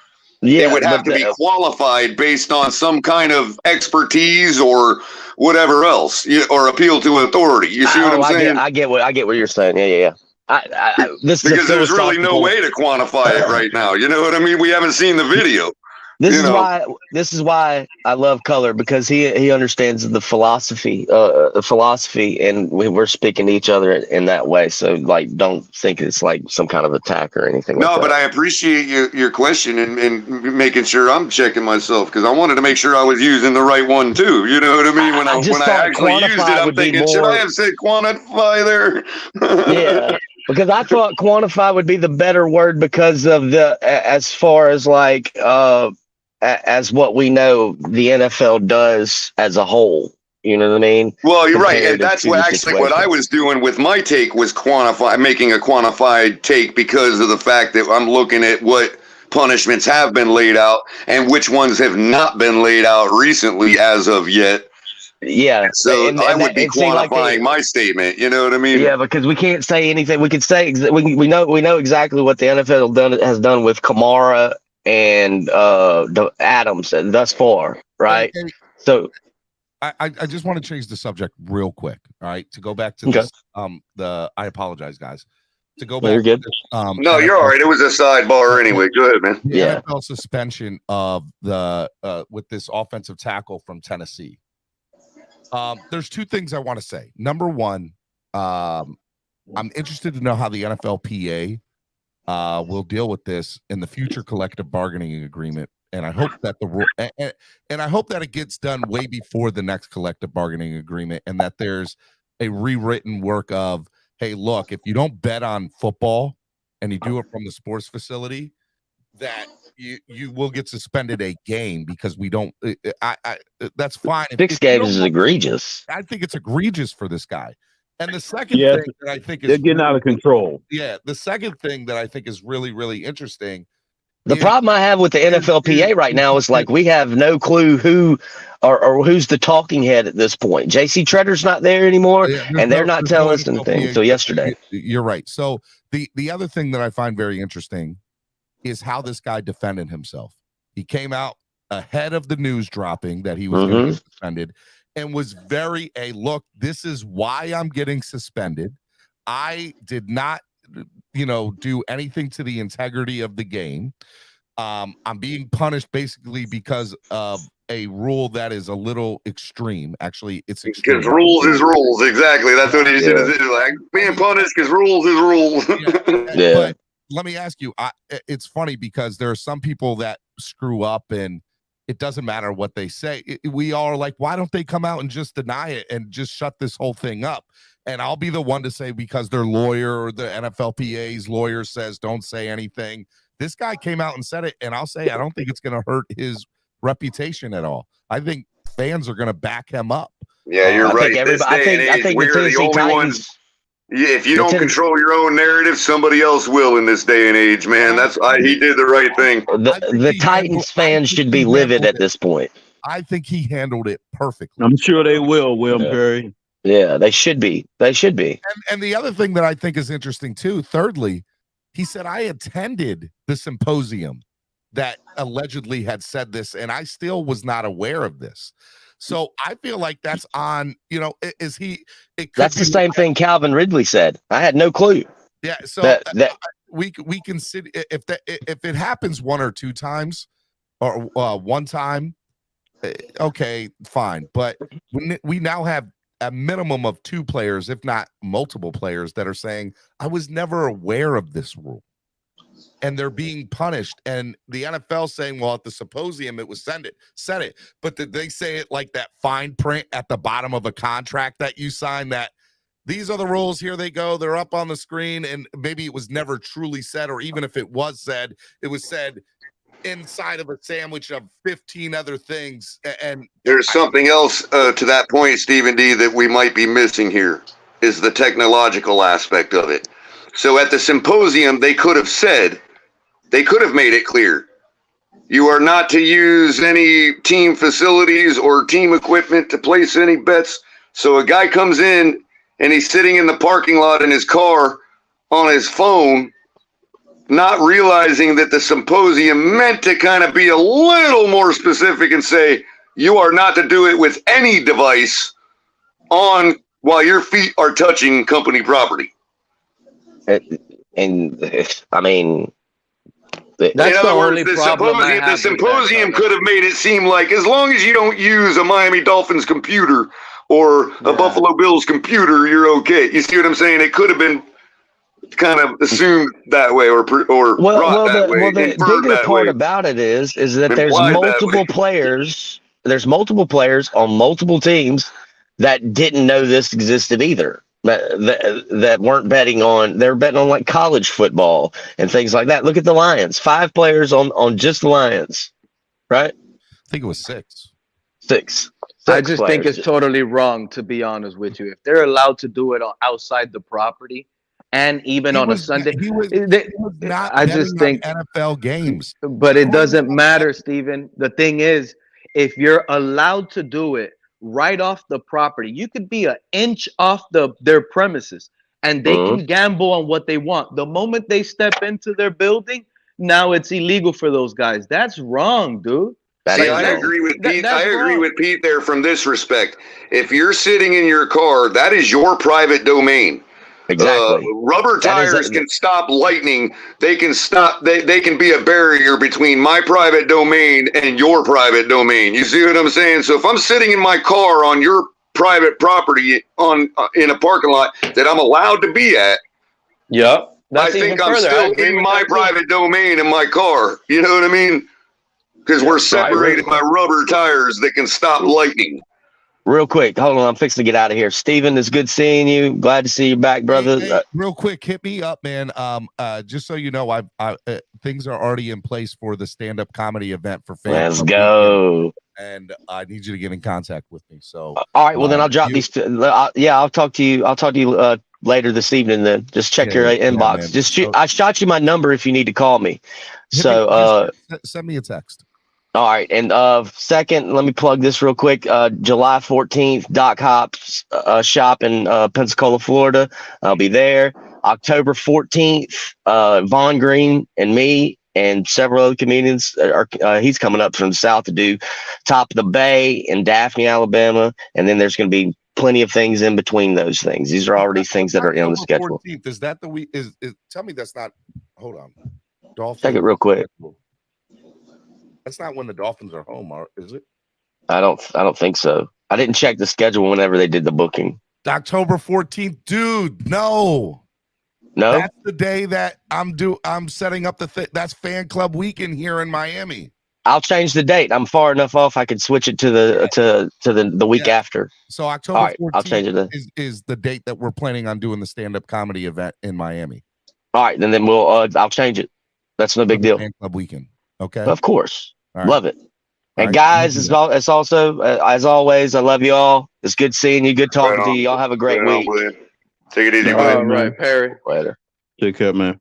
Yeah, it would have to be qualified based on some kind of expertise or whatever else, or appeal to authority. You see what I'm saying? I get what you're saying. Yeah. Because there's really no way to quantify it right now. You know what I mean? We haven't seen the video. This is why I love Color, because he understands the philosophy, and we're speaking to each other in that way. So don't think it's like some kind of attack or anything. No, but I appreciate your question and making sure I'm checking myself, because I wanted to make sure I was using the right one too. You know what I mean? When I actually used it, I'm thinking, should I have said quantify there? Yeah. Because I thought quantify would be the better word because of as far as as what we know the NFL does as a whole. You know what I mean? Well, you're right. And that's what I was doing with my take was making a quantified take, because of the fact that I'm looking at what punishments have been laid out and which ones have not been laid out recently as of yet. Yeah. So I would be quantifying my statement. You know what I mean? Yeah, because we can't say anything. We could say we know exactly what the NFL has done with Kamara and Adams thus far, right? Okay. So I just want to change the subject real quick. All right, to go back to this. I apologize, guys. To go back. You're good. No, you're all right. It was a sidebar anyway. Go ahead, man. The NFL suspension of the with this offensive tackle from Tennessee. There's 2 things I want to say. Number one, I'm interested to know how the NFLPA will deal with this in the future collective bargaining agreement and I hope that the rule and I hope that it gets done way before the next collective bargaining agreement, and that there's a rewritten work of, hey, look, if you don't bet on football and you do it from the sports facility, that you will get suspended a game because we don't. That's fine. 6 games is egregious. I think it's egregious for this guy. And the second Yes, thing that I think is they're getting out of control. Yeah, the second thing that I think is really, really interesting. The problem I have with the NFLPA right now is like we have no clue who or who's the talking head at this point. JC Tretter's not there anymore, and they're not telling us anything until yesterday. You're right. So the other thing that I find very interesting is how this guy defended himself. He came out ahead of the news dropping that he was going to get suspended and was very, look, this is why I'm getting suspended. I did not, do anything to the integrity of the game. I'm being punished basically because of a rule that is a little extreme. Actually, it's extreme. Because rules is rules. Exactly. That's what he said. Like being punished because rules is rules. But let me ask you, it's funny because there are some people that screw up and it doesn't matter what they say. We all are like, why don't they come out and just deny it and just shut this whole thing up? And I'll be the one to say, because their lawyer or the NFLPA's lawyer says, don't say anything. This guy came out and said it. And I'll say, I don't think it's going to hurt his reputation at all. I think fans are going to back him up. Yeah, you're right. I think we're the only ones. Yeah, if you don't control your own narrative, somebody else will in this day and age, man. He did the right thing. The Titans fans should be livid at this point. I think he handled it perfectly. I'm sure they will, Perry. Yeah, they should be. They should be. And the other thing that I think is interesting too, thirdly, he said, I attended the symposium that allegedly had said this, and I still was not aware of this. So I feel like that's on, that's the same thing Calvin Ridley said. I had no clue. Yeah. So we can sit if it happens one or two times or one time. Okay, fine. But we now have a minimum of 2 players, if not multiple players, that are saying, I was never aware of this rule. And they're being punished. And the NFL saying, well, at the symposium, it was said it. But did they say it like that fine print at the bottom of a contract that you sign, that these are the rules, here they go, they're up on the screen, and maybe it was never truly said, or even if it was said, it was said inside of a sandwich of 15 other things. And there's something else to that point, Stephen D, that we might be missing here, is the technological aspect of it. So at the symposium, they could have made it clear, you are not to use any team facilities or team equipment to place any bets. So a guy comes in and he's sitting in the parking lot in his car on his phone, not realizing that the symposium meant to kind of be a little more specific and say, you are not to do it with any device on while your feet are touching company property. And I mean, in other words, the symposium could have made it seem like as long as you don't use a Miami Dolphins computer or a Buffalo Bills computer, you're okay. You see what I'm saying? It could have been kind of assumed that way or brought that way. Well, the bigger part about it is that there's multiple players. There's multiple players on multiple teams that didn't know this existed either. That weren't betting on. They're betting on like college football and things like that. Look at the Lions. 5 players on just the Lions, right? I think it was 6. 6. I just think it's totally wrong, to be honest with you. If they're allowed to do it outside the property and even on a Sunday, I just think NFL games. But it doesn't matter, Steven. The thing is, if you're allowed to do it right off the property, you could be an inch off their premises and they can gamble on what they want. The moment they step into their building, now it's illegal for those guys. That's wrong, dude. I agree with Pete. I agree with Pete there from this respect. If you're sitting in your car, that is your private domain. Exactly. Rubber tires can stop lightning. They can stop. They can be a barrier between my private domain and your private domain. You see what I'm saying? So if I'm sitting in my car on your private property in a parking lot that I'm allowed to be at, I think I'm still in my private domain in my car. You know what I mean? because we're separating my rubber tires that can stop lightning. Real quick, hold on. I'm fixing to get out of here. Steven, it's good seeing you. Glad to see you back, brother. Hey, real quick, hit me up, man. Just so you know, things are already in place for the stand-up comedy event for fans. Let's go. And I need you to get in contact with me. So, all right. Well, then I'll drop these. I'll talk to you. I'll talk to you later this evening. Then just check your inbox. Just shoot. I shot you my number if you need to call me. So send me a text. All right. And second, let me plug this real quick. July 14th, Doc Hop's shop in Pensacola, Florida. I'll be there. October 14th, Vaughn Green and me and several other comedians he's coming up from the south to do Top of the Bay in Daphne, Alabama. And then there's going to be plenty of things in between those things. These are already things that are on the schedule. 14th, is that the week? Tell me that's not. Hold on. Dolphins. Check it real quick. That's not when the Dolphins are home, is it? I don't think so. I didn't check the schedule whenever they did the booking. October 14th, dude. No. That's the day that I'm setting up that's fan club weekend here in Miami. I'll change the date. I'm far enough off. I could switch it to the week after. So October 14th I'll change it is the date that we're planning on doing the stand-up comedy event in Miami. All right, then we'll I'll change it. That's no big deal. Fan club weekend. Okay. Of course. Right. Love it. And guys, it's also as always, I love you all. It's good seeing you. Good talking to you. Y'all have a great week. Take it easy, man. All right, Perry. Later. Take care, man.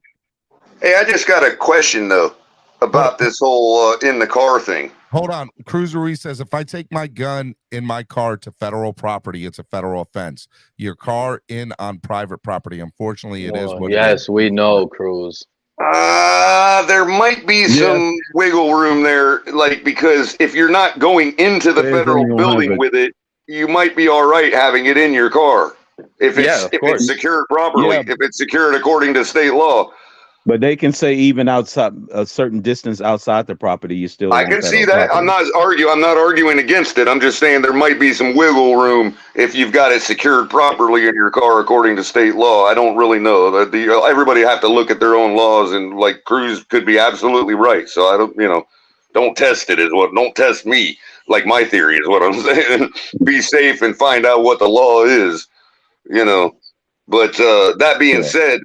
Hey, I just got a question though about this whole in the car thing. Hold on. Cruiser Reese says if I take my gun in my car to federal property, it's a federal offense. Your car in on private property. Unfortunately, it is. Yes, we know, Cruz. There might be some wiggle room there, like, because if you're not going into the federal building with it, you might be all right having it in your car. If it's secured properly, if it's secured according to state law. But they can say even outside a certain distance outside the property, you still. I can see that. I'm not arguing against it. I'm just saying there might be some wiggle room if you've got it secured properly in your car according to state law. I don't really know. Everybody have to look at their own laws, and like Cruz could be absolutely right. So I don't test it. Don't test me. Like my theory is what I'm saying. Be safe and find out what the law is. But that being said.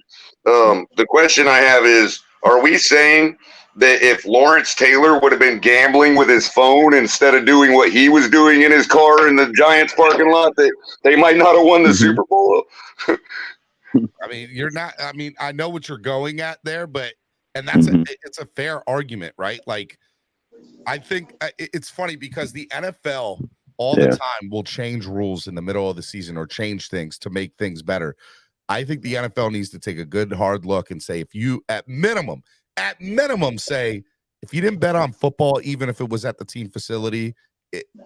The question I have is, are we saying that if Lawrence Taylor would have been gambling with his phone instead of doing what he was doing in his car in the Giants parking lot, that they might not have won the Super Bowl? I mean, I know what you're going at there, and that's it's a fair argument, right? Like, I think it's funny because the NFL all the time will change rules in the middle of the season or change things to make things better. I think the NFL needs to take a good hard look and say, if you at minimum say, if you didn't bet on football, even if it was at the team facility,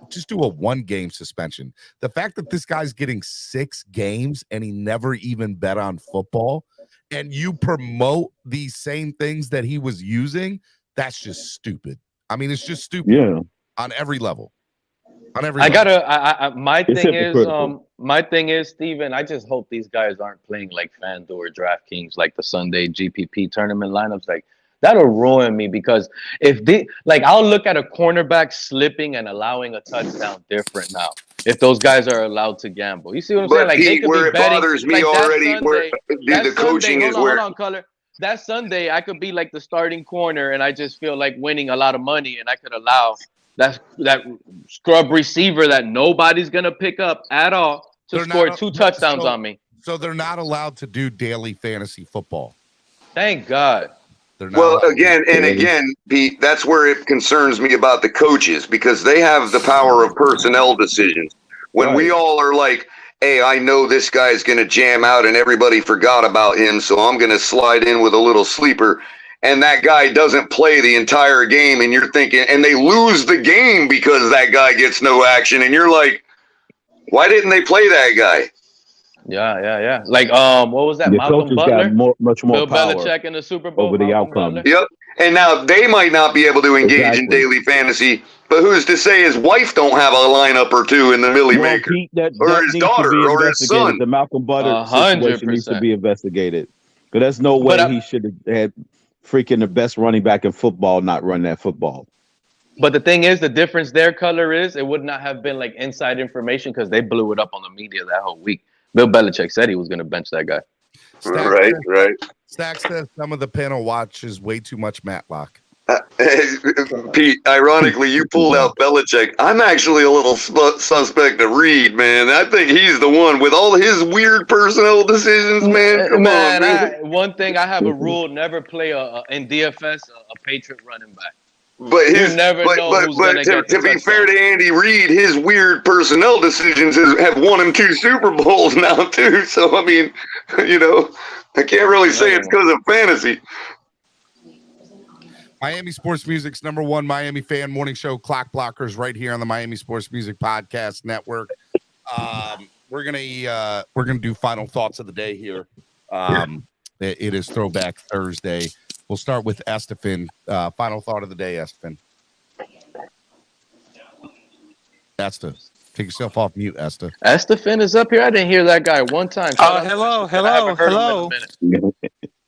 just do a 1-game suspension. The fact that this guy's getting 6 games and he never even bet on football, and you promote these same things that he was using, that's just stupid. I mean, it's just stupid on every level. My thing is, Steven, I just hope these guys aren't playing like FanDuel or DraftKings, like the Sunday GPP tournament lineups. Like, that'll ruin me, because I'll look at a cornerback slipping and allowing a touchdown different now if those guys are allowed to gamble. You see what I'm saying? Like, Pete, they could be betting. Bothers me already. The coaching is where. Hold on, Color. That Sunday, I could be like the starting corner, and I just feel like winning a lot of money, and I could allow that scrub receiver that nobody's gonna pick up at all to score 2 touchdowns on me. So they're not allowed to do daily fantasy football. Thank God. Well, again, Pete, that's where it concerns me about the coaches, because they have the power of personnel decisions. When we all are like, hey, I know this guy's going to jam out and everybody forgot about him, so I'm going to slide in with a little sleeper. And that guy doesn't play the entire game, and you're thinking, and they lose the game because that guy gets no action, and you're like, why didn't they play that guy? Yeah. Like, what was that? The Malcolm coaches Butler? got much more Bill power Belichick in the Super Bowl over the outcome. Yep. And now they might not be able to engage in daily fantasy, but who's to say his wife don't have a lineup or 2 in the Millie Maker, or his daughter, or his son? The Malcolm Butler situation needs to be investigated. Because there's no way he should have had freaking the best running back in football not run that football. But the thing is, the difference their color is, it would not have been like inside information because they blew it up on the media that whole week. Bill Belichick said he was going to bench that guy. Right. Stack says some of the panel watches way too much Matlock. Pete, ironically, you pulled out Belichick. I'm actually a little suspect of Reed, man. I think he's the one with all his weird personnel decisions, man. Come on, man. One thing, I have a rule: never play in DFS a Patriot running back. But you never know who's going to get to be fair to Andy Reid, his weird personnel decisions have won him 2 Super Bowls now too. So I mean, I can't really say it's because of fantasy. Miami Sports Music's #1 Miami fan morning show, Clock Blockers, right here on the Miami Sports Music Podcast Network. We're gonna do final thoughts of the day here. It is Throwback Thursday. We'll start with Estefan. Final thought of the day, Estefan. Esther, take yourself off mute, Esther. Estefan is up here. I didn't hear that guy one time. Hello.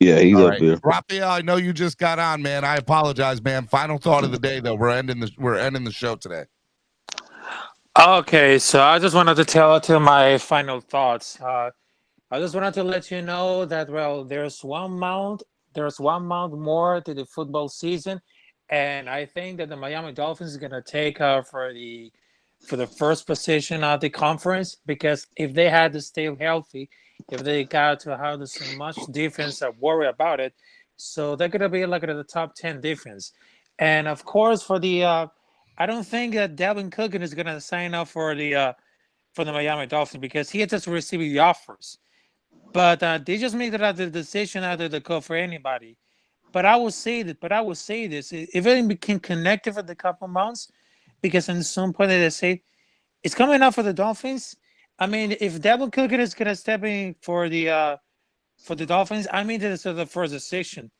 Yeah, he's up here. Raphael, I know you just got on, man. I apologize, man. Final thought of the day, though. We're ending the show today. Okay, so I just wanted to tell my final thoughts. I just wanted to let you know that there's one month more to the football season, and I think that the Miami Dolphins is gonna take for the first position of the conference, because if they had to stay healthy, if they got to have so much defense, I worry about it. So they're gonna be like at the top 10 defense, and of course for the I don't think that Dalvin Cook is gonna sign up for the Miami Dolphins, because he had just received the offers. But they just made the decision out of the call for anybody. But I will say this: if it became connected for the couple months, because in some point they say it's coming out for the Dolphins. I mean, if Dalvin Cook is gonna step in for the Dolphins, I mean this is the first decision.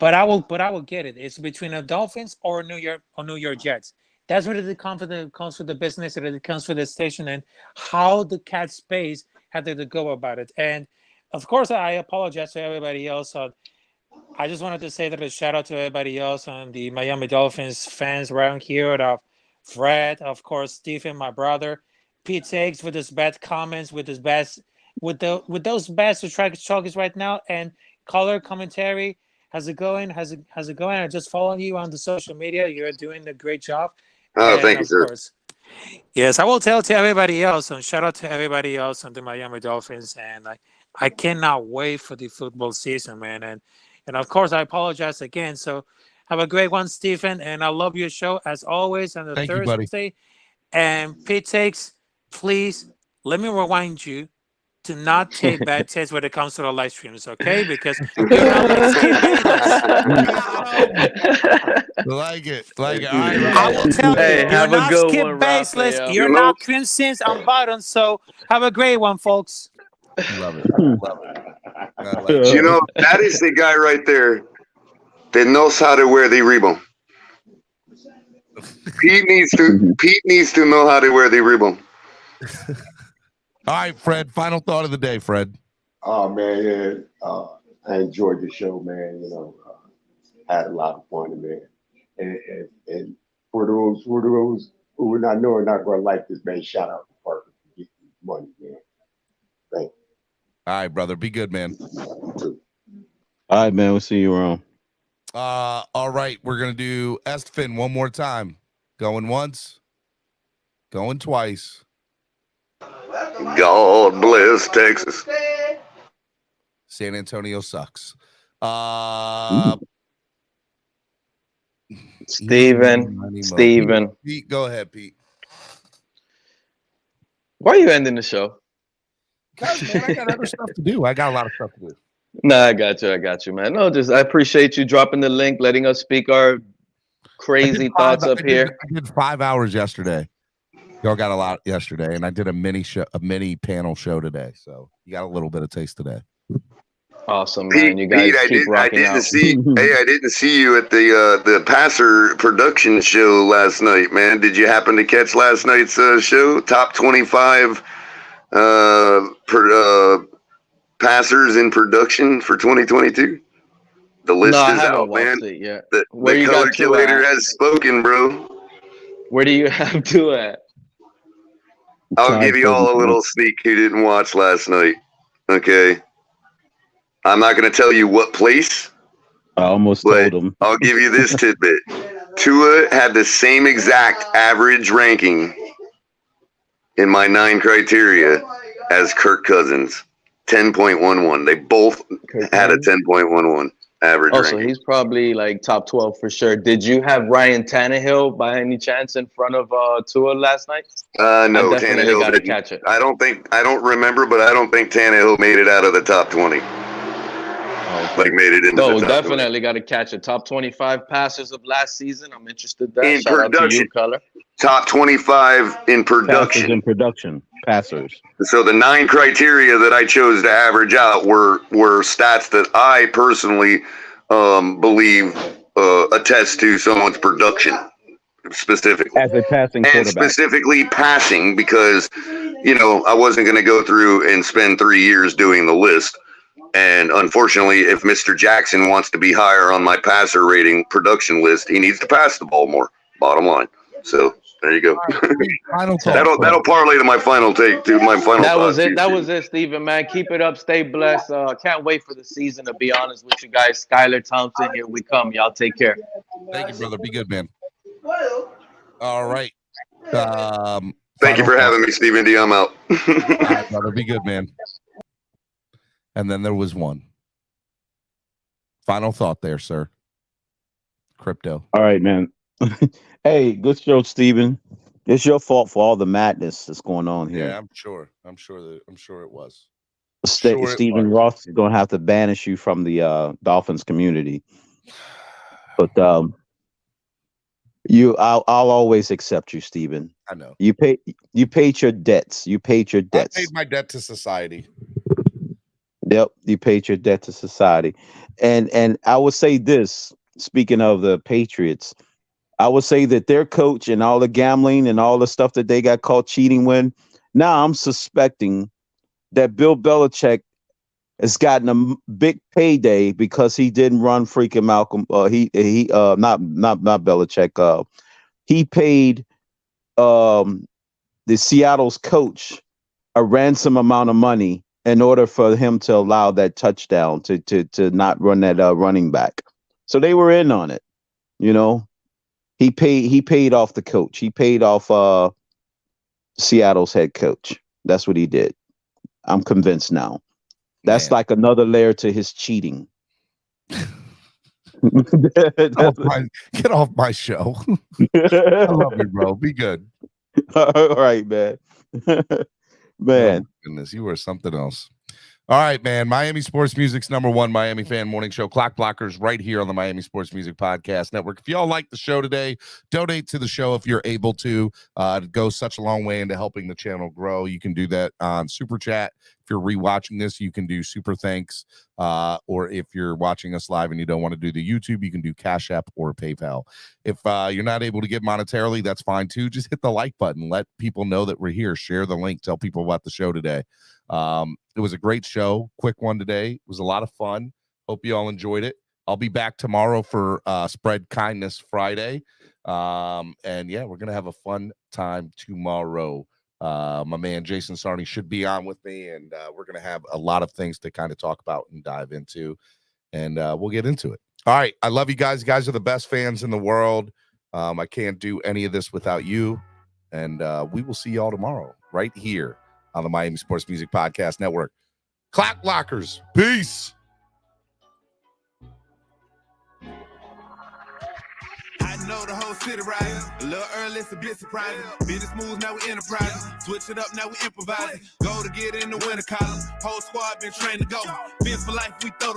But I will get it. It's between the Dolphins or New York Jets. That's where the confidence comes for the business, and it comes for the station, and how the cat space had to go about it. And of course, I apologize to everybody else. I just wanted to say that a shout out to everybody else on the Miami Dolphins fans around here. Fred, of course, Stephen, my brother, Pete Takes with his bad comments, with those bad strikes right now, and color commentary. How's it going? How's it going? I just follow you on the social media. You're doing a great job. Oh, thank you, sir. Course, yes, I will tell to everybody else, and shout out to everybody else on the Miami Dolphins. And I cannot wait for the football season, man. And of course, I apologize again. So have a great one, Stephen. And I love your show as always on the Thursday. You, and Pete Takes, please let me remind you to not take bad takes when it comes to the live streams, okay? Because you're not like it. I will tell you, you're not skip baseless. You're not Crimsons on bottom. So have a great one, folks. Love it. That is the guy right there that knows how to wear the ribbon. Pete needs to know how to wear the ribbon. All right, Fred. Final thought of the day, Fred. Oh man, I enjoyed the show, man. Had a lot of fun, man. And for those who are not going to like this, man, shout out to Parker for getting money, man. Thank you. All right, brother. Be good, man. All right, man. We'll see you around. All right, we're gonna do Estefan one more time. Going once, going twice. God bless Texas. San Antonio sucks. Steven. Pete, go ahead, Pete. Why are you ending the show? Because, man, I got other stuff to do. I got a lot of stuff to do. No, I got you, man. No, I appreciate you dropping the link, letting us speak our crazy thoughts up here. I did 5 hours yesterday. Y'all got a lot yesterday, and I did a mini panel show today. So you got a little bit of taste today. Awesome, man. You guys keep rocking out. I didn't see you at the Passer production show last night, man. Did you happen to catch last night's show? Top 25 passers in production for 2022. The list is out, man. It yet. The color curator has spoken, bro. Where do you have to at? I'll give you all a little sneak who didn't watch last night. Okay. I'm not going to tell you what place. I almost told him. I'll give you this tidbit. Tua had the same exact average ranking in my 9 criteria as Kirk Cousins. 10.11. They both had a 10.11 average Oh, so ranking. he's probably like top 12 for sure. Did you have Ryan Tannehill by any chance in front of Tua last night? No, I definitely Tannehill got to didn't. catch it. I don't remember, but I don't think Tannehill made it out of the top 20. Like made it into No, the top definitely got to catch it. Top 25 passers of last season. I'm interested in that. In Shout out to you, production. Color. Top 25 in production. Passers in production. Passers. So the 9 criteria that I chose to average out were stats that I personally believe attest to someone's production specifically. As a passing And quarterback. specifically passing, because, you know, I wasn't going to go through and spend 3 years doing the list. And unfortunately, if Mr. Jackson wants to be higher on my passer rating production list, he needs to pass the ball more. Bottom line. So there you go. Final thought. That'll parlay to my final take. To my final. That was thought, it. too, That Steve. was it, Steven, man. Keep it up. Stay blessed. Can't wait for the season, to be honest with you guys. Skylar Thompson, here we come. Y'all take care. Thank you, brother. Be good, man. All right. Thank you for having me, Stephen D. I'm out. All right, brother. Be good, man. And then there was one. Final thought there, sir. Crypto. All right, man. Hey, good show, Steven. It's your fault for all the madness that's going on here. Yeah, I'm sure it was. Stephen Ross is gonna have to banish you from the Dolphins community. But I'll always accept you, Stephen. I know. You paid your debts. You paid your debts. I paid my debt to society. Yep, you paid your debt to society. And I would say this, speaking of the Patriots, I would say that their coach and all the gambling and all the stuff that they got caught cheating with, now I'm suspecting that Bill Belichick has gotten a big payday because he didn't run freaking Malcolm. Not Belichick. He paid the Seattle's coach a ransom amount of money in order for him to allow that touchdown to not run that running back. So they were in on it, you know. He paid off the coach. He paid off Seattle's head coach. That's what he did. I'm convinced now. That's like another layer to his cheating. Get off my show. I love you, bro. Be good. All right, man. Man. Oh, goodness, you were something else. All right, man. Miami Sports Music's #1 Miami fan morning show. Clock Blockers right here on the Miami Sports Music Podcast Network. If y'all like the show today, donate to the show if you're able to. It goes such a long way into helping the channel grow. You can do that on Super Chat. If you're rewatching this, you can do Super Thanks. Or if you're watching us live and you don't want to do the YouTube, you can do Cash App or PayPal. If you're not able to give monetarily, that's fine too. Just hit the like button. Let people know that we're here. Share the link. Tell people about the show today. It was a great show. Quick one today. It was a lot of fun. Hope you all enjoyed it. I'll be back tomorrow for Spread Kindness Friday. And yeah, we're going to have a fun time tomorrow. My man Jason Sarney should be on with me, and we're going to have a lot of things to kind of talk about and dive into, and we'll get into it. All right. I love you guys. You guys are the best fans in the world. I can't do any of this without you, and we will see y'all tomorrow right here on the Miami Sports Music Podcast Network. Clock Blockers. Peace. I know the whole city riding. A little early, it's a bit surprising. Business moves, now we enterprising. Switch it up, now we improvising. Go to get in the winter column. Whole squad been trained to go. Fence for life, we throw the